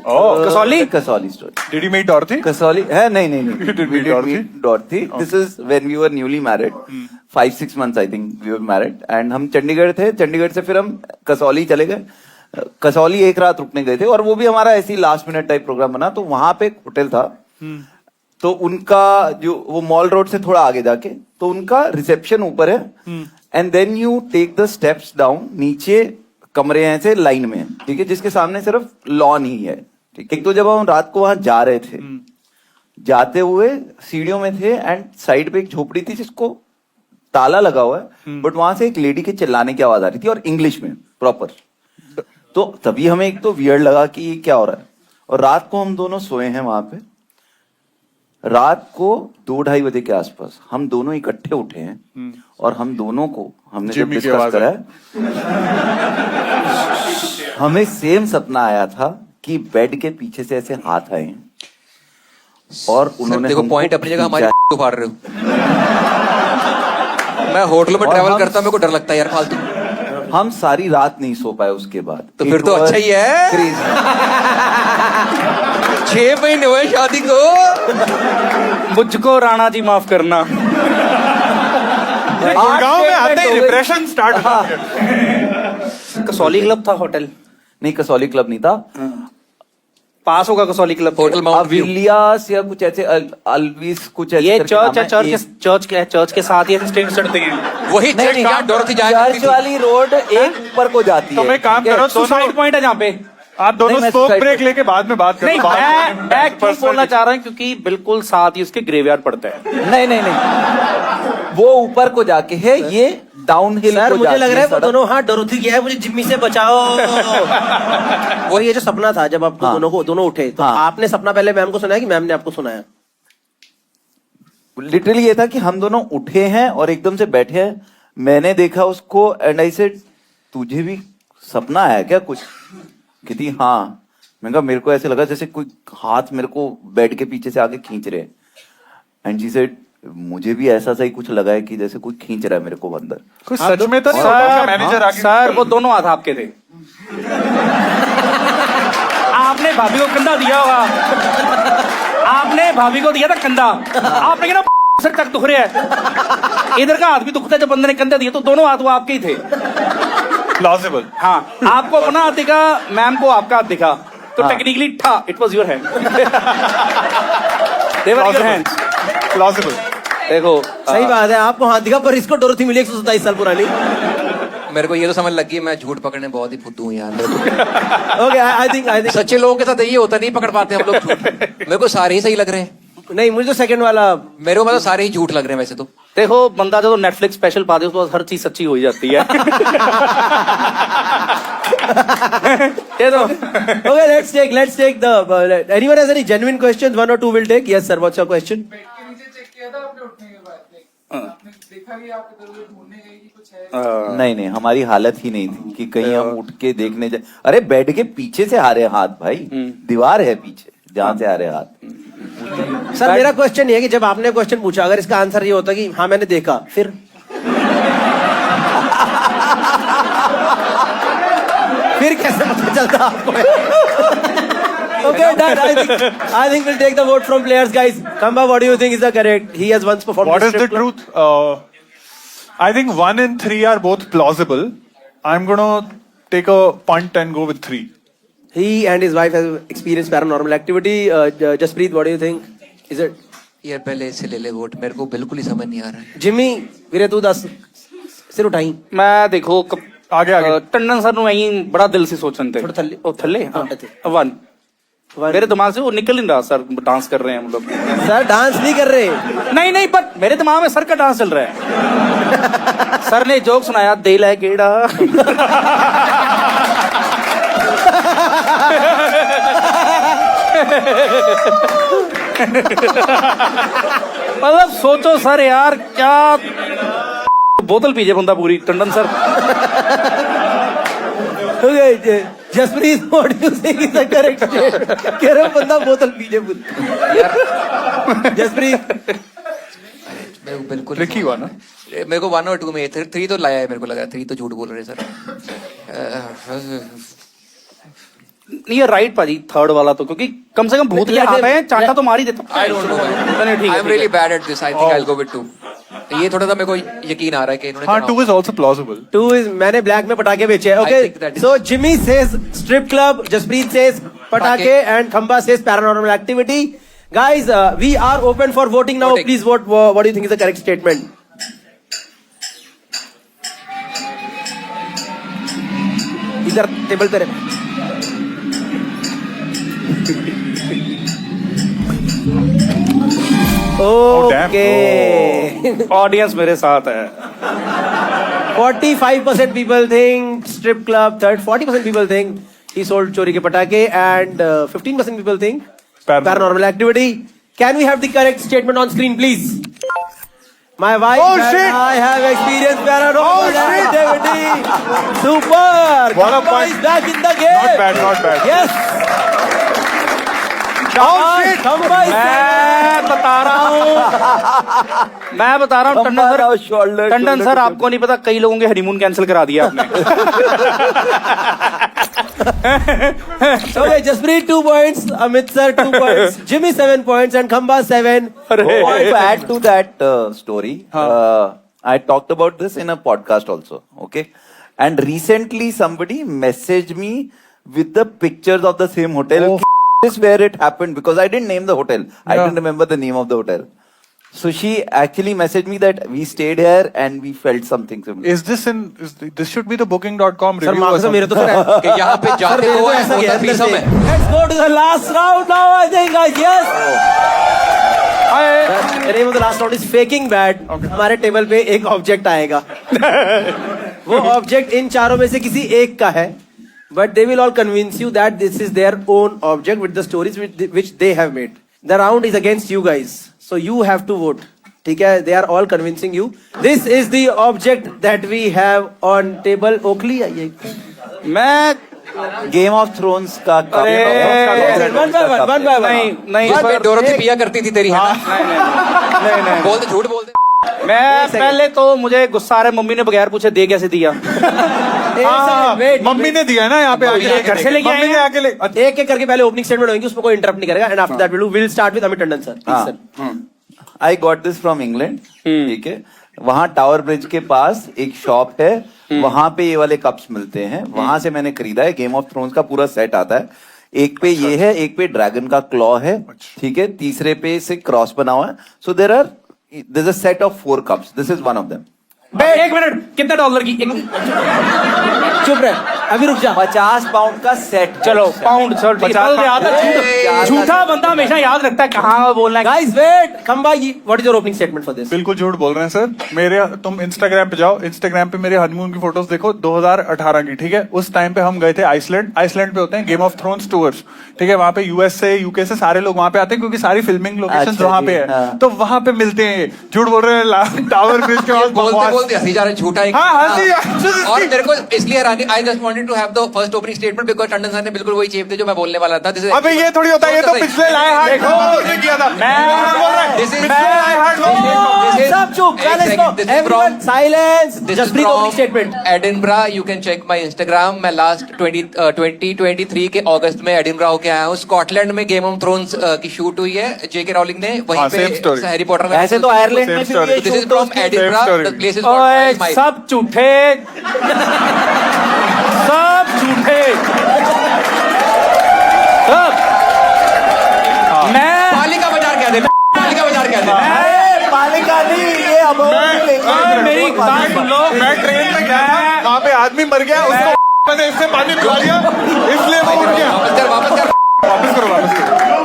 Kasauli story. Did you meet Dorothy? Kasauli है नहीं. Did we meet Dorothy? This is when we were newly married. 5-6 months I think we were married. And हम चंडीगढ़ थे. चंडीगढ़ से फिर हम कसौली चले गए. कसौली एक रात रुकने गए थे और वो भी हमारा ऐसी लास्ट मिनट टाइप प्रोग्राम बना. तो वहां पे एक होटल था. तो उनका जो वो मॉल रोड से थोड़ा आगे जाके तो उनका रिसेप्शन ऊपर है. And then you take the steps down. नीचे कमरे हैं ऐसे लाइन में. ठीक है जिसके सामने सिर्फ लॉन ही है. ठीक. एक तो जब हम रात को वहां जा रहे थे जाते हुए सीढ़ियों में थे एंड साइड पे एक झोपड़ी थी जिसको ताला लगा हुआ है बट वहां से एक लेडी के चिल्लाने की आवाज आ रही थी और इंग्लिश में प्रॉपर. तो तभी हमें एक तो वियर्ड लगा कि ये क्या हो रहा है. और रात को हम दोनों सोए हैं वहां पे. रात को 2-2:30 बजे के आसपास हम दोनों इकट्ठे उठे हैं और हम दोनों को हमने जब जिम्मी की डिस्कस आवाज करा है, हमें सेम सपना आया था कि बेड के पीछे से ऐसे हाथ आए हैं और उन्होंने देखो हमको पॉइंट अपनी जगह हमारी खींचा। उखाड़ रहे हो। मैं होटलों में और ट्रैवल हम- करता हूं, मेरे को डर लगता है यार फालतू। हम सारी रात नहीं सो पाए उसके बाद। तो फिर तो अच्छा ही है। 6 महीने हुए शादी को। मुझको राणा जी माफ करना। गुड़गांव में आते ही डिप्रेशन स्टार्ट हो गया। कसौली क्लब था होटल, नहीं, कसौली क्लब नहीं था, पास होगा Kasauli club. Hotel Mount View. अविलियास या कुछ ऐसे अल्विस कुछ ऐसे ये करके चर्च है, नाम है। चर्च के साथ ही स्टेज चढ़ते हैं। वही नहीं, नहीं, जहाँ डोरथी जाया करती चर्च थी। वाली रोड एक ऊपर को जाती तो है। मैं काम करो, दोनों सुसाइड पॉइंट है जहाँ पे। आप दोनों नहीं, मैं स्मोक सुसाइड ब्रेक लेके बाद में बात नहीं, करो। मैं क्यों बोलना चाह रहा हूँ क्योंकि बिल्कुल साथ ही उसके ग्रेवयार्ड पड़ता है। नहीं नहीं नहीं, वो ऊपर को जाके है, ये डाउन हिल सर को मुझे जाती लग रहा है वो सड़क। दोनों हाथ डोरथी गया है, मुझे जिम्मी से बचाओ। वो ये जो सपना था जब आप हाँ। दोनों उठे तो हाँ। आपने सपना पहले मैम को सुनाया कि मैम ने आपको सुनाया? लिटरली ये था कि हम दोनों उठे हैं और एकदम से बैठे हैं, मैंने देखा उसको एंड आई सेड तुझे भी सपना आया क्या कुछ? कहती हाँ। मैंने कहा मेरे को ऐसे लगा जैसे कोई हाथ मेरे को बेड के पीछे से आके खींच रहे। एंड शी सेड मुझे भी ऐसा सा ही कुछ लगा है कि जैसे कोई खींच रहा है मेरे को अंदर। कुछ सच में तो नहीं होता, मैनेजर आके सर वो दोनों हाथ आपके थे। आपने भाभी को कंधा दिया होगा, आपने भाभी को दिया था कंधा, आपने कहा सर तक दुख रहा है, इधर का हाथ भी दुखता है। जब बंदे ने कंधा दिया तो दोनों हाथ वो आपके ही थे। प्लॉजिबल। हाँ, आपको अपना हाथ दिखा, मैम को आपका हाथ दिखा, तो टेक्निकली था it was your hand. They were your hands. Plausible. देखो सही बात है, आपको हाथ दिखा पर इसको डोरथी मिली 127 साल पुरानी। मेरे को ये तो समझ लगी है मैं झूठ पकड़ने बहुत ही फुद्दू हूँ यार। ओके आई थिंक सच्चे लोगों के साथ ये होता नहीं पकड़ पाते हम लोग झूठ। मेरे को सारे ही सही लग रहे हैं। नहीं, मुझे तो सेकंड वाला मेरे को मतलब सारे ही झूठ लग रहे हैं वैसे तो। देखो बंदा जो नेटफ्लिक्स स्पेशल पाते उसके बाद हर चीज सच्ची हो ही जाती है। ये तो Okay, let's take the anyone has any genuine questions? One or two will take. Yes, sir. What's your question? नहीं नहीं, हमारी हालत ही नहीं थी कि कहीं हम उठ के देखने जाए। अरे बेड के पीछे से आ रहे हाथ भाई, दीवार है पीछे जहाँ से आ रहे हाथ। सर मेरा क्वेश्चन ये है कि जब आपने क्वेश्चन पूछा अगर इसका आंसर ये होता कि हाँ मैंने देखा, फिर कैसे पता चलता आपको? Okay, done. I think we'll take the vote from players, guys. Kamba, what do you think is the correct? He has once performed. What is the strip club. truth? I think 1 and 3 are both plausible. I'm gonna take a punt and go with 3. He and his wife have experienced paranormal activity. Jaspreet, what do you think? Is it? यार पहले इससे ले ले vote, मेरे को बिल्कुल ही समझ नहीं आ रहा है। Jimmy, वीरे तू दस सिर उठाई। मैं देखो आगे आगे। टंडन सर ਨੂੰ ਐਂ ਬੜਾ ਦਿਲ ਸੀ ਸੋਚਣ ਤੇ ਥੋੜਾ ਥੱਲੇ। ਉਹ ਥੱਲੇ ਹਾਂ ਇੱਥੇ। 1 मेरे दिमाग से वो निकल नहीं रहा सर, डांस कर रहे हैं हम लोग। सर डांस नहीं कर रहे। नहीं पर मेरे दिमाग में सर का डांस चल रहा है। सर ने जोक सुनाया दिल है गेड़ा। मतलब सोचो सर यार, क्या बोतल पीजे बंदा पूरी Tandon sir. Okay, Jaspreet, what do you think is the correct statement? कह रहे हो बंदा बोतल पीछे पूरी। Jaspreet, मेरे को बिल्कुल Tricky हुआ ना? मेरे को 1 और 2 में 3 तो लाया है, मेरे को लगा 3 तो झूठ बोल रहे सर। ये राइट पाजी, थर्ड वाला तो क्योंकि कम से कम भूत के हाथ है, चांटा तो मार ही देता। आई डोंट नो, ठीक I am really bad at this. I think I will go with 2। ये थोड़ा सा मेरे को यकीन आ रहा है कि इन्होंने हाँ, करा 2 is also plausible. 2 is मैंने ब्लैक में पटाखे बेचे हैं। I think Okay, that is- so Jimmy says strip club, Jaspreet says पटाखे, and Khamba says paranormal activity. Guys, we are open for voting now. Voting. Please vote. What do you think is the correct statement? इधर table पे रहे। damn. Okay. Audience मेरे साथ है। 45% people think strip club. 40% people think he sold चोरी के पटाखे, and 15% people think Paranormal. paranormal activity. Can we have the correct statement on screen, please? My wife Oh, and shit. I have experienced paranormal shit. activity. Super. What a Kamba point. is back in the game. Not bad, not bad. Yes. shit. Kamba is मैं बता रहा हूँ Tandon sir आपको नहीं पता कई लोगों के हनीमून कैंसिल करा दिया आपने Okay, Jasprit 2 points, Amit sir 2 points, Jimmy 7 points, and Khamba 7. To add to that story, I talked about this in a podcast also. Okay, and recently somebody messaged me with the pictures of the same hotel. This is where it happened because I didn't name the hotel. I didn't remember the name of the hotel. So she actually messaged me that we stayed here and we felt something similar. Is this this should be the booking.com Sir, review or marks मेरे something? तो कि यहाँ पे जाते हो ऐसा होता threesome है Let's go to the last round now. I think guys, yes. The name of the last round is faking bad. हमारे टेबल पे एक ऑब्जेक्ट आएगा. वो ऑब्जेक्ट इन चारों में से किसी एक का है. But they will all convince you that this is their own object with the stories which they have made. The round is against you guys. So you have to vote. ठीक है? They are all convincing you. This is the object that we have on table. Oakley, आइए. मैं Game of Thrones का One by one. नहीं जिसमें Dorothy पिया करती थी तेरी है ना बोल दे झूठ बोल दे मैं पहले तो मुझे गुस्सा आ रहा है मम्मी ने बगैर पूछे दे कैसे दिया मम्मी ने दिया है ना यहाँ पे आके घर से लेके मम्मी ने आके ले एक एक करके पहले ओपनिंग स्टेटमेंट होंगे उसमें कोई इंटरप्ट नहीं करेगा and after that will start with Amit Tandon sir. I got this from England. ठीक है. वहाँ टावर ब्रिज के पास एक शॉप है. वहाँ पे ये वाले कप्स मिलते हैं. वहां से मैंने खरीदा है. गेम ऑफ थ्रोन्स का पूरा सेट आता है. एक पे ये है, एक पे ड्रैगन का क्लॉ है. ठीक है. तीसरे पे से क्रॉस बना हुआ है. सो there's a set of 4 cups. This is one of them. एक मिनट कितने डॉलर की चुप रहे अभी रुक जा. 50 पाउंड का सेट. चलो पाउंड सर झूठा बंदा हमेशा याद रखता है कहाँ बोलना है. गाइस वेट खंबा what is your opening statement for this. बिल्कुल झूठ बोल रहे हैं सर. मेरे तुम इंस्टाग्राम पे जाओ. इंस्टाग्राम पे मेरे हनीमून की फोटोज देखो 2018 की. ठीक है. उस टाइम पे हम गए थे आइसलैंड पे होते हैं गेम ऑफ थ्रोन्स टूर्स. ठीक है. वहां पे यूएस से यूके से सारे लोग वहां पे आते हैं क्योंकि सारी फिल्मिंग लोकेशंस वहां पे है. तो वहां पे मिलते हैं. झूठ बोल रहे हैं. टावर ब्रिज के पास बोलते हंसी जा रहे झूठा एक हंसी और मेरे को इसलिए हैरानी आई just wanted to have the first opening statement because Tandon sir ने बिल्कुल वही चेप थे जो मैं बोलने वाला था. अबे ये थोड़ी होता है. ये तो पिछले लाए हार्ट ने किया था. सब चुप. Everyone silence. Jaspreet opening statement. Edinburgh you can check my Instagram. मैं लास्ट 2023 के अगस्त में एडिनब्रा होके आया हूँ. स्कॉटलैंड में गेम ऑफ थ्रोन्स की शूट हुई है. जेके रॉलिंग ने वहीं पे हैरी पॉटर में. ऐसे तो आयरलैंड में भी this is from Edinburgh. The place is सब झूठे सब झूठे सब. मैं पालिका बाजार क्या दे पालिका बाजार क्या दे पालिका नहीं ये अब मेरी बात सुन लो. मैं ट्रेन में गया था. वहाँ पे आदमी मर गया. उसको मैंने इससे पानी पिला दिया इसलिए वो उड़ गया. वापस करो.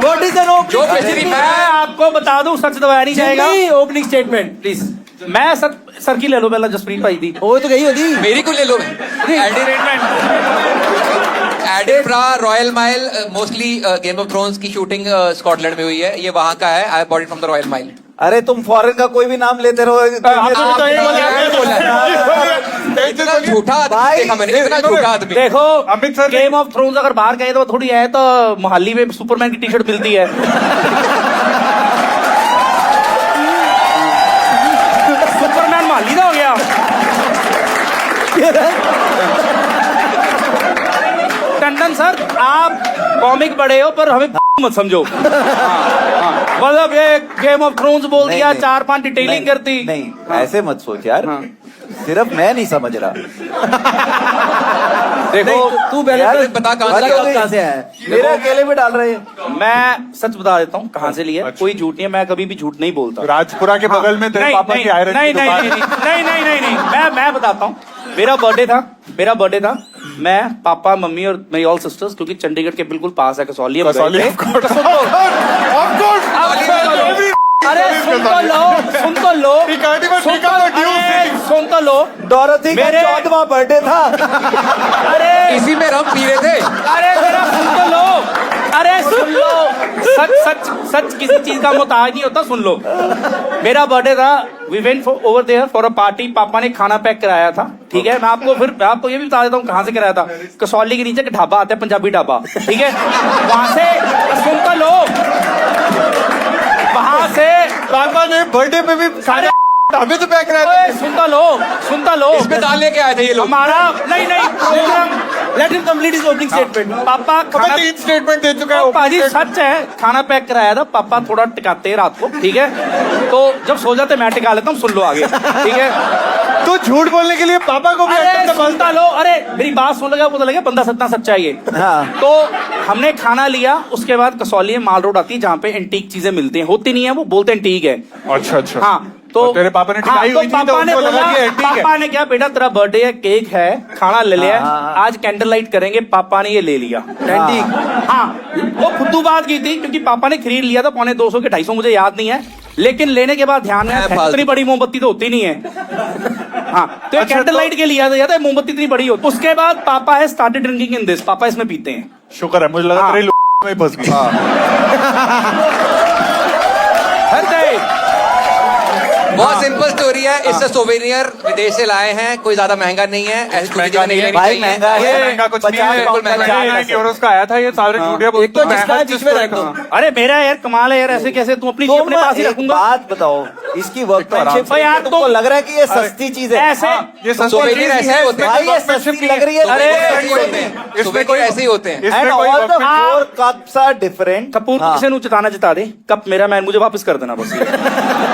व्हाट इज एन जो ओपनिंग. बेसिकली मैं आपको बता दूं सच दबाया नहीं जाएगा. Opening statement please. मैं सर की ले लो पहला जसप्रीत भाई दी. वो तो गई होती. मेरी को ले लो. Edinburgh Royal Mile mostly Game of Thrones की शूटिंग स्कॉटलैंड में हुई है. ये वहां का है. I bought it from the Royal Mile. अरे तुम फॉरेन का कोई भी नाम लेते रहो. इतना झूठा आदमी देखा मैंने. इतना झूठा आदमी. देखो Amit sir game of thrones अगर बाहर गए तो थोड़ी है तो मोहाली में सुपरमैन की टी शर्ट मिलती है. सुपरमैन मोहाली का हो गया. टंडन सर आप कॉमिक बड़े हो पर हमें मत समझो. मतलब ये गेम ऑफ थ्रोन्स बोल दिया. 4-5 डिटेलिंग करती. नहीं ऐसे मत सोच यार. सिर्फ मैं नहीं समझ रहा. देखो तू पहले बता कहां से आया. मेरे अकेले में डाल रहे हैं. मैं सच बता देता हूँ कहाँ से लिया. कोई झूठ नहीं है. मैं कभी भी झूठ नहीं बोलता. राजपुरा के बगल में तेरे पापा की आयरन की दुकान है. नहीं मैं बताता हूँ. मेरा बर्थडे था. मैं पापा मम्मी और मेरी ऑल सिस्टर्स क्योंकि चंडीगढ़ के बिल्कुल पास है कसौली. अरे सुन तो लो. डोरथी का 14वां बर्थडे था. अरे इसी में हम पी रहे थे. अरे मेरा सुन तो लो. अरे सुन लो सच सच सच किसी चीज का मोहताज नहीं होता, सुन लो। मेरा बर्थडे था, we went over there for a party. पापा ने खाना पैक कराया था, ठीक है। मैं आपको ये भी बता देता हूँ कहाँ से कराया था। कसौली के नीचे एक ढाबा आता है, पंजाबी ढाबा, ठीक है। वहां से सुनता लो, वहां से पापा ने बर्थडे पे भी सारे ढाबे तो पैक कराए। सुनता लो इसमें दाल लेके आए थे ये लोग। हमारा नहीं program. Let him complete his opening statement. पापा खाना स्टेटमेंट दे चुका है पाजी, सच है, खाना पैक कराया था। पापा थोड़ा टिकाते हैं रात को, ठीक है। तो जब सो जाते मैं टिका लेता हूँ, सुन लो आगे, ठीक है। तो झूठ बोलने के लिए पापा को भी अरे सुनता लो, अरे मेरी बात सुन लगा, पता लगा बंदा सत्ता सच्चा है ये। तो हमने खाना लिया, उसके बाद कसौली में माल रोड आती है जहाँ पे एंटीक चीजें मिलती हैं, होती नहीं है, वो बोलते एंटीक है। अच्छा। हाँ, तो तेरे पापा ने टिकाई हुई थी, तो पापा ने उनको लगा बोला, कि एंटीक है। पापा ने क्या, बेटा तेरा बर्थडे है, केक है, खाना ले लिया, आज कैंडल लाइट करेंगे। पापा ने ये ले लिया एंटीक। हाँ, वो फुद्दू बात की थी, क्योंकि पापा ने खरीद लिया था 250 के 250, मुझे याद नहीं है, लेकिन लेने के बाद ध्यान में इतनी बड़ी मोमबत्ती तो होती नहीं है। हाँ, तो कैंडल लाइट के लिया था, मोमबत्ती इतनी बड़ी होती। उसके बाद पापा है स्टार्टेड ड्रिंकिंग इन दिस, पापा इसमें पीते हैं। शुक्र है, मुझे लगा तेरे में फंस गई। बहुत सिंपल स्टोरी है। इससे सोवेनियर विदेश से लाए हैं, कोई ज्यादा महंगा नहीं है। ऐसी चीजें नहीं लेनी भाई चाहिए। महंगा है, महंगा कुछ नहीं है, बिल्कुल महंगा है। 99 यूरोस का आया था ये, सारे झूठिया एक तो जिसका है बीच में रख दो। अरे मेरा यार कमाल है यार, ऐसे कैसे तू अपनी चीज अपने पास ही रखूंगा। बात बताओ, इसकी वर्कमैनशिप भाई यार, तुमको लग रहा है कि ये सस्ती चीज है? ऐसे ये सोवेनियर ऐसे ही होते हैं। भाई ये सस्ती लग रही है। सोवेनियर ऐसे ही होते हैं। And all the four cups are different. कपूर किसे नु चिताना चिता दे, कप मेरा, मैं मुझे वापस कर देना बस।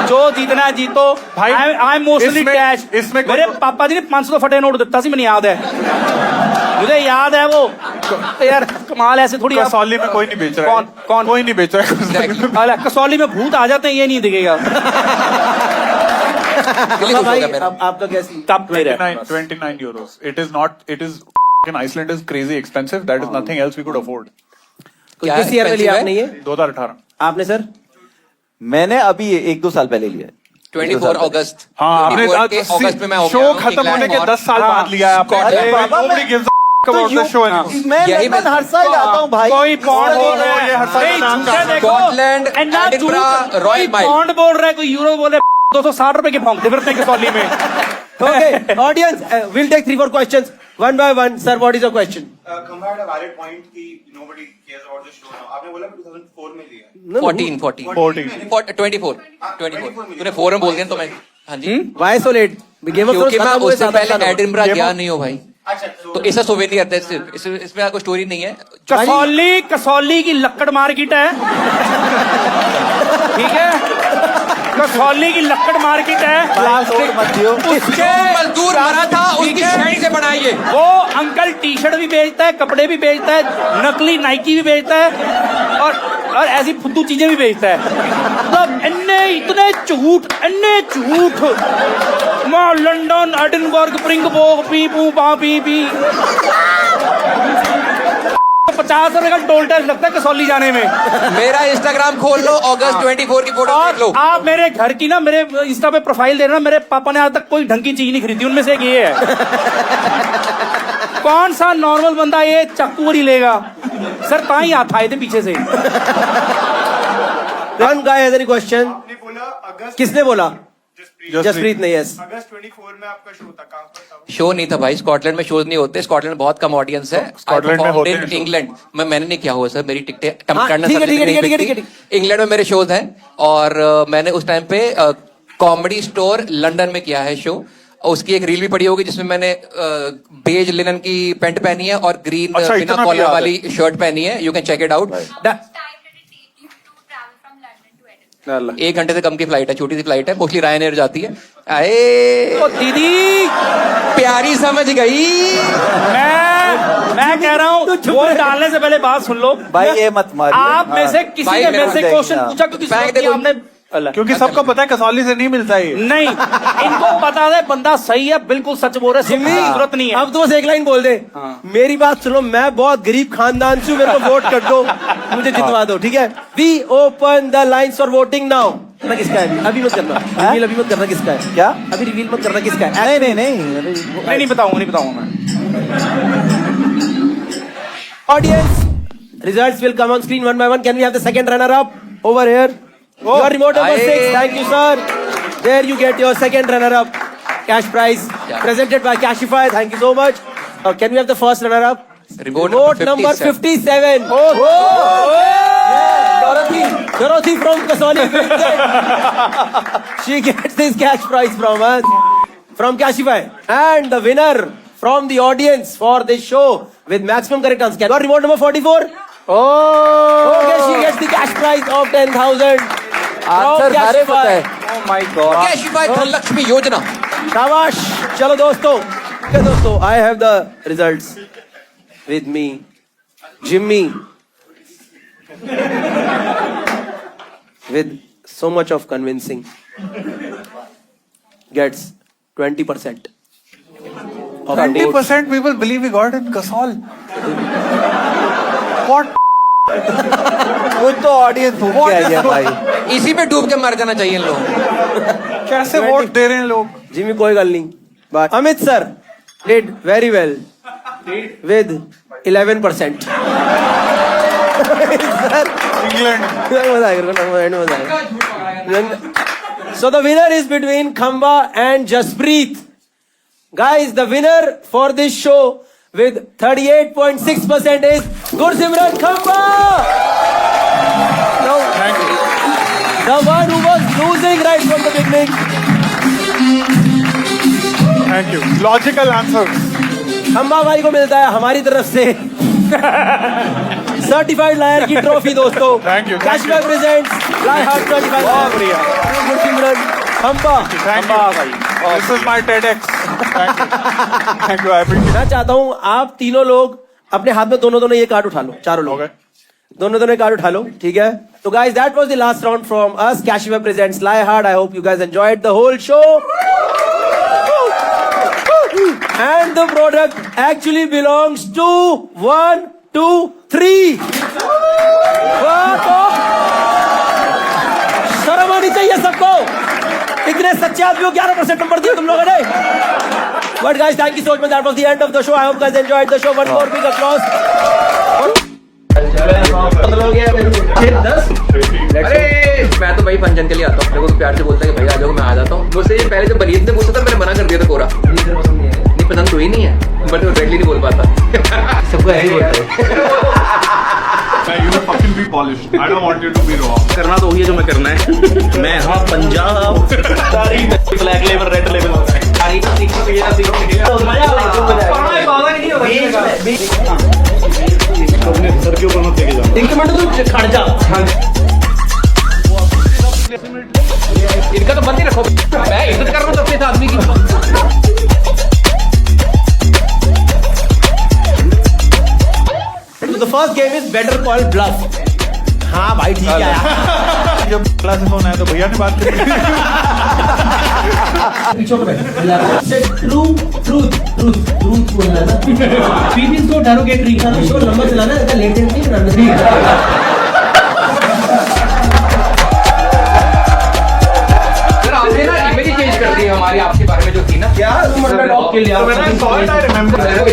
जो जीतना जीतो भाई, आई एम मोस्टली कैश। मेरे पापा जी ने 500 फटे नोट देता सी, मैंने याद है, मुझे याद है वो। यार कमाल, ऐसे थोड़ी। कसौली में कोई नहीं बेच रहा है। कौन कोई नहीं बेच रहा है। अरे कसौली में भूत आ जाते हैं, ये नहीं दिखेगा। भाई आपका कैसी? कप मेरा 29 euros. It is not. It is. In Iceland is crazy expensive. That is nothing else we could afford. किस ईयर में लिया आपने ये? 2018. आपने सर? मैंने अभी 1-2 साल पहले लिया है। 24 अगस्त। हाँ, आपने अगस्त में मैं हो शो गया हूँ, खत्म होने के 10 साल बाद लिया है आपने। अरे बाबा, Nobody gives a f- about the show anymore. मैं यही लंदन मैं- हर साल जाता हूँ भाई। कोई पौंड बोल रहा ये हर साल है, नाम का- Scotland, Edinburgh, Royal Mile. Pound बोल रहा है, कोई यूरो बोल रहा है, 260 रुपए के भौंकते फिरते हैं कसौली में। Okay, audience, we'll take 3-4 questions one by one. Sir, what is your question? Khamba had a valid point कि nobody cares about the show now. आपने बोला कि 2004 में लिया। 14 24 तूने 4 में बोल दिया तो मैं। हाँ जी, Why so late? Game of Thrones क्योंकि मैं खत्म हुए उससे 7-8 साल पहले हो। एडिनबरा गया नहीं हो भाई, अच्छा, तो ऐसा सोवेनियर है सिर्फ। इसमें कोई स्टोरी नहीं है। कसौली की लक्कड़ मार्केट है, ठीक है। कसौली की लक्कड़ मार्केट है, प्लास्टिक मत दियो। जो मजदूर मरा था उसकी शेड से बनाइए। वो अंकल टी शर्ट भी बेचता है, कपड़े भी बेचता है, नकली नाइकी भी बेचता है, और ऐसी फुद्दू चीजें भी बेचता है। मतलब इतने झूठ। मैं लंदन, एडिनबर्ग, प्रिंगबोर्ग, पी पू पा पी 50 रुपए का टोल टैक्स लगता है कसौली जाने में। मेरा इंस्टाग्राम खोल लो, अगस्त 24 की फोटो देख लो। और आप मेरे घर की ना, मेरे इंस्टा पे प्रोफाइल देना, मेरे पापा ने आज तक कोई ढंग की चीज नहीं खरीदी, उनमें से एक ये है। कौन सा नॉर्मल बंदा ये चाकू ही लेगा? सर ताई हाथ आए थे पीछे से। One guy has any question? आपने बोला अगस्त। किसने बोला? जसप्रीत। जसप्रीत ने, yes. अगस्त 24 में आपका शो था, कहाँ पर था? शो नहीं था भाई, स्कॉटलैंड में शोज नहीं होते। स्कॉटलैंड में बहुत कम ऑडियंस है। स्कॉटलैंड में होते हैं इंग्लैंड में मैंने नहीं किया हुआ सर, मेरी टिकटें कम हाँ, करना ठीक है, सर ठीक है, नहीं ठीक है, बिकती। ठीक है। इंग्लैंड में मेरे शोज हैं, और मैंने उस टाइम पे कॉमेडी स्टोर लंदन में किया है शो। उसकी एक रील भी पड़ी होगी जिसमें मैंने बेज लिनन की पैंट पहनी है और ग्रीन अच्छा, बिना इतना कॉलर भी वाली शर्ट पहनी है। You can check it out. 1 घंटे से कम की फ्लाइट है, छोटी सी फ्लाइट है, मोस्टली रायनेर जाती है। आए ओ दीदी, प्यारी समझ गई। मैं कह रहा हूँ, वोट डालने से पहले बात सुन लो भाई ये मत मारिए। आप में से किसी भाई, ने मेरे से मेरे को क्वेश्चन देखना। पूछा, क्योंकि फेंक सुनो कि दे आपने क्योंकि सबको पता है कसौली से नहीं मिलता ये। नहीं, इनको पता है बंदा सही है, बिल्कुल सच बोल रहा है, जरूरत नहीं है। अब तो बस एक लाइन बोल दे। मेरी बात सुनो, मैं बहुत गरीब खानदान से हूं, मेरे को वोट कर दो, मुझे जितवा दो, ठीक है? We open the lines for voting now. पता किसका है? अभी मत करना रिवील, अभी मत करना किसका है। क्या? अभी रिवील मत करना किसका है। नहीं बताऊंगा मैं। Audience, Results will come on screen one by one. Can we have the second runner-up over here? Your remote number 6. Thank you, sir. There you get your second runner-up. Cash prize presented by Cashify. Thank you so much. Can we have the first runner-up? Remote number 57. Dorothy from Kasoli. She gets this cash prize from us, from Cashify. And the winner from the audience for this show with maximum correct answer. Your remote number 44. Okay, she gets the cash prize of 10,000. Answer सारे पता है. Oh my God. Cashify Dhanlaxmi योजना. शाबाश. चलो दोस्तों. Okay, दोस्तों, I have the results with me. Jimmy, with so much of convincing, gets 20%. 20% people believe we got in Kasol. What? कुछ तो ऑडियंस भूख के आई है भाई. इसी पे डूब के मर जाना चाहिए इन लोगों को. कैसे वोट दे रहे हैं लोग? Jimmy, कोई गल नहीं. But Amit sir did very well with 11%. So the winner is between Khamba and Jaspreet. Guys, the winner for this show with 38.6% is Gursimran Khamba. Now, the one who was losing right from the beginning. Thank you. Logical answers. खंबा भाई को मिलता है हमारी तरफ से certified lawyer की trophy दोस्तों. Thank you. Cashify presents Fly Hard Certified. बहुत बढ़िया. गुरसिमरन खंबा. Thank you. This is my TEDx. Thank you. Thank you. I appreciate it. मैं चाहता हूँ आप तीनों लोग अपने हाथ में दोनों ये कार्ड उठा लो. चारों लोग दोनों ये कार्ड उठा लो. ठीक है. तो guys, that was the last round from us. Cashify presents Fly Hard. I hope you guys enjoyed the whole show. And the product actually belongs to 1, 2, 3. शर्म आनी चाहिए सबको. इतने सच्चे आदमियों 11% नंबर दिया तुम लोगों ने. But guys, thank you so much. That was the end of the show. I hope you guys enjoyed the show. One more big applause. अरे मैं तो भाई फंक्शन के लिए आता हूँ. मेरे को तो प्यार से बोलता है कि भाई आ जाओ. मैं आ जाता हूँ. मुझसे ये पहले जब बरीत ने पूछा था मैंने मना कर दिया था. कोरा नहीं पसंद तो ही नहीं है. बट वो डायरेक्टली नहीं बोल पाता. सबको ऐसे ही बोलता है. You will fucking be polished. I don't want you to be raw. करना तो वही है जो मैं करना है. मैं हाँ Punjab black level red level sir के ऊपर मत लेके जाओ. एक मिनट तू खड़ जा. इनका तो बंद ही रखो. मैं इज्जत कर रहा हूँ अपने आदमी की. So the first game is better call bluff. हाँ भाई ठीक है. जब क्लास से फोन आया तो भैया ने बात करी. ट्रूथ बोलना ना. पीपीज को डेरोगेटरी का शो लंबा चलाना है. लेटेंट नहीं करना. सर आपने ना इमेज चेंज कर दी हमारी आपके बारे में जो थी ना. क्या तुमने डॉग के लिए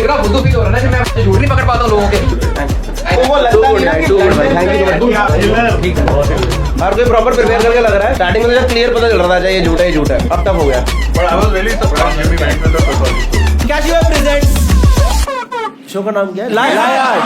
इतना बुद्धू फील हो रहा है ना कि मैं झूठ नहीं पकड़ पाता हूँ लोगों के. वो लगता है ना कि हर कोई प्रॉपर प्रिपेयर करके लग रहा है. स्टार्टिंग में तो क्लियर पता चल रहा था ये झूठा ही झूठा है. अब तक हो गया. But I was really surprised when we went with the football. Cashify presents show का नाम क्या है? Fly Hard.